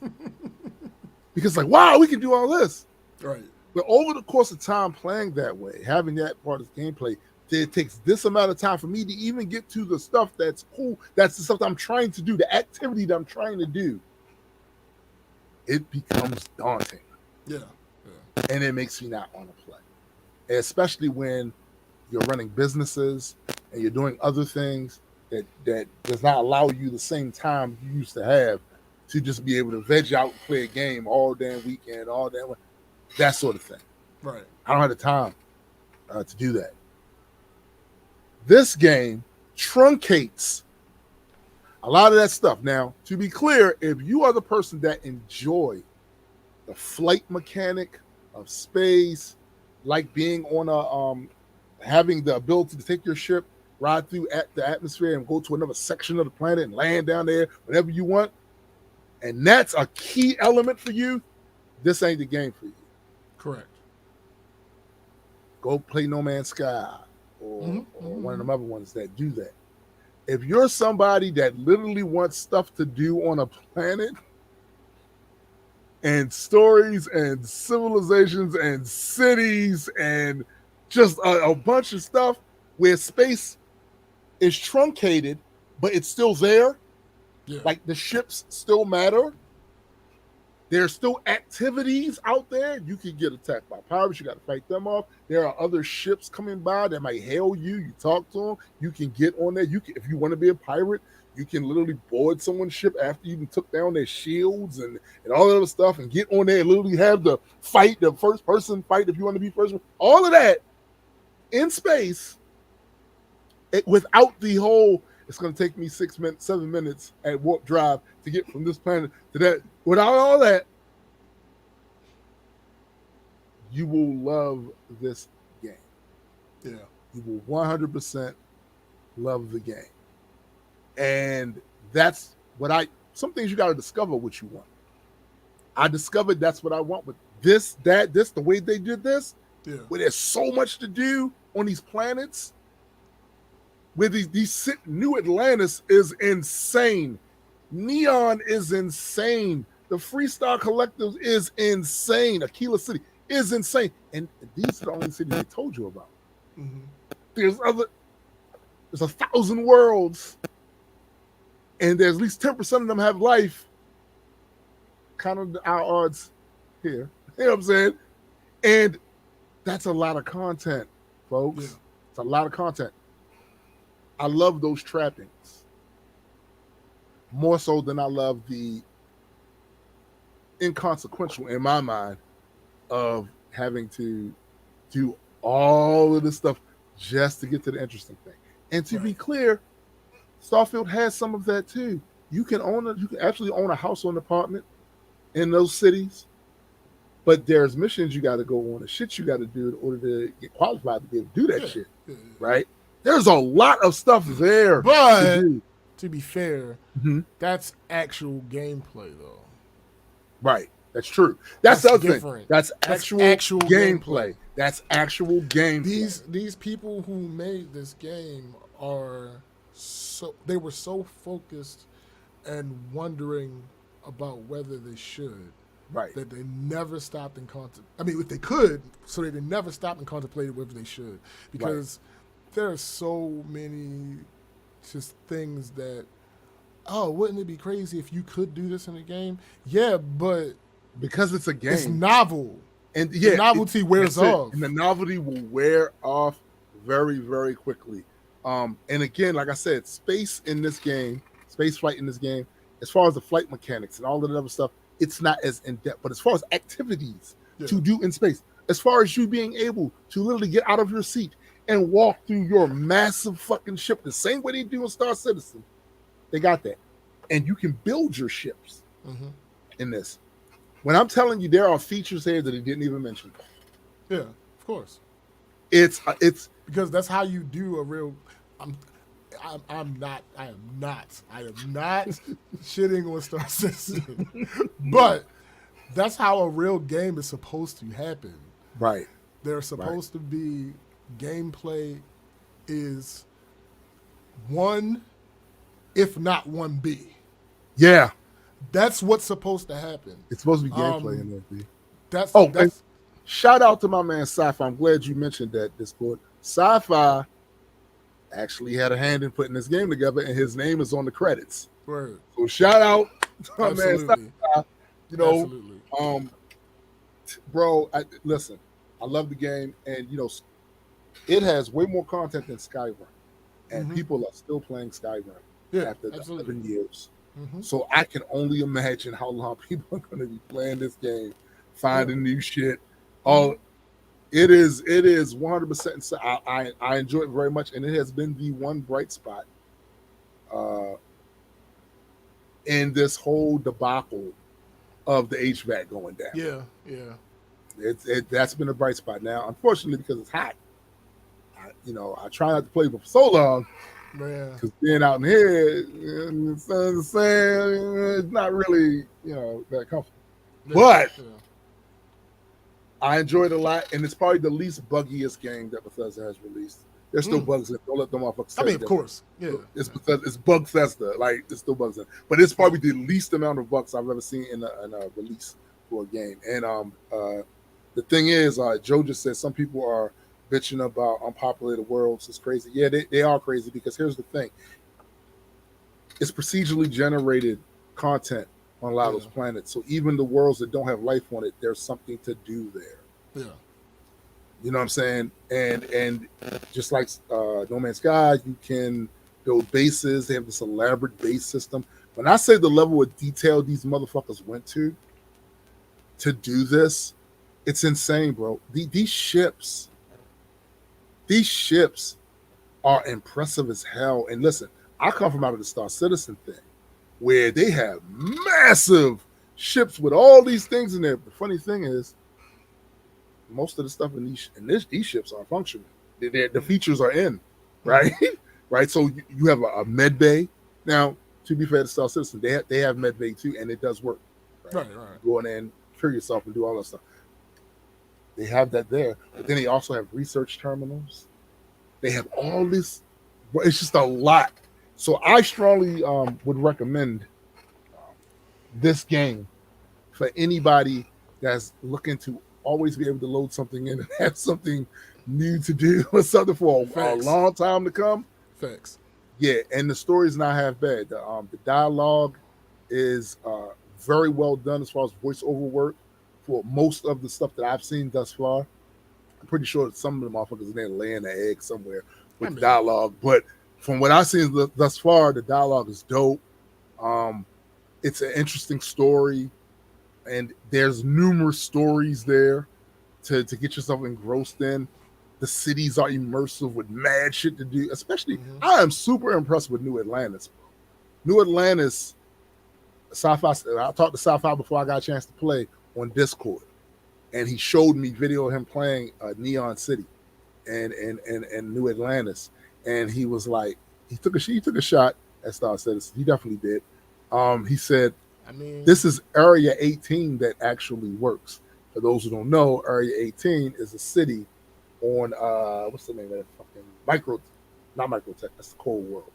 like, wow, we can do all this. Right. But over the course of time playing that way, having that part of the gameplay, it takes this amount of time for me to even get to the stuff that's cool. That's the stuff that I'm trying to do, the activity that I'm trying to do. It becomes daunting. Yeah. And it makes me not want to play. Especially when you're running businesses and you're doing other things that does not allow you the same time you used to have to just be able to veg out and play a game all damn weekend, all damn, that sort of thing. Right. I don't have the time to do that. This game truncates a lot of that stuff. Now, to be clear, if you are the person that enjoy the flight mechanic of space, like being on a having the ability to take your ship, ride through the atmosphere and go to another section of the planet and land down there whenever you want, and that's a key element for you, this ain't the game for you. Correct. Go play No Man's Sky or one of them other ones that do that. If you're somebody that literally wants stuff to do on a planet and stories and civilizations and cities and just a bunch of stuff where space is truncated, but it's still there. Yeah. Like the ships still matter. There's still activities out there. You can get attacked by pirates. You got to fight them off. There are other ships coming by that might hail you. You talk to them. You can get on there. You can, if you want to be a pirate, you can literally board someone's ship after you took down their shields and all that other stuff and get on there and literally have the fight, the first person fight if you want to be first. All of that in space without the whole, it's going to take me 7 minutes at warp drive to get from this planet to that. Without all that, you will love this game. Yeah. You will 100% love the game. And that's what some things you got to discover what you want. I discovered that's what I want with this, the way they did this, where there's so much to do on these planets. Where these New Atlantis is insane. Neon is insane. The Freestar Collective is insane. Aquila City is insane. And these are the only cities I told you about. Mm-hmm. There's 1,000 worlds. And there's at least 10% of them have life. Kind of our odds here. You know what I'm saying? And that's a lot of content, folks. Yeah. It's a lot of content. I love those trappings more so than I love the inconsequential, in my mind, of having to do all of this stuff just to get to the interesting thing. And to be clear, Starfield has some of that too. You can actually own a house or an apartment in those cities, but there's missions you got to go on, the shit you got to do in order to get qualified to be able to do that shit, right? There's a lot of stuff there. But to be fair, that's actual gameplay, though. Right. That's true. That's the other different. Thing. That's actual gameplay. That's actual gameplay. These people who made this game were so focused and wondering about whether they should. Right. That they never stopped and I mean, if they could, so they never stopped and contemplated whether they should. Because there are so many just things that, wouldn't it be crazy if you could do this in a game? Yeah, but because it's a game, it's novel, and the novelty wears off, and the novelty will wear off very, very quickly. And again, like I said, space flight in this game, as far as the flight mechanics and all of that other stuff, it's not as in depth. But as far as activities to do in space, as far as you being able to literally get out of your seat and walk through your massive fucking ship the same way they do in Star Citizen, they got that. And you can build your ships in this. When I'm telling you, there are features here that he didn't even mention. Yeah, of course. It's because that's how you do a real. I am not shitting on Star Citizen, but that's how a real game is supposed to happen. Right. They're supposed to be gameplay is 1, if not 1B. Yeah. That's what's supposed to happen. It's supposed to be gameplay in there, B. That's shout out to my man Sci-Fi. I'm glad you mentioned that, Discord. Sci-Fi actually had a hand in putting this game together, and his name is on the credits. Word. So shout out to my man Sci-Fi. You know, absolutely. Bro, listen, I love the game, and you know, it has way more content than Skyrim, and people are still playing Skyrim after 11 years. So I can only imagine how long people are going to be playing this game, finding new shit. It is 100%. I enjoy it very much, and it has been the one bright spot in this whole debacle of the HVAC going down. Yeah. That's been a bright spot. Now, unfortunately, because it's hot, I try not to play for so long. Because being out in here, the sun, it's not really, that comfortable. But I enjoyed it a lot, and it's probably the least buggiest game that Bethesda has released. There's still bugs in it. Don't let them motherfuckers. I mean, of course, it's because it's Bugfesta. Like, there's still bugs in it, but it's probably the least amount of bugs I've ever seen in a release for a game. And the thing is, Joe just said some people are bitching about unpopulated worlds. It's crazy. Yeah, they are crazy, because here's the thing. It's procedurally generated content on a lot of those planets. So even the worlds that don't have life on it, there's something to do there. Yeah. You know what I'm saying? And just like No Man's Sky, you can build bases. They have this elaborate base system. When I say the level of detail these motherfuckers went to do this, it's insane, bro. These ships are impressive as hell. And listen, I come from out of the Star Citizen thing, where they have massive ships with all these things in there. The funny thing is, most of the stuff in these ships are functioning. The features are in, right? Right. So you have a med bay. Now, to be fair to Star Citizen, they have med bay too, and it does work. Right. Go in there and cure yourself and do all that stuff. They have that there, but then they also have research terminals. They have all this. It's just a lot. So I strongly would recommend this game for anybody that's looking to always be able to load something in and have something new to do or something for a long time to come. Facts. Yeah, and the story is not half bad. The dialogue is very well done as far as voiceover work for most of the stuff that I've seen thus far. I'm pretty sure that some of the motherfuckers in there laying an egg somewhere with dialogue, but from what I've seen thus far, the dialogue is dope. It's an interesting story, and there's numerous stories there to get yourself engrossed in. The cities are immersive with mad shit to do. Especially, I am super impressed with New Atlantis. New Atlantis, Sci-Fi. I talked to Sci-Fi before I got a chance to play on Discord, and he showed me video of him playing Neon City and New Atlantis. And he was like, he took a shot at Star Citizen. He definitely did. He said, this is Area 18 that actually works. For those who don't know, Area 18 is a city on what's the name of that fucking not Microtech, that's the Cold World.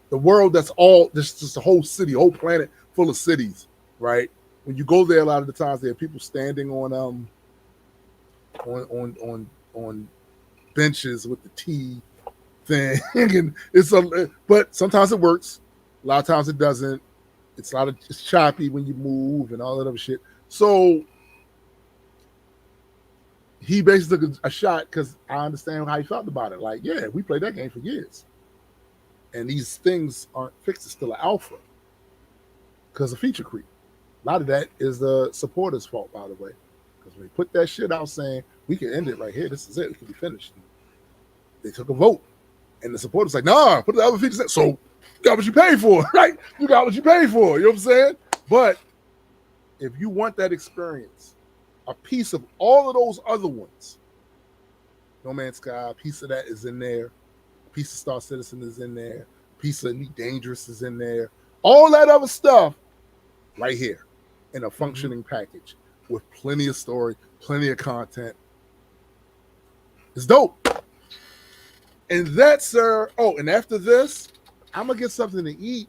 The world that's all just a whole city, a whole planet full of cities, right? When you go there, a lot of the times there are people standing on benches with the tea thing, and but sometimes it works, a lot of times it doesn't. It's choppy when you move and all that other shit. So he basically took a shot because I understand how he felt about it. Like, yeah, we played that game for years, and these things aren't fixed. It's still an alpha because of feature creep. A lot of that is the supporters' fault, by the way, because when they put that shit out saying we can end it right here, this is it, we can be finished. They took a vote, and the supporters like, nah, put the other features in. So you got what you paid for, right? You got what you paid for. You know what I'm saying? But if you want that experience, a piece of all of those other ones, No Man's Sky, a piece of that is in there. A piece of Star Citizen is in there. A piece of Elite Dangerous is in there. All that other stuff right here in a functioning package with plenty of story, plenty of content. It's dope. And that, sir, oh, and after this, I'm going to get something to eat,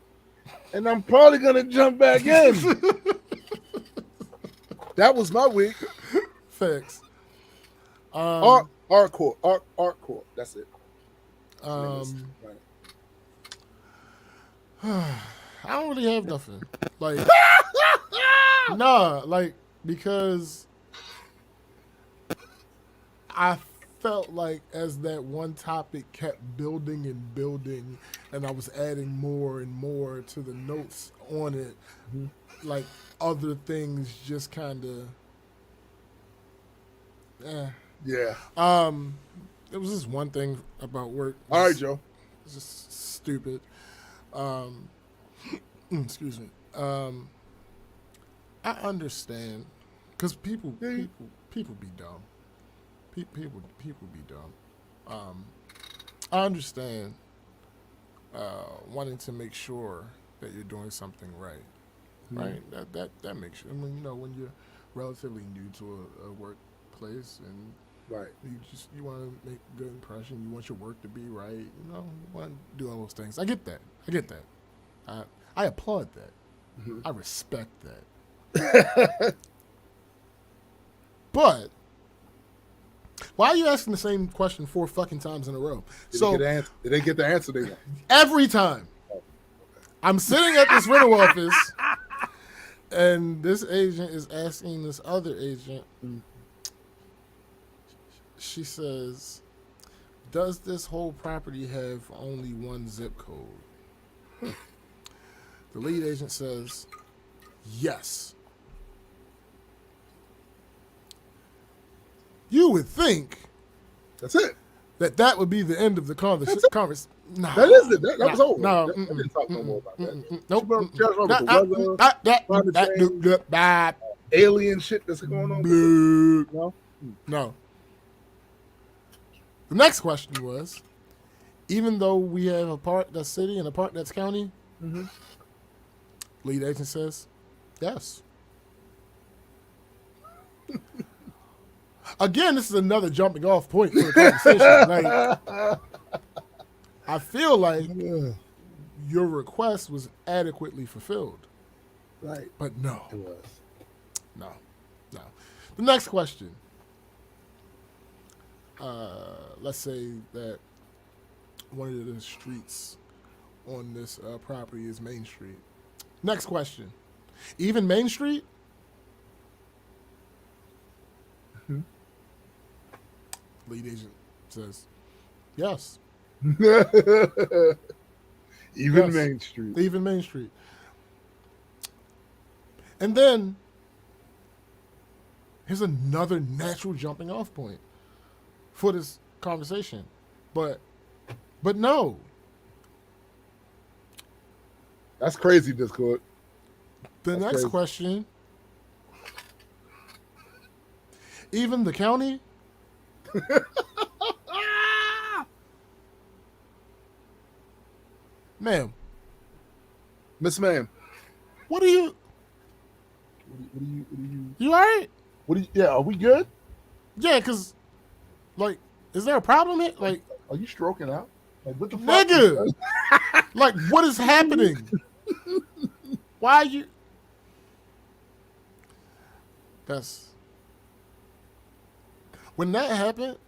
and I'm probably going to jump back in. That was my week. Facts. Art core. That's it. Right. I don't really have nothing. Like, nah, like, because I felt like as that one topic kept building and building, and I was adding more and more to the notes on it, like, other things just kind of, Yeah. It was just one thing about work. All right, Joe. It's just stupid. Excuse me. I understand, because people be dumb. People be dumb. I understand wanting to make sure that you're doing something right. Right? That makes you. I mean, when you're relatively new to a workplace and Right. you want to make a good impression. You want your work to be right. You want to do all those things. I get that. I applaud that. I respect that. But why are you asking the same question 4 fucking times in a row? Did they get the answer they want? Every time. I'm sitting at this rental office, and this agent is asking this other agent. She says, does this whole property have only one zip code? The lead agent says, yes. You would think That's it. that would be the end of the conversation. Nah, That is it. That was over. No, I didn't talk no more about that. Nope. Alien shit that's going on. No. The next question was, even though we have a part that's city and a part that's county, lead agent says, yes. Again, this is another jumping off point for the conversation. Like, I feel like your request was adequately fulfilled. Right. But no. It was. No. The next question. Let's say that one of the streets on this property is Main Street. Next question. Even Main Street? Lead agent says, yes. Even Main Street. Even Main Street. And then, here's another natural jumping off point for this conversation. But no. That's crazy, Discord. The next crazy. question. Even the county? Ma'am. Miss Ma'am. What are you? What are you? You all right? Yeah, are we good? Yeah, because, like, is there a problem here? Like, are you stroking out? Like, what the fuck? Nigga! Like, what is happening? Why are you... That's... When that happened,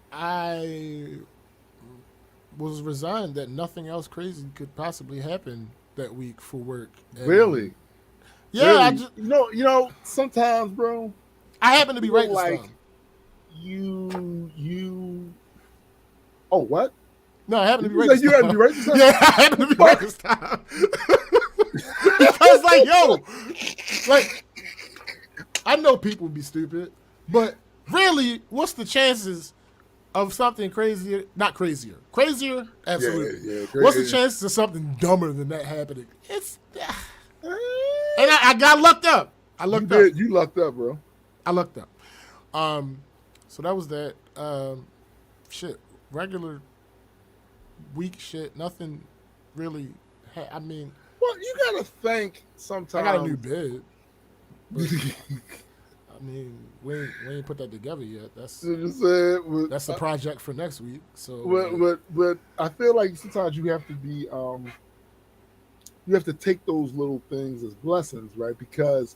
I was resigned that nothing else crazy could possibly happen that week for work. And Really? Yeah, Really, sometimes, bro, I happen to be right feel this like time. you. Oh, what? No, I happen to Did be you right say this you had to time. be right this time? Yeah, I happen to be right Fuck. this time. Because like I know people be stupid, but really, what's the chances of something crazier? Not crazier. Crazier? Yeah, Absolutely. yeah. What's the Great. chances of something dumber than that happening? And I got lucked up. I You lucked up. did. You lucked up, bro. I lucked up. So that was that. Shit. Regular week shit. Nothing really. I mean, Well, you gotta think I got a new sometimes. bed. But, I mean, we ain't put that together yet. That's a project for next week. So, but I feel like sometimes you have to be you have to take those little things as blessings, right? Because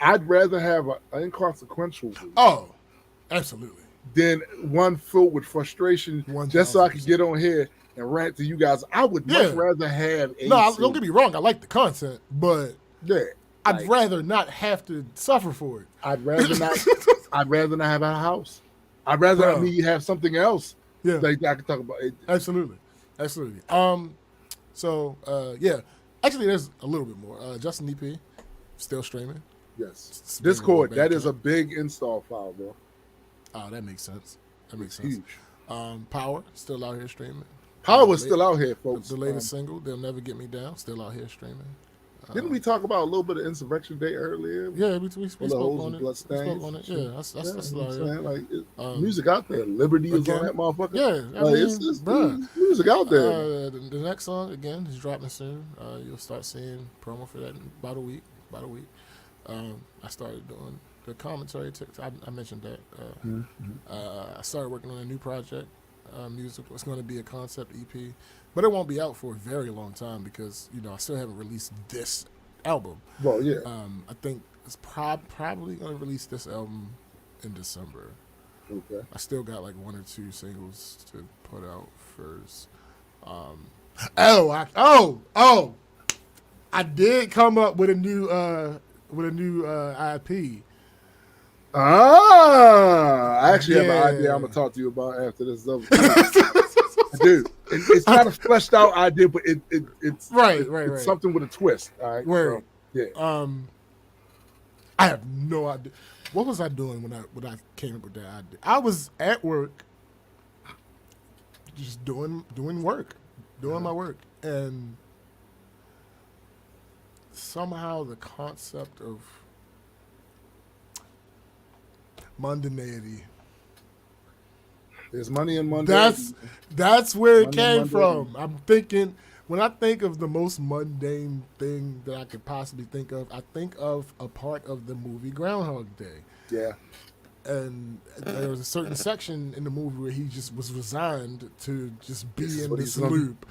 I'd rather have an inconsequential week oh, absolutely. than one filled with frustration just so I could 1000%. get on here and rant to you guys. I would much Yeah. rather have a No, don't get me wrong. I like the content, but yeah. I'd rather not have to suffer for it. I'd rather not. I'd rather not have a house. I'd rather me have something else. Yeah, like I can talk about it. Absolutely. So yeah, actually, there's a little bit more. Justin EP still streaming. Yes, Discord. That is a big install file, bro. Oh, that makes sense. That makes sense. Huge. Power still out here streaming. Power is still out here, folks. The latest single, "They'll Never Get Me Down," still out here streaming. Didn't we talk about a little bit of Insurrection Day earlier? Yeah, we spoke on it. Blood stains. Spoke on it. Yeah, that's still out here. Like music out there. Liberty is on that motherfucker. Yeah, it's music out there. The next song again is dropping soon. You'll start seeing promo for that in about a week. I started doing the commentary. I mentioned that. I started working on a new project. Music. It's going to be a concept EP, but it won't be out for a very long time because I still haven't released this album. Well, yeah. I think it's probably going to release this album in December. Okay. I still got like 1 or 2 singles to put out first. I did come up with a new IP. I actually have an idea I'm gonna talk to you about after this. Dude, it's not a fleshed out idea, but it's right. something with a twist. All right. Word. So, yeah. I have no idea. What was I doing when I came up with that idea? I was at work, just doing work, my work, and somehow the concept of mundanity. There's money in mundanity. That's where it came from. I'm thinking, when I think of the most mundane thing that I could possibly think of, I think of a part of the movie Groundhog Day. Yeah. And there was a certain section in the movie where he just was resigned to just be in this loop.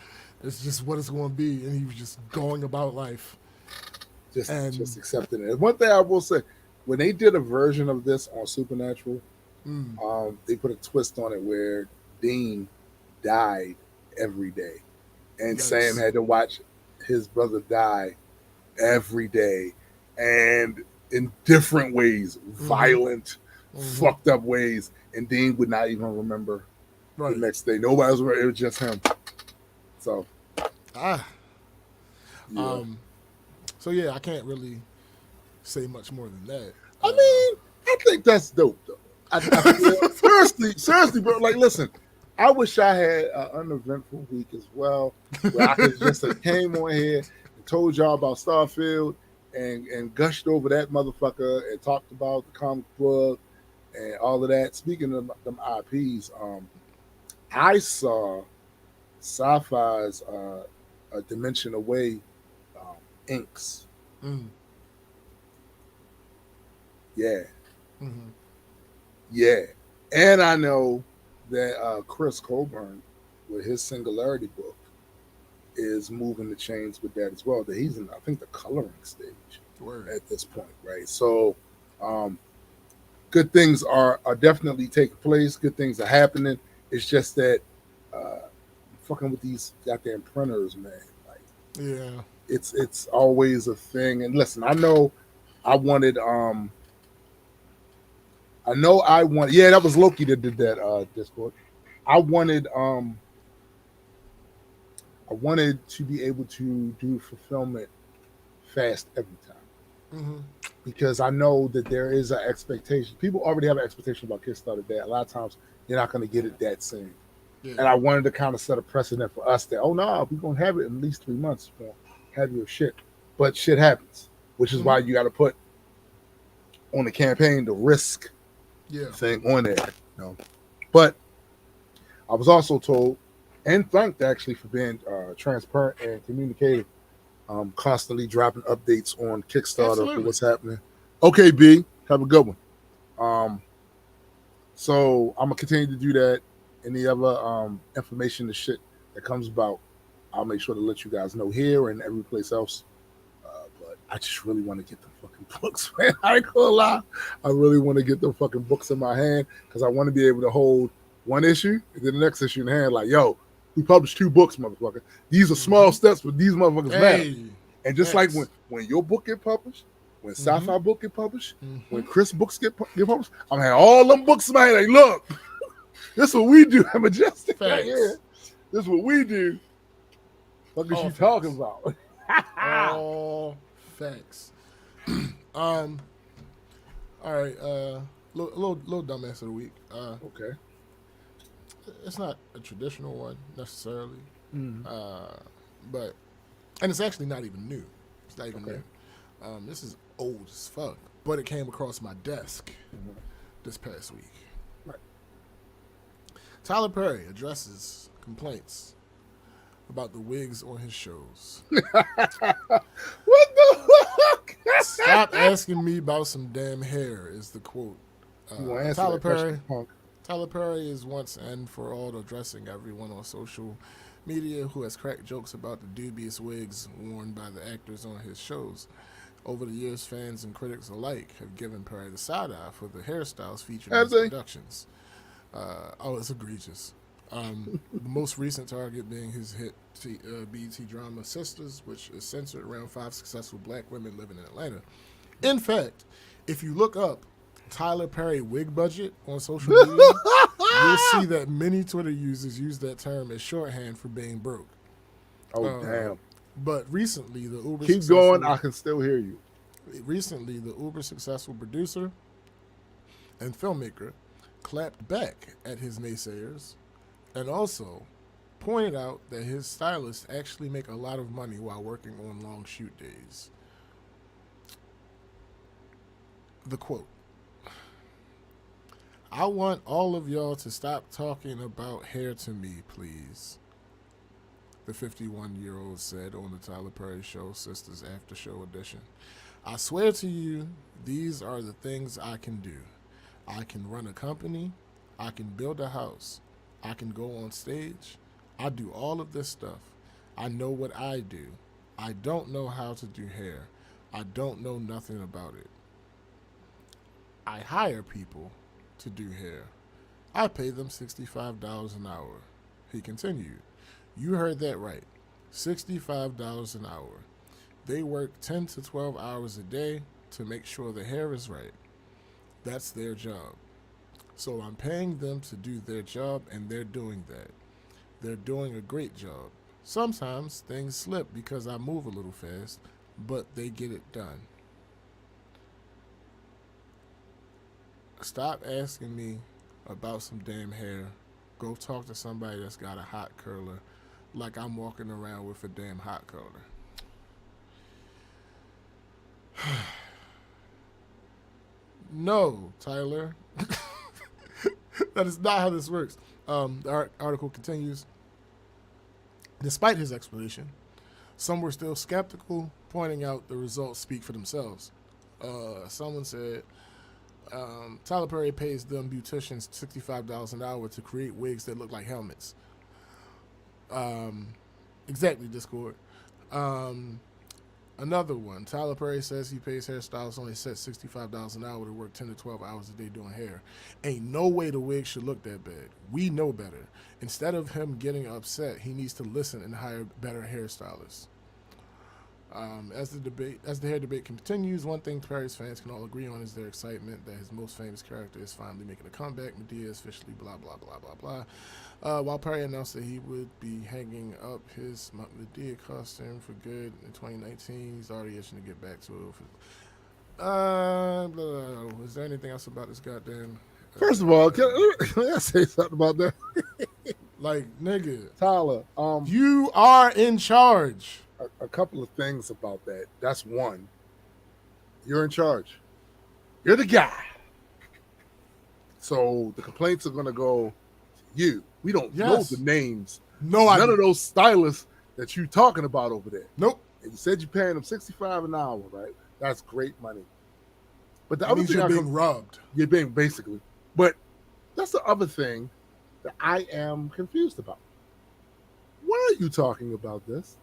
It's just what it's going to be, and he was just going about life. Just accepting it. One thing I will say, when they did a version of this on Supernatural, they put a twist on it where Dean died every day, and Sam had to watch his brother die every day, and in different ways, violent, fucked up ways, and Dean would not even remember the next day. Nobody was. It was just him. So, So yeah, I can't really say much more than that. I mean, I think that's dope, though. Seriously, bro. Like, listen, I wish I had an uneventful week as well, where I could just have came on here and told y'all about Starfield and gushed over that motherfucker and talked about the comic book and all of that. Speaking of them IPs, I saw Sci-Fi's A Dimension Away inks. Yeah. Yeah. And I know that Chris Colburn, with his Singularity book, is moving the chains with that as well. That he's in, I think, the coloring stage at this point, right? So good things are definitely taking place. Good things are happening. It's just that fucking with these goddamn printers, man. Like, yeah. it's always a thing. And listen, I know I wanted yeah, that was Loki that did that Discord. I wanted I wanted to be able to do fulfillment fast every time. Mm-hmm. Because I know that there is an expectation. People already have an expectation about Kickstarter that a lot of times you're not going to get it that soon. Yeah. And I wanted to kind of set a precedent for us that, oh no, we're going to have it in at least 3 months. We're going to have your shit. But shit happens, which is why you got to put on the campaign the risk thing on there. You know? But I was also told and thanked actually for being transparent and communicative, constantly dropping updates on Kickstarter for what's happening. Okay, B, have a good one. So I'm gonna continue to do that. Any other information and shit that comes about, I'll make sure to let you guys know here and every place else. But I just really want to get the fucking books, man. I ain't gonna lie. I really want to get the fucking books in my hand because I want to be able to hold one issue and then the next issue in hand. Like, yo, we published 2 books, motherfucker. These are small steps, but these motherfuckers matter. And just like when your book get published, when sci-fi book get published, when Chris books get published, I'm having all them books in my hand. Like, look, this is what we do at Majestic right here. This is what we do. What is you talking about? All facts. All right. Little dumbass of the week. Okay. It's not a traditional one necessarily, but and it's actually not even new. It's not even new. This is old as fuck, but it came across my desk this past week. Right. Tyler Perry addresses complaints about the wigs on his shows. What the fuck? Stop asking me about some damn hair is the quote. Tyler Perry is once and for all addressing everyone on social media who has cracked jokes about the dubious wigs worn by the actors on his shows. Over the years, fans and critics alike have given Perry the side-eye for the hairstyles featured in his productions. It's egregious. The most recent target being his hit BET drama Sisters, which is centered around 5 successful black women living in Atlanta. In fact, if you look up Tyler Perry wig budget on social media, you'll see that many Twitter users use that term as shorthand for being broke. Oh, damn. But recently, the uber keep going. I can still hear you. Recently, the uber successful producer and filmmaker clapped back at his naysayers and also pointed out that his stylists actually make a lot of money while working on long shoot days. The quote: "I want all of y'all to stop talking about hair to me, please," the 51-year-old said on the Tyler Perry Show Sisters After Show Edition. "I swear to you, these are the things I can do. I can run a company. I can build a house. I can go on stage. I do all of this stuff. I know what I do. I don't know how to do hair. I don't know nothing about it. I hire people to do hair. I pay them $65 an hour," he continued. "You heard that right. $65 an hour. They work 10 to 12 hours a day to make sure the hair is right. That's their job. So I'm paying them to do their job, and they're doing that. They're doing a great job. Sometimes things slip because I move a little fast, but they get it done. Stop asking me about some damn hair. Go talk to somebody that's got a hot curler, like I'm walking around with a damn hot curler." No, Tyler. That is not how this works. The article continues. Despite his explanation, some were still skeptical, pointing out the results speak for themselves. Someone said, Tyler Perry pays them beauticians $65 an hour to create wigs that look like helmets. Exactly, Discord. Another one, Tyler Perry says he pays hairstylists only set $65 an hour to work 10 to 12 hours a day doing hair. Ain't no way the wig should look that bad. We know better. Instead of him getting upset, he needs to listen and hire better hairstylists. As the hair debate continues, one thing Paris fans can all agree on is their excitement that his most famous character is finally making a comeback. Medea is officially blah blah blah blah blah. While Perry announced that he would be hanging up his Medea costume for good in 2019, he's already itching to get back to it. Is there anything else about this goddamn? First of all, can I say something about that? Like, nigga, Tyler, you are in charge. A couple of things about that. That's one. You're in charge. You're the guy. So the complaints are gonna go to you. We don't know the names. None of those stylists that you're talking about over there. Nope. And you said you're paying them $65 an hour, right? That's great money. But the that other thing you're being robbed. You're being basically. But that's the other thing that I am confused about. Why are you talking about this?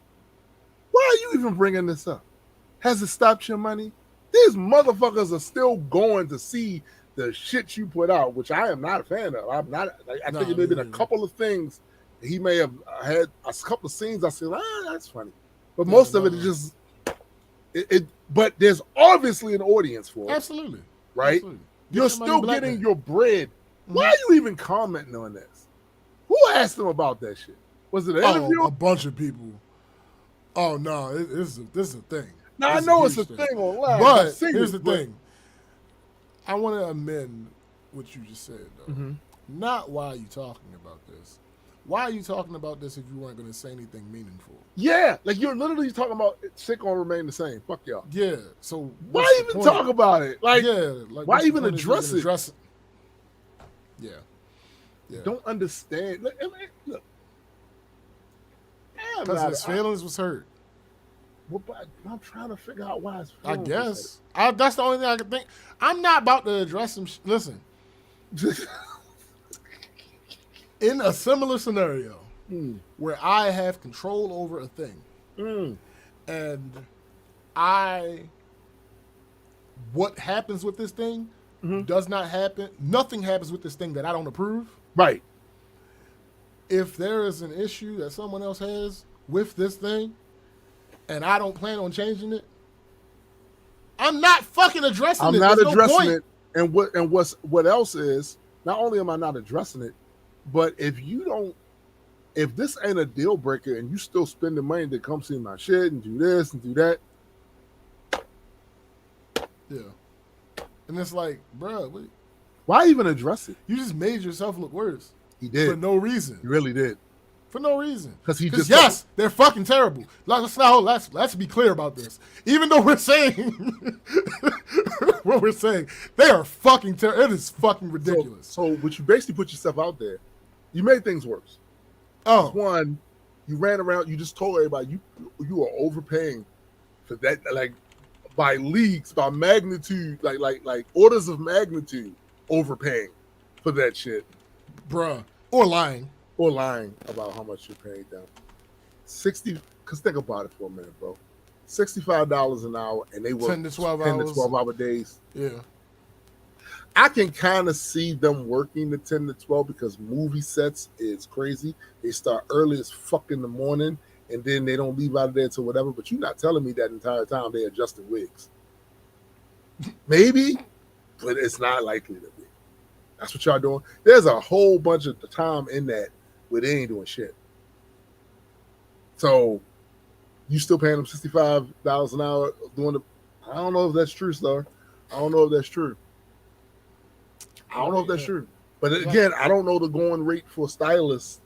Why are you even bringing this up? Has it stopped your money? These motherfuckers are still going to see the shit you put out, which I am not a fan of. I'm not. I think it may have been a couple of things he may have had a couple of scenes. I said, that's funny, but most of it is just it. But there's obviously an audience for it. Absolutely, right? Absolutely. You're still getting your bread. Why are you even commenting on this? Who asked him about that shit? Was it an interview? A bunch of people. Oh no, this is a thing. Now I know it's a thing online, but here's the thing. I want to amend what you just said, though. Mm-hmm. Not why are you talking about this? Why are you talking about this if you weren't going to say anything meaningful? Yeah, like you're literally talking about shit gonna remain the same. Fuck y'all. Yeah. So why even talk about it? Like, why even address it? Yeah. Don't understand. Look, because his feelings was hurt. Well, but I'm trying to figure out why his I feelings guess. That's the only thing I can think. I'm not about to address him. Listen. In a similar scenario where I have control over a thing and what happens with this thing does not happen. Nothing happens with this thing that I don't approve. Right. If there is an issue that someone else has with this thing and I don't plan on changing it, I'm not fucking addressing it. I'm not addressing it. And what else is, not only am I not addressing it, but if this ain't a deal breaker and you still spending money to come see my shit and do this and do that. Yeah. And it's like, bro, why even address it? You just made yourself look worse. He did. For no reason. He really did. For no reason. Because yes, they're fucking terrible. Let's be clear about this. Even though we're saying what we're saying, they are fucking terrible. It is fucking ridiculous. So, but you basically put yourself out there. You made things worse. Oh. One, you ran around. You just told everybody you are overpaying for that, like by leagues, by magnitude, like orders of magnitude, overpaying for that shit, bruh, or lying about how much you paid them. 60. Because think about it for a minute, bro. $65 an hour, and they work 10 to 12 10 hours. to 12 hour days. Yeah. I can kind of see them working the 10 to 12 because movie sets is crazy. They start early as fuck in the morning, and then they don't leave out of there until whatever. But you're not telling me that entire time they adjusted wigs. Maybe, but it's not likely to be. That's what y'all doing. There's a whole bunch of the time in that where they ain't doing shit. So you still paying them $65 an hour doing the. I don't know if that's true, Star. I don't know if that's true. But again, I don't know the going rate for stylists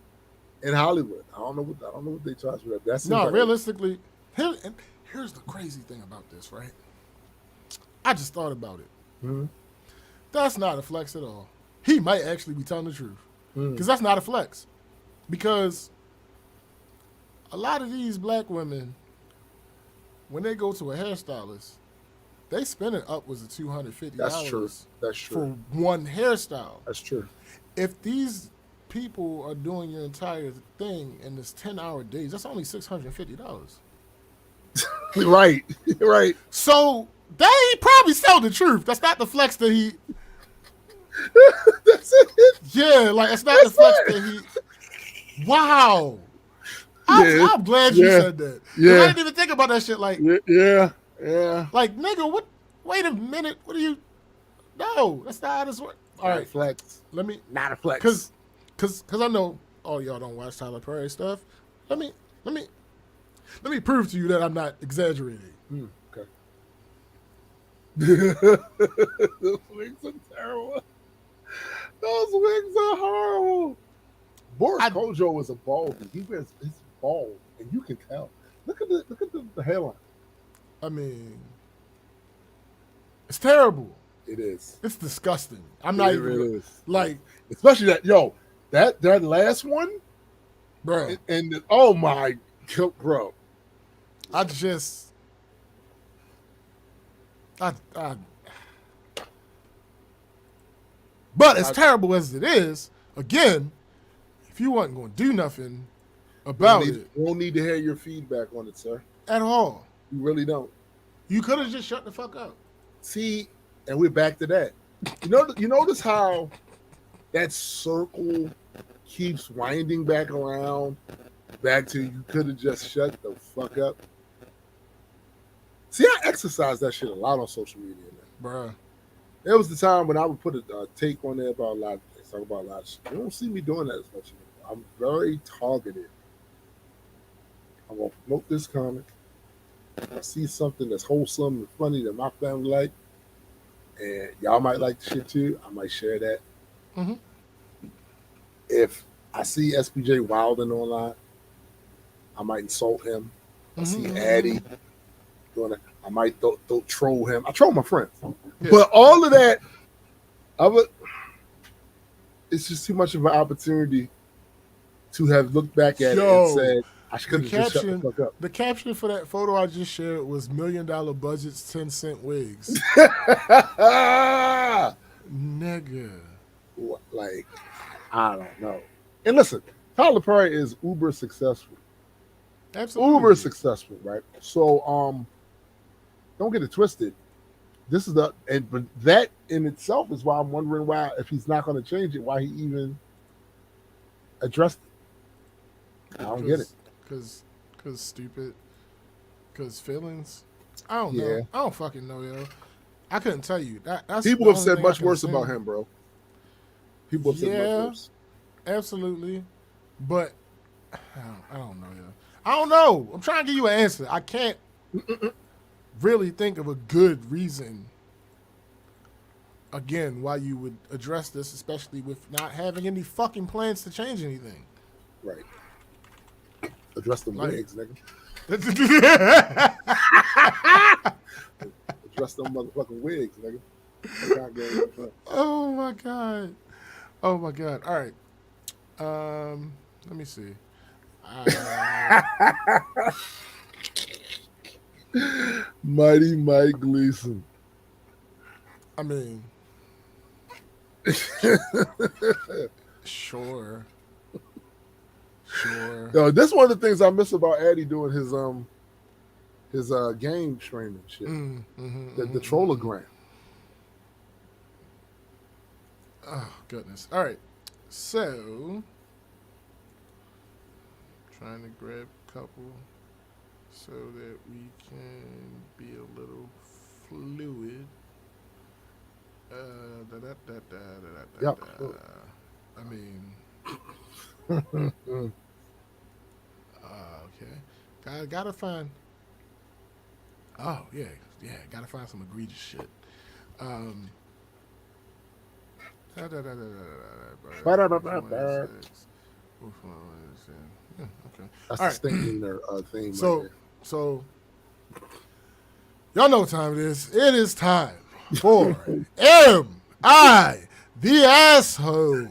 in Hollywood. I don't know what they charge for that. That's realistically. Here's the crazy thing about this, right? I just thought about it. Mm-hmm. That's not a flex at all. He might actually be telling the truth because that's not a flex. Because a lot of these black women, when they go to a hairstylist, they spending upwards of $250. That's true. For one hairstyle. That's true. If these people are doing your entire thing in this 10-hour days, that's only $650. Right. So they probably tell the truth. That's not the flex that he. That's it. Yeah, like it's not the flex that he. Wow. I'm glad you said that. Yeah. I didn't even think about that shit. Like, yeah. Like, nigga, what? Wait a minute. What are you? No, that's not how this works. All right, flex. let me. Not a flex. Cause I know all y'all don't watch Tyler Perry stuff. Let me prove to you that I'm not exaggerating. Okay. Those wings are terrible. Those wings are horrible. Boris Kojo is a bald, and he wears his bald, and you can tell. Look at the hairline. I mean, it's terrible. It is. It's disgusting. I'm not even like, especially that last one, bro. And oh my, bro. I but as terrible as it is, again, if you wasn't going to do nothing about it, you don't need to hear your feedback on it, sir. At all. You really don't. You could have just shut the fuck up. See, and we're back to that. You notice how that circle keeps winding back around, back to you could have just shut the fuck up. See, I exercise that shit a lot on social media, man. Bruh. There was the time when I would put a take on there about a lot of things, talk about a lot of shit. You don't see me doing that as much anymore. I'm very targeted. I'm going to promote this comic. If I see something that's wholesome and funny that my family like, and y'all might like the shit too, I might share that. Mm-hmm. If I see SPJ wilding online, I might insult him. I see Addy doing that, I might troll him. I troll my friends. Yeah. But all of that, it's just too much of an opportunity to have looked back at it and said, I should have just shut the fuck up. The caption for that photo I just shared was $1 million budgets, 10-cent wigs. Nigga. Like, I don't know. And listen, Tyler Perry is uber successful. Absolutely. Uber successful, right? So, don't get it twisted. This is but that in itself is why I'm wondering why, if he's not going to change it, why he even addressed it. I don't get it. Because stupid. Because feelings. I don't know. I don't fucking know, yo. I couldn't tell you. That's people have said much worse about him, bro. People have said much worse. Absolutely. But I don't know, yo. I don't know. I'm trying to give you an answer. I can't really think of a good reason, again, why you would address this, especially with not having any fucking plans to change anything. Right. Address the wigs, nigga. Address them motherfucking wigs, nigga. Oh my god. Oh my god. All right. Let me see. Mighty Mike Gleason. I mean, sure. Yo, this is one of the things I miss about Addy doing his game streaming shit. The Trollagram. Oh goodness. All right. So, trying to grab a couple so that we can be a little fluid. I mean, okay. Gotta find. Oh yeah, gotta find some egregious shit. Okay. That's the stinking theme. So, y'all know what time it is. It is time for M.I. the Asshole.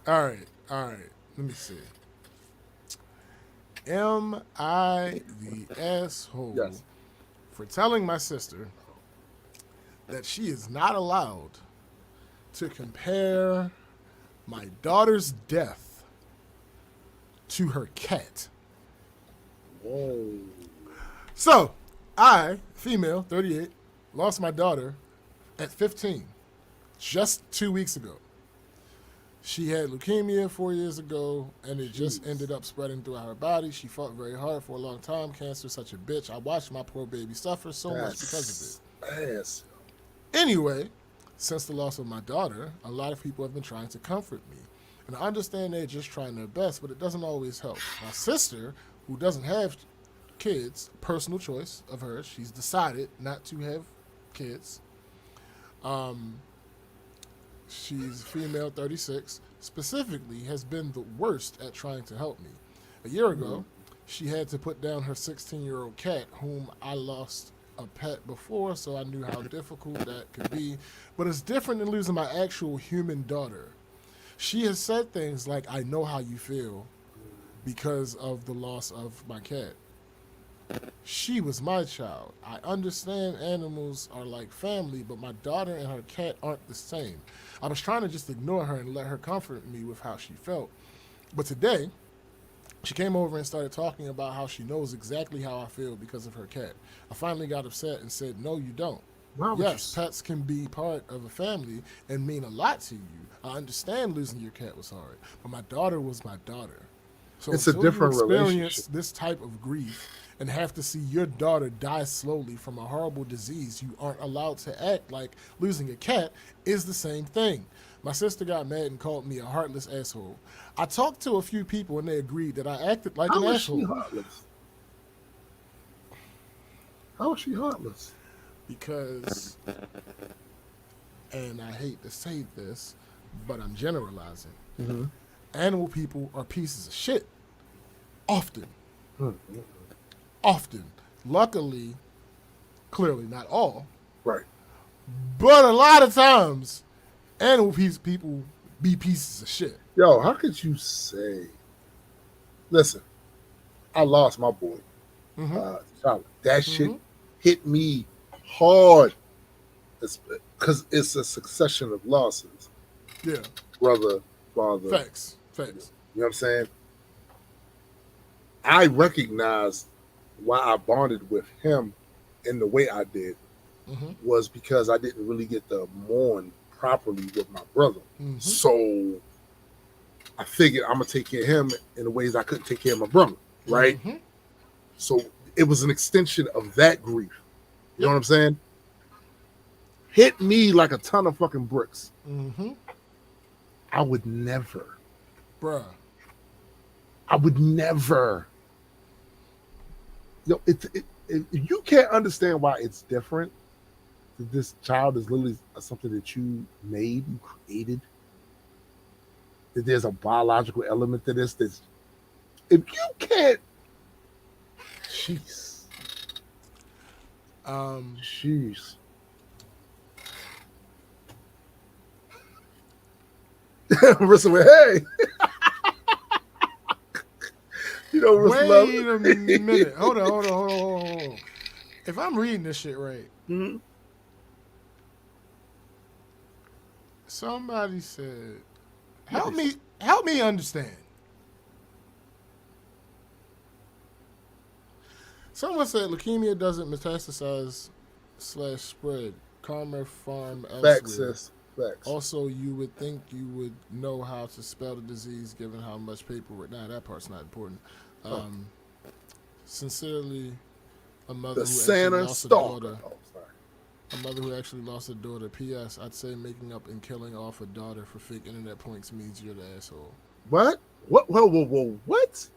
All right. Let me see. M.I. the Asshole for telling my sister that she is not allowed to compare my daughter's death to her cat. Whoa. So, I, female, 38, lost my daughter at 15, just 2 weeks ago. She had leukemia 4 years ago, and it just Jeez. ended up spreading throughout her body. She fought very hard for a long time. Cancer, such a bitch. I watched my poor baby suffer so much because of That's it. ass. Anyway, since the loss of my daughter, a lot of people have been trying to comfort me. And I understand they're just trying their best, but it doesn't always help. My sister, who doesn't have kids, personal choice of hers, she's decided not to have kids. Um, she's female, 36, specifically has been the worst at trying to help me. A year ago, she had to put down her 16-year-old cat, whom I lost a pet before, so I knew how difficult that could be. But it's different than losing my actual human daughter. She has said things like, I know how you feel because of the loss of my cat. She was my child. I understand animals are like family, but my daughter and her cat aren't the same. I was trying to just ignore her and let her comfort me with how she felt. But today, she came over and started talking about how she knows exactly how I feel because of her cat. I finally got upset and said, no, you don't. Why would Yes, pets can be part of a family and mean a lot to you. I understand losing your cat was hard, but my daughter was my daughter. So It's a until you different experience relationship. this type of grief and have to see your daughter die slowly from a horrible disease, you aren't allowed to act like losing a cat is the same thing. My sister got mad and called me a heartless asshole. I talked to a few people and they agreed that I acted like How an is she asshole heartless? How is she heartless? because, and I hate to say this, but I'm generalizing. Mm-hmm. Animal people are pieces of shit. Often. Mm-hmm. Often. Luckily, clearly not all, Right. but a lot of times, people be pieces of shit. Yo, how could you say? Listen, I lost my boy. Mm-hmm. Charlotte. That shit Mm-hmm. hit me hard. Because it's a succession of losses. Yeah. Brother, father. Facts. Facts. You know what I'm saying? I recognized why I bonded with him in the way I did Mm-hmm. was because I didn't really get to mourn properly with my brother. Mm-hmm. So I figured I'm gonna take care of him in the ways I couldn't take care of my brother, right? Mm-hmm. So it was an extension of that grief. You know Yep. what I'm saying? Hit me like a ton of fucking bricks. Mm-hmm. I would never. Bruh. I would never. Yo, you can't understand why it's different. That this child is literally something that you made, you created. That there's a biological element to this. That's if you can't, jeez, jeez. Marissa went, hey, you know, Marissa love Wait a it. minute. Hold on. If I'm reading this shit right, Mhm. somebody said, help me understand. Someone said leukemia doesn't metastasize / spread. Calmer farm elsewhere. Facts, sis. Facts. Also, you would think you would know how to spell the disease given how much paperwork. Nah, that part's not important. Sincerely, a mother The who actually Santa lost a stalker. daughter. Oh, sorry. A mother who actually lost a daughter. P.S. I'd say making up and killing off a daughter for fake internet points means you're the asshole. What? What? Whoa. What?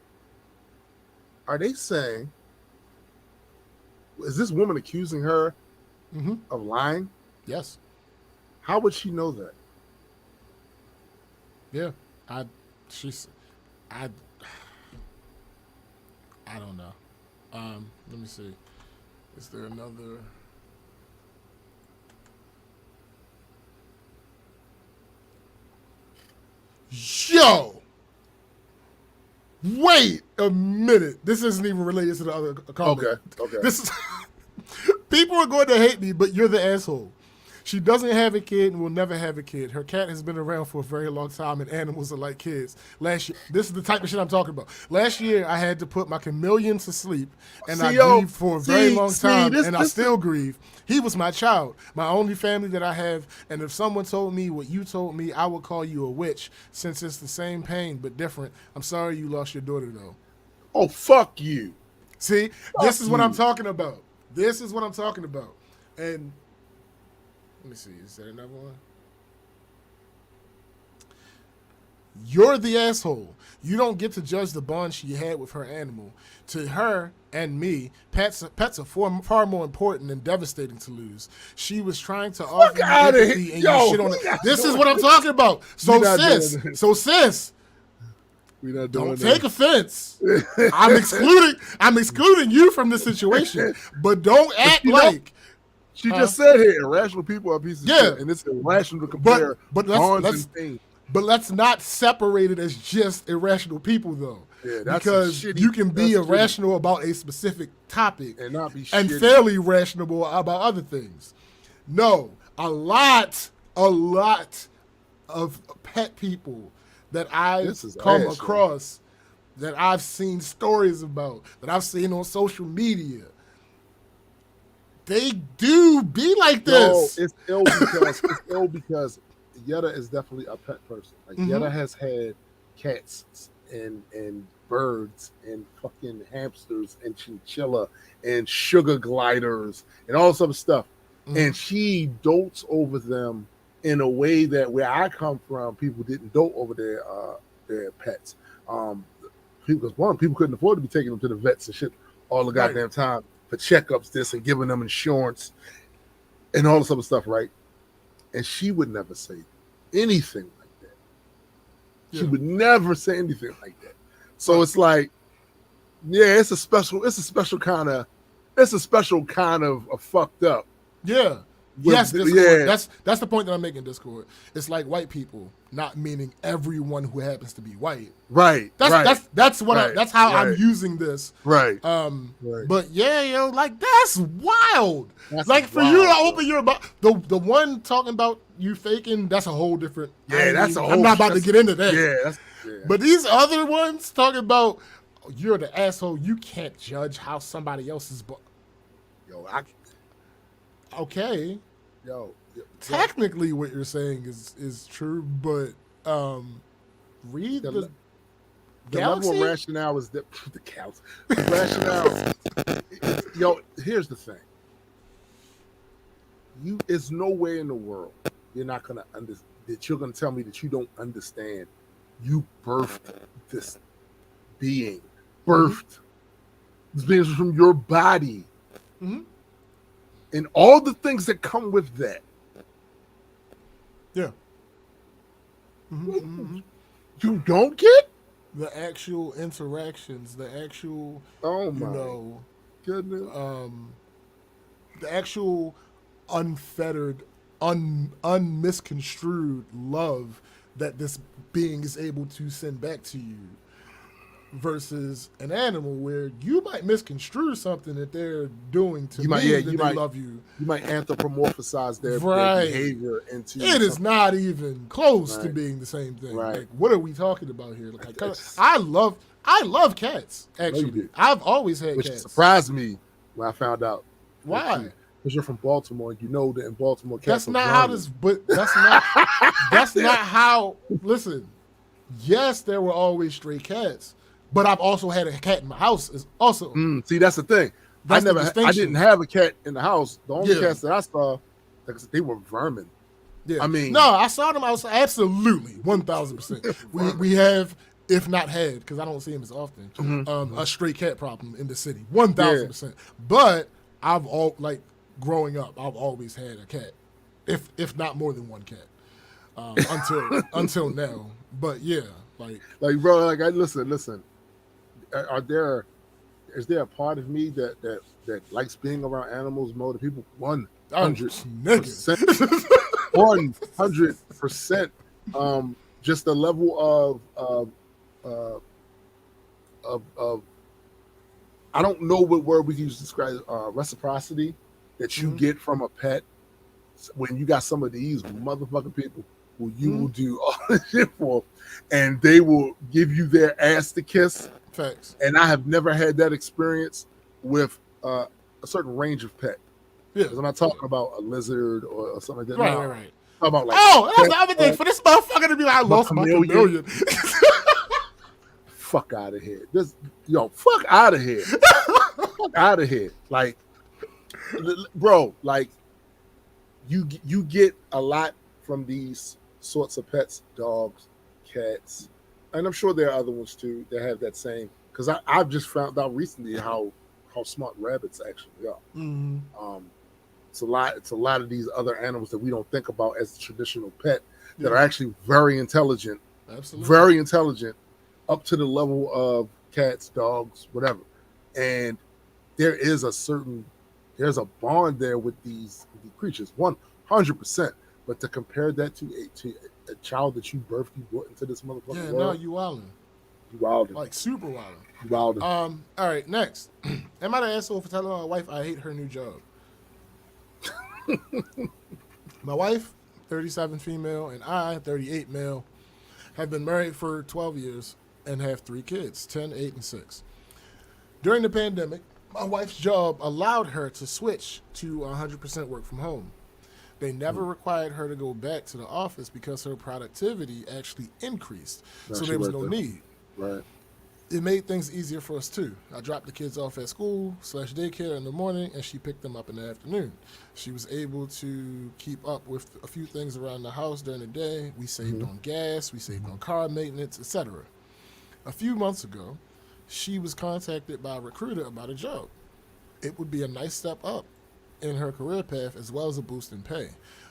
Are they saying? Is this woman accusing her Mm-hmm. of lying? Yes. How would she know that? Yeah. I don't know. Let me see. Is there another? Yo! Wait a minute. This isn't even related to the other comment. Okay. This is people are going to hate me, but you're the asshole. She doesn't have a kid and will never have a kid. Her cat has been around for a very long time, and animals are like kids. Last year, this is the type of shit I'm talking about. Last year, I had to put my chameleon to sleep, and I grieved for a very long time, and I still grieve. He was my child, my only family that I have, and if someone told me what you told me, I would call you a witch, since it's the same pain but different. I'm sorry you lost your daughter, though. Oh, fuck you. See, this is what I'm talking about. This is what I'm talking about. And let me see, is there another one? You're the asshole. You don't get to judge the bond she had with her animal. To her and me, pets are far more important and devastating to lose. She was trying to offer you empathy and you shit on it. This is what I'm talking about. So sis, don't take offense. I'm excluding you from this situation, but don't act like. She just said here, irrational people are pieces of shit, and it's irrational to compare bonds and things. But let's not separate it as just irrational people, though. Yeah, that's because you can be irrational about a specific topic and not be and fairly rational about other things. No, a lot of pet people that I've come across, that I've seen stories about, that I've seen on social media, they do be like this. No, it's ill because Yetta is definitely a pet person. Like Yetta has had cats and birds and fucking hamsters and chinchilla and sugar gliders and all this other stuff. And she dotes over them in a way that where I come from, people didn't dote over their pets. Because people couldn't afford to be taking them to the vets and shit all the goddamn time for checkups, this and giving them insurance and all this other stuff, right? And she would never say anything like that. Yeah. She would never say anything like that. So it's like, yeah, it's a special kind of fucked up. Yeah. Yes, Discord. Yeah. That's the point that I'm making, Discord. It's like white people, not meaning everyone who happens to be white. Right. That's how I'm using this. Right. But yeah, like that's wild. That's like for you to open your mouth, the one talking about you faking, that's a whole different. Yeah, I'm not about to get into that. But these other ones talking about you're the asshole. You can't judge how somebody else's. Okay. Technically, what you're saying is true, but read the level of rationale is the galaxy. Rationale. Here's the thing. It's no way in the world you're not gonna that you're gonna tell me that you don't understand. You birthed this being. This being from your body. And all the things that come with that. Yeah. You don't get? The actual interactions, the actual, goodness. The actual unfettered, unmisconstrued love that this being is able to send back to you. Versus an animal where you might misconstrue something that they're doing to they love you. You might anthropomorphize their behavior into. It is not even close to being the same thing. Right. Like, what are we talking about here? Like, I love cats. Actually, I've always had cats. Which surprised me when I found out. Why? Because you're from Baltimore, and you know that in Baltimore, cats. That's not how this. But that's not. That's not how. Listen. Yes, there were always stray cats. But I've also had a cat in my house. Is also see, that's the thing. I didn't have a cat in the house. The only cats that I saw, they were vermin. Yeah, I saw them outside. Absolutely, 1,000%. We have, if not had, because I don't see them as often, a stray cat problem in the city. 1,000%. But growing up, I've always had a cat, if not more than one cat, until now. But yeah, like bro, listen. Is there a part of me that likes being around animals more than people? 100%. 100%. Just the level of I don't know what word we can use to describe reciprocity that you get from a pet when you got some of these motherfucking people who you Mm-hmm. will do all this shit for, and they will give you their ass to kiss. Facts. And I have never had that experience with a certain range of pet. Yeah. Because I'm not talking about a lizard or something like that. Right, No. right, right. I'm talking about like Oh, that's the other thing. For this motherfucker to be like, I lost my chameleon. chameleon. Fuck out of here. Fuck out of here. Fuck out of here. Like, bro, like, you get a lot from these sorts of pets, dogs, cats, and I'm sure there are other ones too that have that same. Because I've just found out recently how smart rabbits actually are. Mm-hmm. It's a lot of these other animals that we don't think about as a traditional pet that are actually very intelligent. Absolutely. Very intelligent, up to the level of cats, dogs, whatever. And there's a bond there with these creatures, 100%. But to compare that to a child that you birthed, you brought into this motherfucking world. No, you wildin'. You wildin'. Like super wildin'. You wildin'. All right, next. Am I the asshole for telling my wife I hate her new job? My wife, 37 female, and I, 38 male, have been married for 12 years and have 3 kids, 10, 8, and 6. During the pandemic, my wife's job allowed her to switch to 100% work from home. They never required her to go back to the office because her productivity actually increased, so there was no need. Right. It made things easier for us too. I dropped the kids off at school / daycare in the morning, and she picked them up in the afternoon. She was able to keep up with a few things around the house during the day. We saved on gas, we saved on car maintenance, etc. A few months ago, she was contacted by a recruiter about a job. It would be a nice step up in her career path as well as a boost in pay,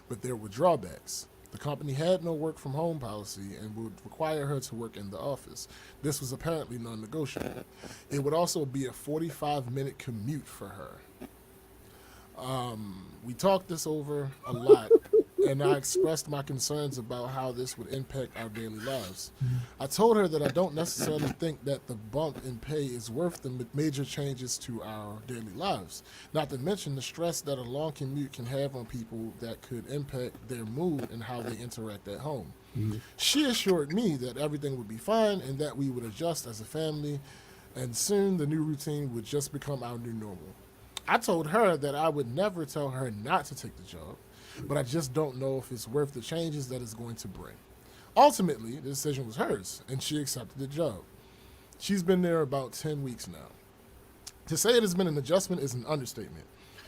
but there were drawbacks. The company had no work from home policy and would require her to work in the office. This was apparently non-negotiable. It would also be a 45-minute commute for her. We talked this over a lot, and I expressed my concerns about how this would impact our daily lives. I told her that I don't necessarily think that the bump in pay is worth the major changes to our daily lives, not to mention the stress that a long commute can have on people that could impact their mood and how they interact at home. She assured me that everything would be fine and that we would adjust as a family, and soon the new routine would just become our new normal. I told her that I would never tell her not to take the job, but I just don't know if it's worth the changes that it's going to bring. Ultimately, the decision was hers, and she accepted the job. She's been there about 10 weeks now. To say it has been an adjustment is an understatement.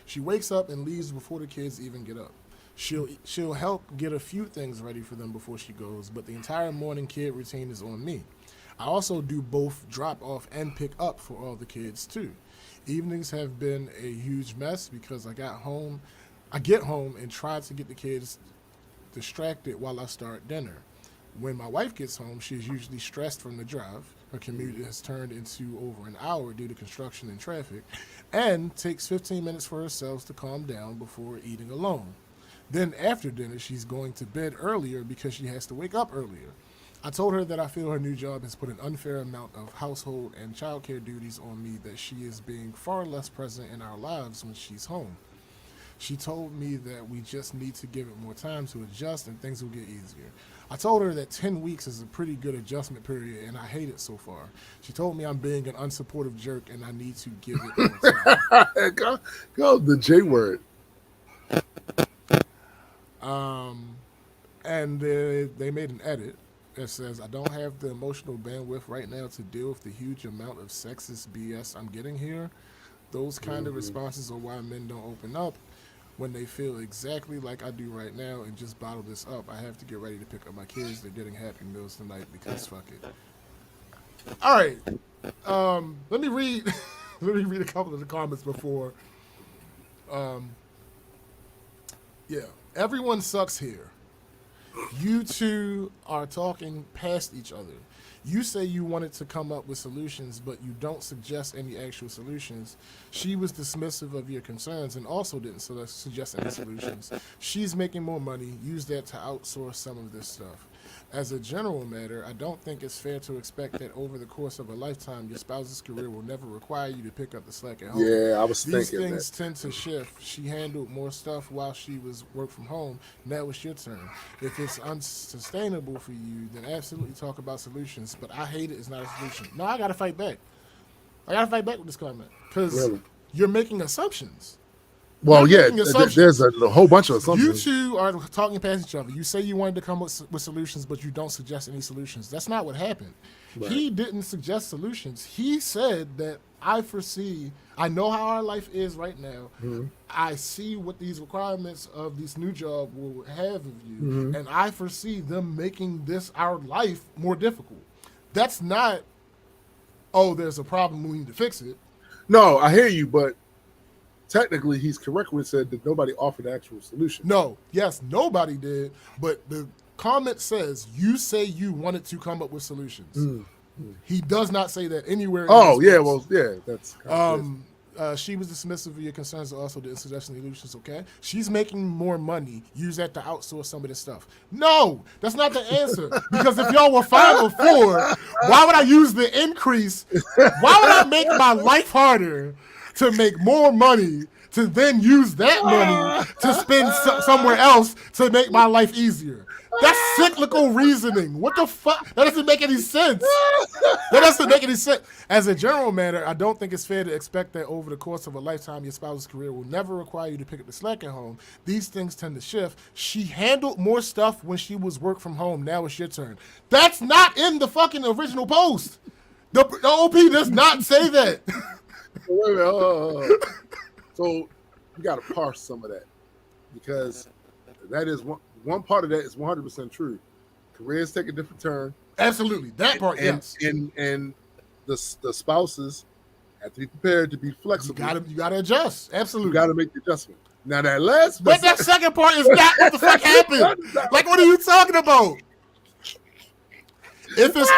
She wakes up and leaves before the kids even get up. She'll help get a few things ready for them before she goes, but the entire morning kid routine is on me. I also do both drop off and pick up for all the kids too. Evenings have been a huge mess because I get home and try to get the kids distracted while I start dinner. When my wife gets home, she's usually stressed from the drive. Her commute has turned into over an hour due to construction and traffic, and takes 15 minutes for herself to calm down before eating alone. Then after dinner, she's going to bed earlier because she has to wake up earlier. I told her that I feel her new job has put an unfair amount of household and childcare duties on me, that she is being far less present in our lives when she's home. She told me that we just need to give it more time to adjust and things will get easier. I told her that 10 weeks is a pretty good adjustment period and I hate it so far. She told me I'm being an unsupportive jerk and I need to give it more time. go the J word. And they made an edit. It says, I don't have the emotional bandwidth right now to deal with the huge amount of sexist BS I'm getting here. Those kind of responses are why men don't open up when they feel exactly like I do right now and just bottle this up. I have to get ready to pick up my kids. They're getting Happy Meals tonight because fuck it. All right. Let me read a couple of the comments before. Yeah. Everyone sucks here. You two are talking past each other. You say you wanted to come up with solutions, but you don't suggest any actual solutions. She was dismissive of your concerns and also didn't suggest any solutions. She's making more money. Use that to outsource some of this stuff. As a general matter, I don't think it's fair to expect that over the course of a lifetime, your spouse's career will never require you to pick up the slack at home. Yeah, I was These thinking things that. tend to shift. She handled more stuff while she was work from home. Now it's your turn. If it's unsustainable for you, then absolutely talk about solutions. But I hate it. It's not a solution. No, I got to fight back. I got to fight back with this comment because Really? you're making assumptions. Well, You're yeah, making assumptions. there's a whole bunch of You assumptions. two are talking past each other. You say you wanted to come with solutions, but you don't suggest any solutions. That's not what happened. Right. He didn't suggest solutions. He said that I know how our life is right now. Mm-hmm. I see what these requirements of this new job will have of you, Mm-hmm. and I foresee them making this our life more difficult. That's not, oh, there's a problem, we need to fix it. No, I hear you, but technically he's correct when he said that nobody offered an actual solution. No, yes, nobody did, but the comment says you say you wanted to come up with solutions. He does not say that anywhere. Oh, in yeah, his well, post. yeah, that's kind of She was dismissive of your concerns, also didn't suggest any solutions. Okay, she's making more money. Use that to outsource some of this stuff. No, that's not the answer. Because if y'all were fine before, why would I use the increase? Why would I make my life harder to make more money to then use that money to spend somewhere else to make my life easier? That's cyclical reasoning. What the fuck? That doesn't make any sense. That doesn't make any sense. As a general matter, I don't think it's fair to expect that over the course of a lifetime, your spouse's career will never require you to pick up the slack at home. These things tend to shift. She handled more stuff when she was work from home. Now it's your turn. That's not in the fucking original post. The OP does not say that. Wait a minute, So you got to parse some of that because that is one part of that is 100% true. Careers take a different turn. Absolutely. That part, yes. And the spouses have to be prepared to be flexible. You gotta adjust. Absolutely. You got to make the adjustment. Now that last, but that second part is not what the fuck happened. Like, what are you talking about? If it's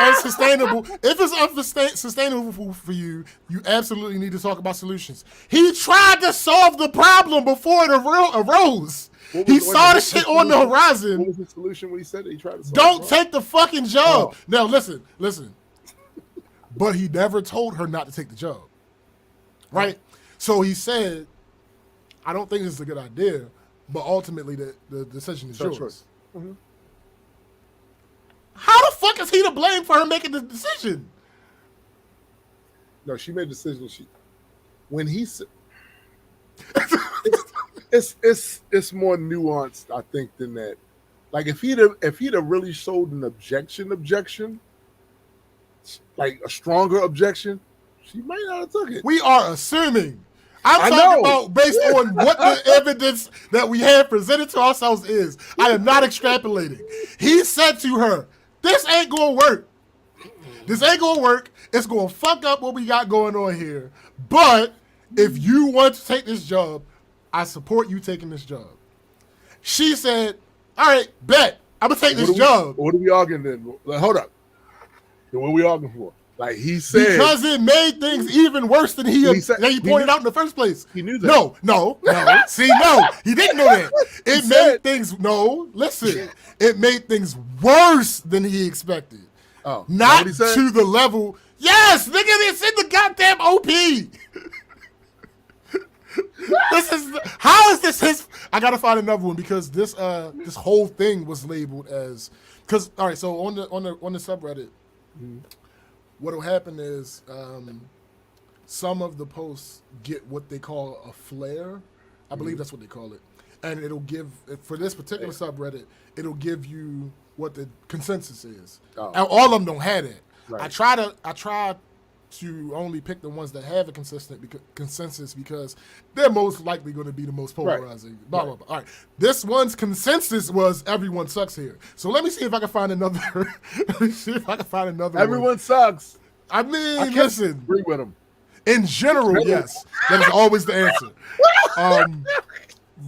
unsustainable for you, you absolutely need to talk about solutions. He tried to solve the problem before it arose. He saw the shit on the horizon. What was the solution when he said that he tried to solve Don't take the fucking job. Oh. Now, listen. But he never told her not to take the job. Right? So he said, I don't think this is a good idea, but ultimately the decision is yours. Mm-hmm. How the fuck is he to blame for her making the decision? No, she made a decision. When he said, it's more nuanced, I think, than that. Like if he'd have really showed an objection, like a stronger objection, she might not have took it. We are assuming. I'm talking about based on what the evidence that we have presented to ourselves is. I am not extrapolating. He said to her, this ain't going to work. This ain't going to work. It's going to fuck up what we got going on here. But if you want to take this job, I support you taking this job. She said, all right, bet. I'm going to take this job. What are we arguing then? Like, hold up. Then what are we arguing for? Like he said. Because it made things even worse than he pointed out in the first place. He knew that. No. See, no. He didn't know that. It made things worse than he expected. Oh. Not to the level. Yes, nigga, it's in the goddamn OP. How is this his? I gotta find another one because this whole thing was labeled as all right. So on the subreddit, what'll happen is some of the posts get what they call a flare. I believe that's what they call it, and it'll give for this particular subreddit, it'll give you what the consensus is. Oh. And all of them don't have it. Right. I try to only pick the ones that have a consensus because they're most likely going to be the most polarizing. Right. Blah, blah, blah. All right. This one's consensus was everyone sucks here. So let me see if I can find another. Everyone sucks. I mean, I can't listen. agree with him. In general, yes. That is always the answer.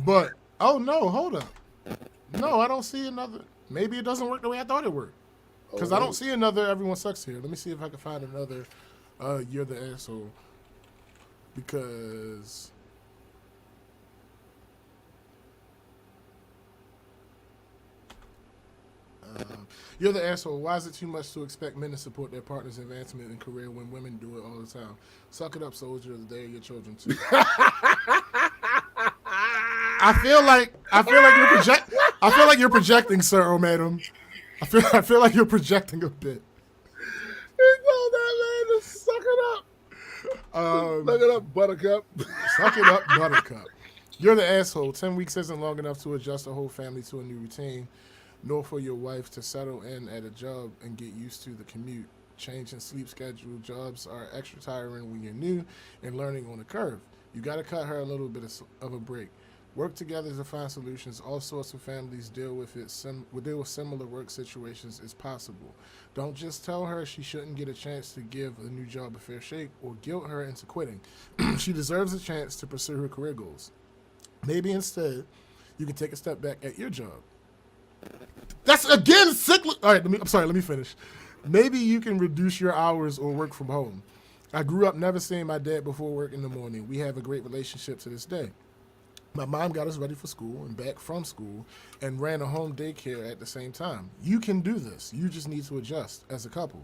But, oh no, hold up. No, I don't see another. Maybe it doesn't work the way I thought it worked. Because I don't see another everyone sucks here. Let me see if I can find another you're the asshole. Because You're the asshole. Why is it too much to expect men to support their partner's advancement in career when women do it all the time? Suck it up, soldier. The day of your children too. I feel like you're projecting, sir, or madam. I feel like you're projecting a bit. He told that man to suck it up. Suck it up, buttercup. Suck it up, buttercup. You're the asshole. 10 weeks isn't long enough to adjust a whole family to a new routine, nor for your wife to settle in at a job and get used to the commute. Change in sleep schedule. Jobs are extra tiring when you're new and learning on a curve. You got to cut her a little bit of a break. Work together to find solutions. All sorts of families deal with similar work situations as possible. Don't just tell her she shouldn't get a chance to give a new job a fair shake or guilt her into quitting. She deserves a chance to pursue her career goals. Maybe instead, you can take a step back at your job. That's again cyclic. All right, let me finish. Maybe you can reduce your hours or work from home. I grew up never seeing my dad before work in the morning. We have a great relationship to this day. My mom got us ready for school and back from school and ran a home daycare at the same time. You can do this. You just need to adjust as a couple.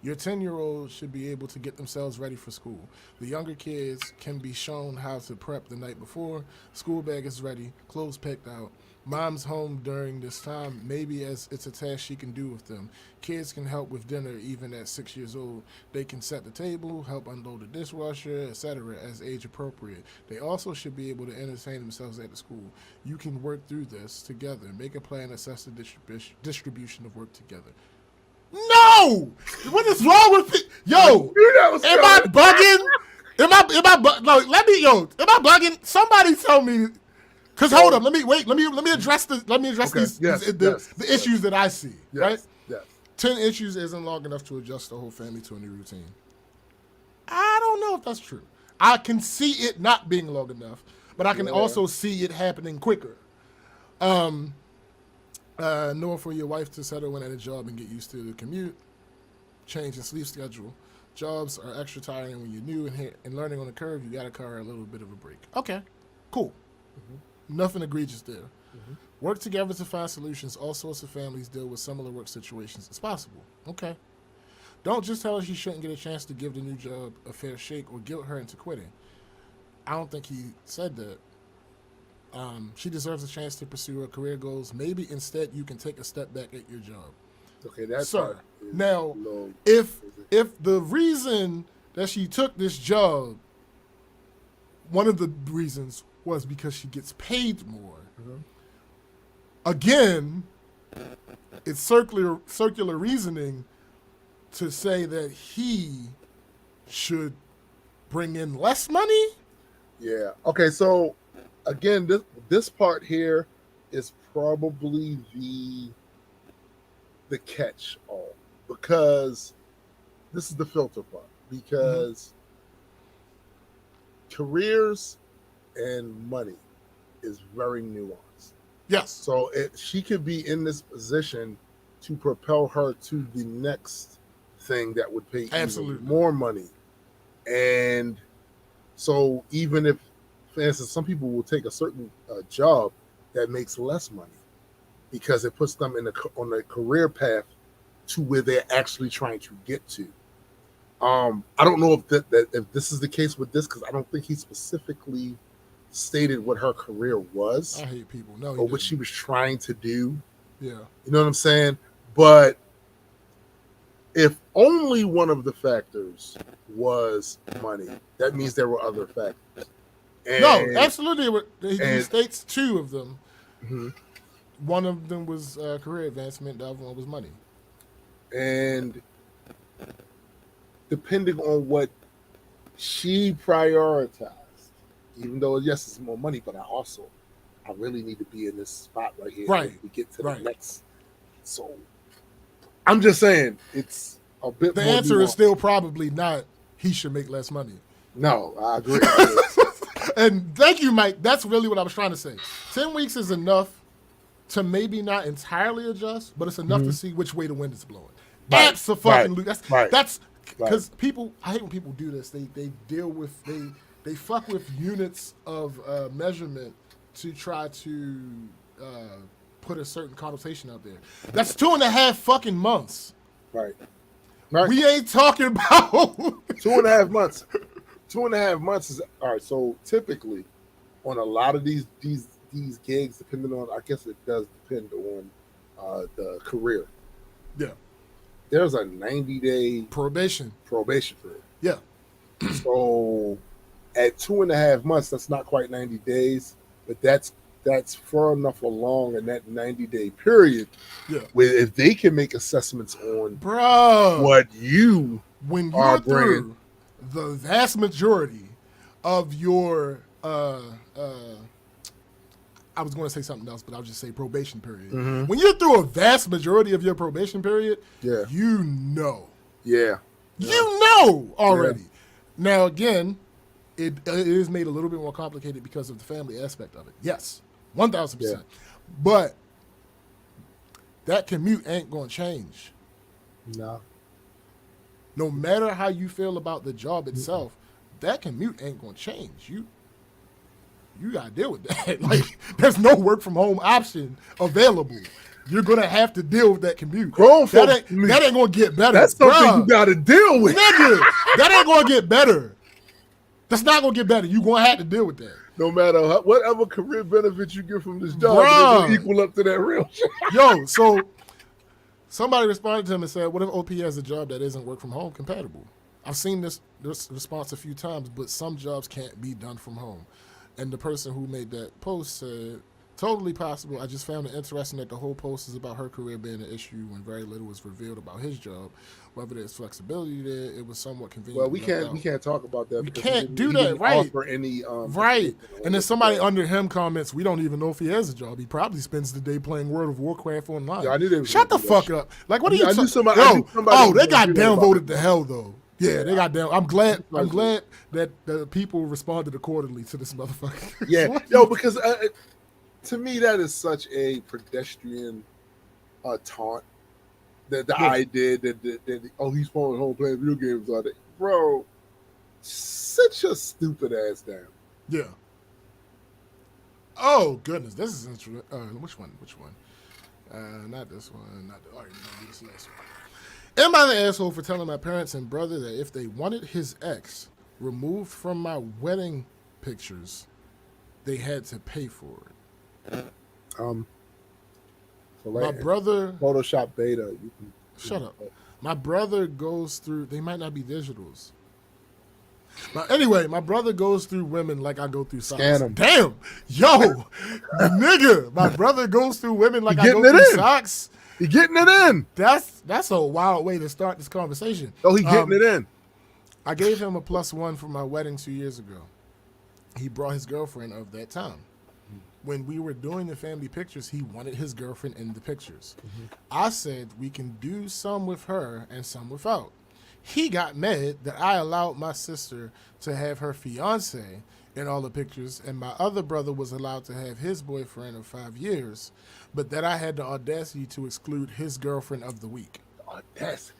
Your 10-year-old should be able to get themselves ready for school. The younger kids can be shown how to prep the night before. School bag is ready, clothes picked out. Mom's home during this time, maybe as it's a task she can do with them. Kids can help with dinner even at 6 years old. They can set the table, help unload the dishwasher, etc. as age appropriate. They also should be able to entertain themselves at the school. You can work through this together. Make a plan, assess the distribution of work together. No! What is wrong with it? Yo, am I bugging? Am I bugging? Somebody tell me. Cause hold up, let me address the issues that I see. Yes, right? Yes. 10 issues isn't long enough to adjust the whole family to a new routine. I don't know if that's true. I can see it not being long enough, but I can also see it happening quicker. Nor for your wife to settle in at a job and get used to the commute, change in sleep schedule. Jobs are extra tiring when you're new and learning on the curve. You got to cover a little bit of a break. Okay, cool. Mm-hmm. Nothing egregious there. Mm-hmm. Work together to find solutions. All sorts of families deal with similar work situations as possible. Okay. Don't just tell her she shouldn't get a chance to give the new job a fair shake or guilt her into quitting. I don't think he said that. She deserves a chance to pursue her career goals. Maybe instead you can take a step back at your job. Okay, that's sir. Now, if the reason that she took this job, one of the reasons was because she gets paid more. Mm-hmm. Again, it's circular reasoning to say that he should bring in less money. Yeah. Okay. So again, this part here is probably the catch all, because this is the filter part, because careers and money is very nuanced. Yes. So she could be in this position to propel her to the next thing that would pay even more money. And so even if, for instance, some people will take a certain job that makes less money because it puts them on a career path to where they're actually trying to get to. I don't know if if this is the case with this, because I don't think he specifically stated what her career was. I hate people. No, or what she was trying to do. Yeah. You know what I'm saying? But if only one of the factors was money, that means there were other factors. And, no, absolutely. He states two of them. Mm-hmm. One of them was career advancement. The other one was money. And depending on what she prioritized, even though, yes, it's more money, but I really need to be in this spot right here. Right. To get to the next. So I'm just saying it's a bit the more answer nuanced. Is still probably not he should make less money. No, I agree. And thank you, Mike. That's really what I was trying to say. 10 weeks is enough to maybe not entirely adjust, but it's enough to see which way the wind is blowing. Right. Absolutely. Right. That's because people, I hate when people do this. They deal with, they fuck with units of measurement to try to put a certain connotation out there. That's 2.5 fucking months. Right. We ain't talking about 2.5 months. 2.5 months is all right. So typically, on a lot of these gigs, depending on, I guess it does depend on the career. Yeah. There's a 90-day probation period. Yeah. So at 2.5 months, that's not quite 90 days, but that's far enough along in that 90-day period. Yeah. Where if they can make assessments on bro what you when are you're bringing, through the vast majority of your I was going to say something else, but I'll just say probation period. Mm-hmm. When you're through a vast majority of your probation period, yeah, you know. Yeah. You know already. Yeah. Now, again, it is made a little bit more complicated because of the family aspect of it. Yes, 1,000%. Yeah. But that commute ain't going to change. No. No matter how you feel about the job itself, that commute ain't going to change. You got to deal with that. Like, there's no work from home option available. You're going to have to deal with that commute. That ain't going to get better. That's something you got to deal with. Nigga, that ain't going to get better. That's not going to get better. You're going to have to deal with that. No matter whatever career benefits you get from this job, it's going to equal up to that real shit. Yo, so somebody responded to him and said, what if OP has a job that isn't work from home compatible? I've seen this response a few times, but some jobs can't be done from home. And the person who made that post said, totally possible. I just found it interesting that the whole post is about her career being an issue when very little was revealed about his job. Whether there's flexibility there, it was somewhat convenient. Well, we can't talk about that. We can't do that, right? Right. And then somebody under him comments, we don't even know if he has a job. He probably spends the day playing World of Warcraft online. Yeah, I knew they was Shut the fuck up. Like, what are you talking about? They got downvoted to hell, though. Yeah, they got down. I'm glad that the people responded accordingly to this motherfucker. Yeah, yo, because to me that is such a pedestrian taunt. That the idea that he's falling home playing video games all day, bro. Sit your stupid ass down. Yeah. Oh goodness, this is interesting. Which one? Not this one. Not the. All right, no, this next one. Am I the asshole for telling my parents and brother that if they wanted his ex removed from my wedding pictures, they had to pay for it? My brother... Photoshop beta. You can shut up. My brother goes through... They might not be digitals. Anyway, my brother goes through women like I go through socks. Scan them. Damn! Yo! Nigga! My brother goes through women like I go through socks. He getting it in. That's a wild way to start this conversation. Oh, he getting it in. I gave him a +1 for my wedding 2 years ago. He brought his girlfriend of that time. When we were doing the family pictures, he wanted his girlfriend in the pictures. Mm-hmm. I said we can do some with her and some without. He got mad that I allowed my sister to have her fiance in all the pictures, and my other brother was allowed to have his boyfriend of 5 years, but that I had the audacity to exclude his girlfriend of the week. Audacity.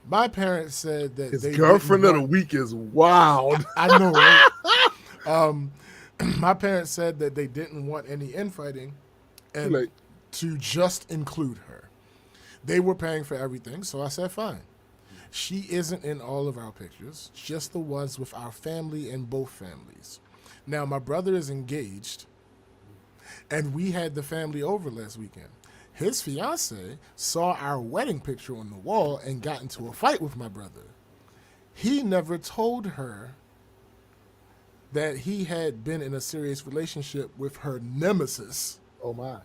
My parents said that his girlfriend of the week is wild. I know, right? My parents said that they didn't want any infighting and to just include her. They were paying for everything, so I said fine. She isn't in all of our pictures, just the ones with our family and both families. Now, my brother is engaged, and we had the family over last weekend. His fiance saw our wedding picture on the wall and got into a fight with my brother. He never told her that he had been in a serious relationship with her nemesis. Oh, my.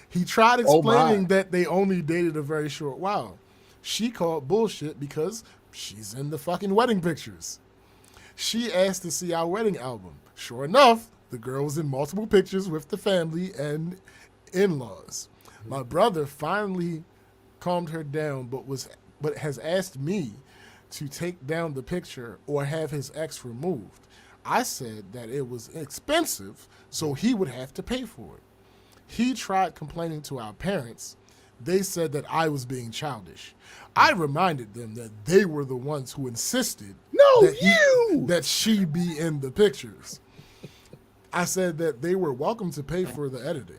He tried explaining that they only dated a very short while. She called bullshit because she's in the fucking wedding pictures. She asked to see our wedding album. Sure enough, the girl was in multiple pictures with the family and in-laws. My brother finally calmed her down, but has asked me to take down the picture or have his ex removed. I said that it was expensive, so he would have to pay for it. He tried complaining to our parents. They said that I was being childish. I reminded them that they were the ones who insisted that she be in the pictures. I said that they were welcome to pay for the editing.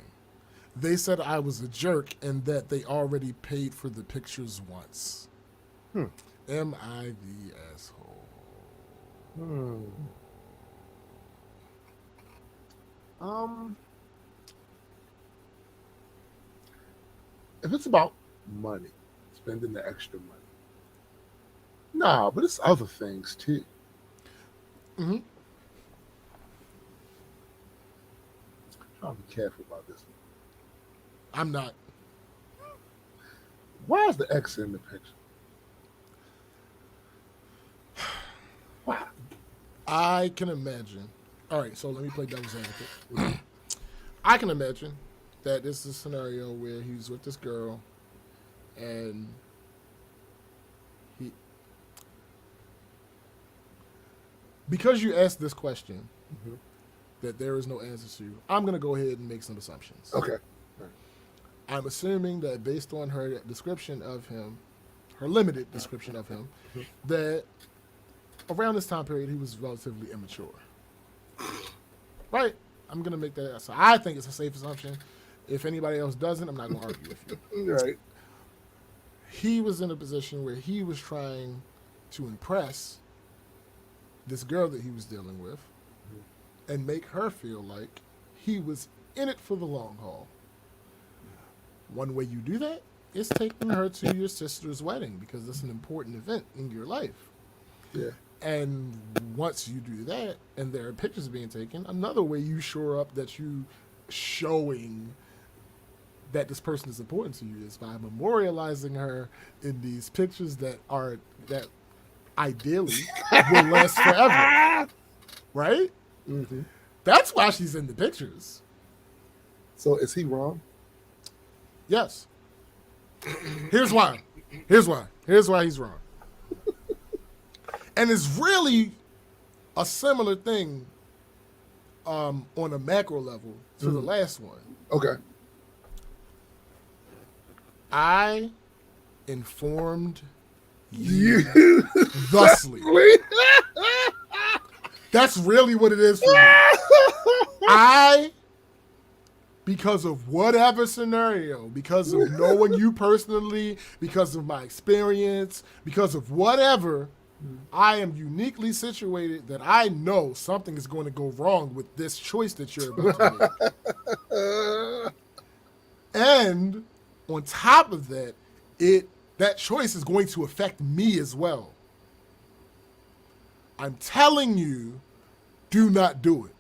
They said I was a jerk and that they already paid for the pictures once. Am I the asshole? If it's about money, spending the extra money. Nah, but it's other things too. Mm-hmm. Trying to be careful about this. I'm not. Why is the X in the picture? Why? I can imagine. All right, so let me play devil's advocate. I can imagine that this is a scenario where he's with this girl and because you asked this question that there is no answer to, I'm going to go ahead and make some assumptions. Okay. I'm assuming that based on her description of him, her limited description of him, that around this time period he was relatively immature. Right? I'm going to make that. So I think it's a safe assumption. If anybody else doesn't, I'm not going to argue with you. Right. He was in a position where he was trying to impress this girl that he was dealing with and make her feel like he was in it for the long haul. One way you do that is taking her to your sister's wedding because it's an important event in your life. Yeah. And once you do that and there are pictures being taken, another way you shore up that you showing that this person is important to you is by memorializing her in these pictures that ideally will last forever. Right? Mm-hmm. That's why she's in the pictures. So is he wrong? Yes. Here's why. Here's why he's wrong. And it's really a similar thing on a macro level to the last one. Okay. I informed you thusly. That's really what it is for me. Because of whatever scenario, because of knowing you personally, because of my experience, because of whatever, I am uniquely situated that I know something is going to go wrong with this choice that you're about to make. And on top of that, that choice is going to affect me as well. I'm telling you, do not do it.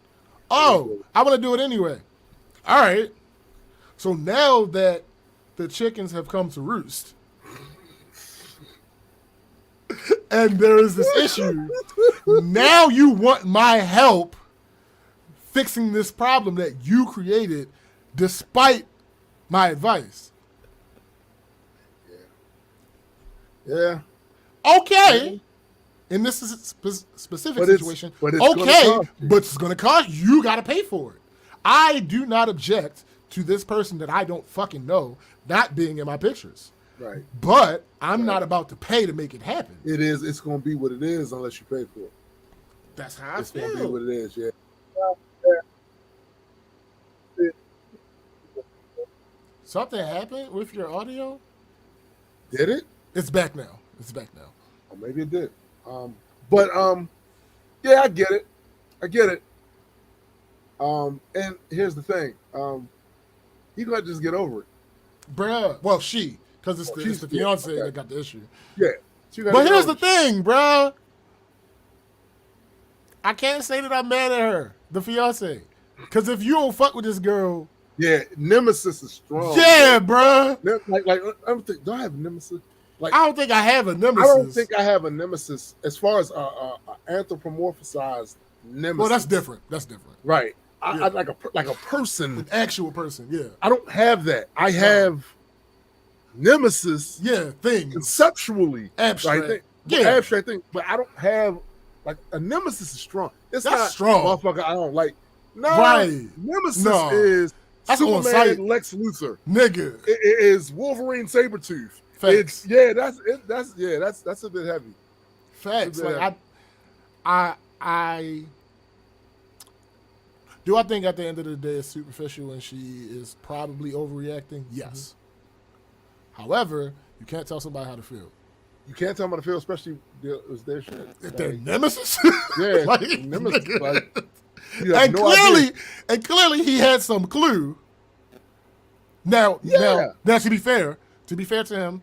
Oh, I want to do it anyway. All right. So now that the chickens have come to roost, and there is this issue, now you want my help fixing this problem that you created despite my advice. Yeah. Okay. In this specific situation, but it's going to cost you. You got to pay for it. I do not object to this person that I don't fucking know not being in my pictures. Right. But I'm not about to pay to make it happen. It is. It's going to be what it is unless you pay for it. That's how I it's feel. It's going to be what it is, yeah. Something happened with your audio? Did it? It's back now. Or maybe it did. Yeah, I get it. And here's the thing. You got to just get over it. Bruh. Well, because it's the fiance that got the issue. Yeah. But here's the thing, bruh. I can't say that I'm mad at her, the fiance. Because if you don't fuck with this girl. Yeah, nemesis is strong. Yeah, bruh. Do I have nemesis? I don't think I have a nemesis. I don't think I have a nemesis as far as anthropomorphized nemesis. Well, that's different. Right. I like a person. An actual person, yeah. I don't have that. I have nemesis. Yeah, things. Conceptually. Abstract. Abstract thing. But I don't have, like, a nemesis is strong. That's not strong. Motherfucker, I don't like. No. Right. Nemesis is that's Superman, Lex Luthor. Nigga. It is Wolverine, Sabretooth. Facts. That's a bit heavy. Facts. Like Do I think at the end of the day it's superficial and she is probably overreacting? Yes. However, you can't tell somebody how to feel. You can't tell them how to feel, especially it was their shit. If they're nemesis? Yeah, like, nemesis. Like, you have no idea. And clearly he had some clue. Now, to be fair to him,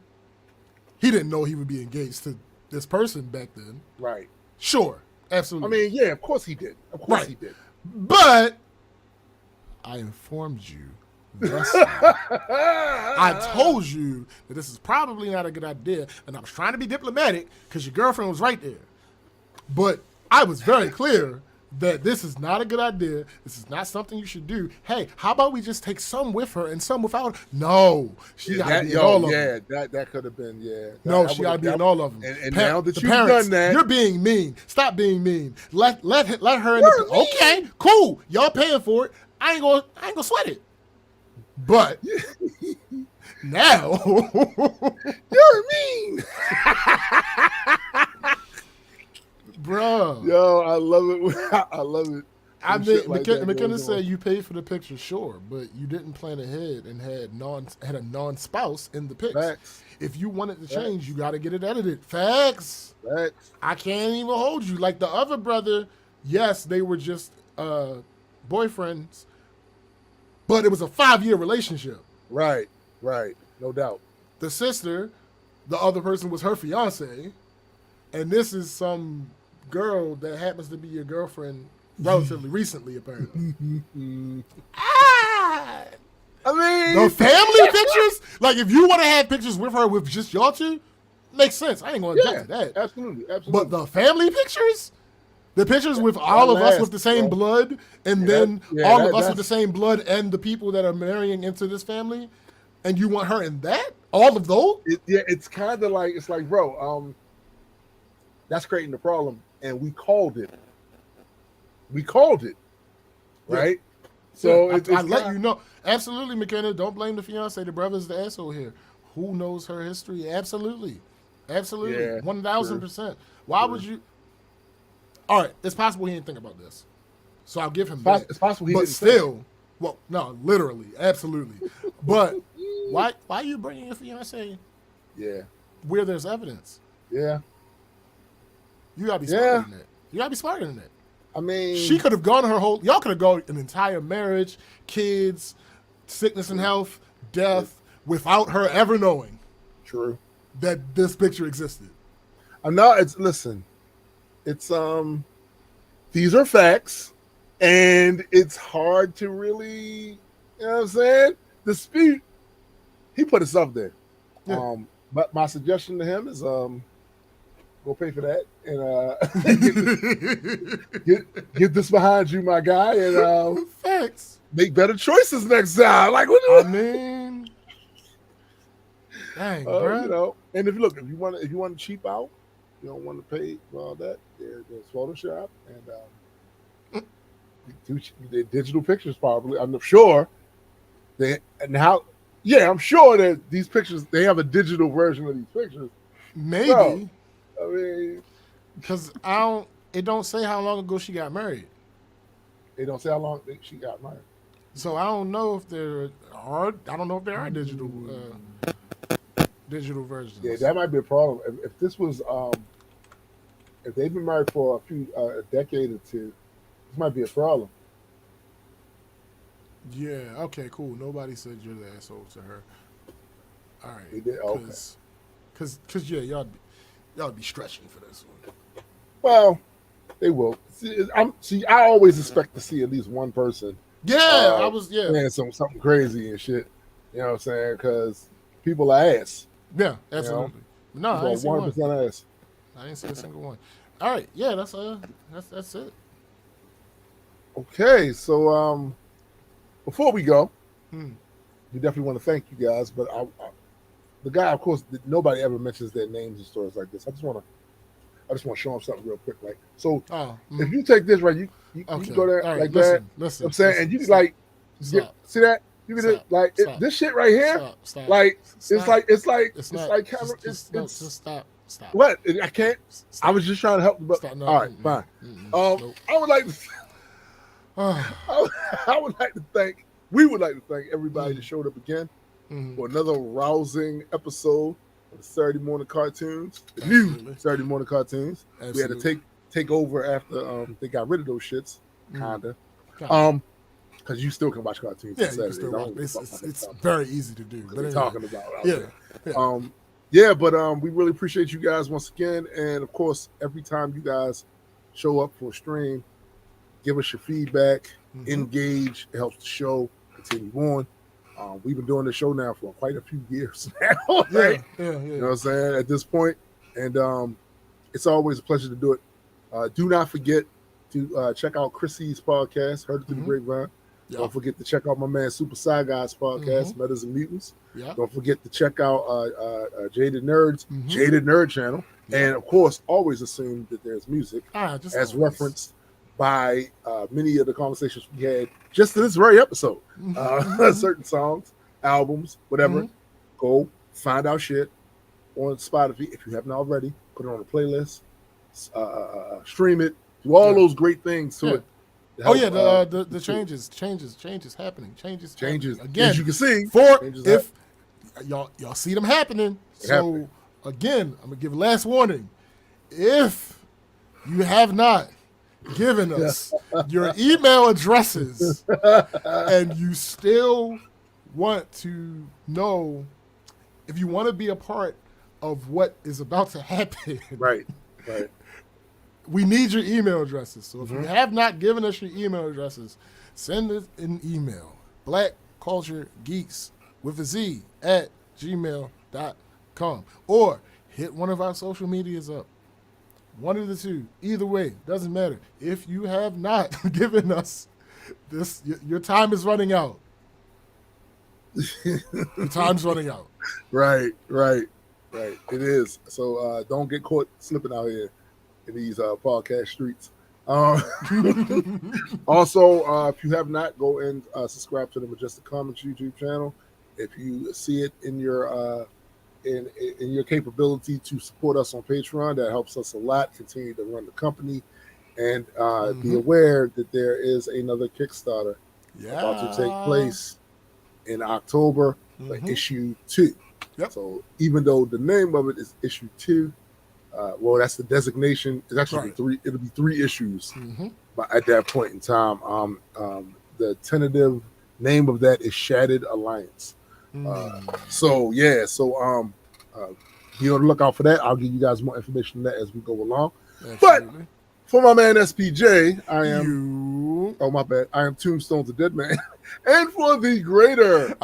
he didn't know he would be engaged to this person back then. Right. Sure. Absolutely. I mean, yeah, of course he did. Of course he did. But I informed you. I told you that this is probably not a good idea, and I was trying to be diplomatic because your girlfriend was right there. But I was very clear that this is not a good idea. This is not something you should do. Hey, how about we just take some with her and some without her? No, she got to be in all of them. Yeah, that could have been, No, she got to be in all of them. And now that you've done that. You're being mean. Stop being mean. Let her in the... Okay, cool. Y'all paying for it. I ain't gonna sweat it. But now you're mean. Bro. Yo, I love it. I love it. I mean, McKenna said you paid for the picture, sure, but you didn't plan ahead and had a non-spouse in the pics. Facts. If you wanted to change, you got to get it edited. Facts. I can't even hold you. Like the other brother, yes, they were just boyfriends, but it was a 5-year relationship. Right, no doubt. The sister, the other person was her fiance, and this is some girl that happens to be your girlfriend relatively recently, apparently. I mean, the family pictures? Like, if you want to have pictures with her with just y'all two, makes sense. I ain't going to object to that. Absolutely. But the family pictures? The pictures with all of us with the same blood, and then all of us with the same blood and the people that are marrying into this family, and you want her in that? All of those? It's kind of like, bro, that's creating the problem, and we called it. Right? So I let you know. Absolutely, McKenna. Don't blame the fiance. The brother's the asshole here. Who knows her history? Absolutely. Yeah, 1,000%. Why would you? All right, it's possible he didn't think about this, so I'll give him that. It's possible he but didn't. Still, well, no, literally, absolutely. But why are you bringing your fiance? Yeah. Where there's evidence. Yeah. You gotta be smarter than that. You gotta be smarter than that. I mean, she could have gone y'all could have gone an entire marriage, kids, sickness and health, death, without her ever knowing. True. That this picture existed. It's these are facts, and it's hard to really, you know what I'm saying, dispute. He put himself there. Yeah. But my suggestion to him is go pay for that and get this behind you, my guy, and facts. Make better choices next time. Like, I mean, dang, bro. You know, and if you want to cheap out, you don't want to pay for all that. There's Photoshop and the digital pictures probably. I'm sure I'm sure that these pictures, they have a digital version of these pictures. Maybe. Bro, I mean, because it don't say how long ago she got married. It don't say how long she got married. So I don't know if there are digital digital versions. Yeah, that might be a problem. If this was if they've been married for a decade or two, this might be a problem. Yeah. Okay. Cool. Nobody said you're the asshole to her. All right. They did. Okay. Because y'all be stretching for this one. Well, they will. I always expect to see at least one person. Yeah, saying something crazy and shit. You know what I'm saying? Because people are ass. Yeah, absolutely. You know? No, I ain't seen 100% ass. I didn't see a single one. All right, yeah, that's it. Okay, so before we go, we definitely want to thank you guys. But the guy, of course, nobody ever mentions their names and stories like this. I just want to show them something real quick. Like, so if you take this right, you can go there right, like that. Listen, I'm saying, and you can like see that. You can like this shit right here. Stop. Like stop. it's like camera. Just stop. What? I can't. Stop. I was just trying to help. But stop. No, all right, fine. Nope. I would like to. I would like to thank. We would like to thank everybody that showed up again for another rousing episode of the Saturday morning cartoons, the new Saturday morning cartoons. Absolutely. We had to take over after they got rid of those shits, kinda. Because you still can watch cartoons. Yeah, you can still watch. It's very easy to do. But anyway, talking about but we really appreciate you guys once again, and of course, every time you guys show up for a stream, give us your feedback, engage. It helps the show continue on. We've been doing the show now for quite a few years now, right? Yeah. You know what I'm saying? At this point, and it's always a pleasure to do it. Do not forget to check out Chrissy's podcast, Heard It Through the Grapevine. Yeah. Don't forget to check out my man Super Sci Guys podcast, Metas and Mutants. Yeah. Don't forget to check out Jaded Nerds, Jaded Nerd channel. Yeah. And of course, always assume that there's music as referenced by many of the conversations we had just in this very episode. Certain songs, albums, whatever. Go find out shit on Spotify if you haven't already. Put it on a playlist, stream it, do all those great things to it. Help, the changes happening. Changes again. As you can see, if y'all see them happening. So again, I'm gonna give a last warning. If you have not given us your email addresses and you still want to know if you want to be a part of what is about to happen, right. We need your email addresses. So if you have not given us your email addresses, send us an email. blackculturegeeks with a Z at gmail.com. Or hit one of our social medias up. One of the two. Either way, doesn't matter. If you have not given us this, your time is running out. Your time's running out. Right. It is. So don't get caught slipping out here in these podcast streets. Also, if you have not, go and subscribe to the Majestic Comics YouTube channel. If you see it in your in your capability to support us on Patreon, that helps us a lot. Continue to run the company, and be aware that there is another Kickstarter about to take place in October for issue 2. Yep. So even though the name of it is issue 2. Well, that's the designation. It's actually 3. It'll be 3 issues, but at that point in time, the tentative name of that is Shattered Alliance. So be on the lookout for that. I'll give you guys more information on that as we go along. Absolutely. But for my man SPJ, I am. Oh my bad. I am Tombstone the Dead Man, and for the greater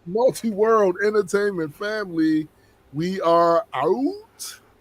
multi-world entertainment family, we are out.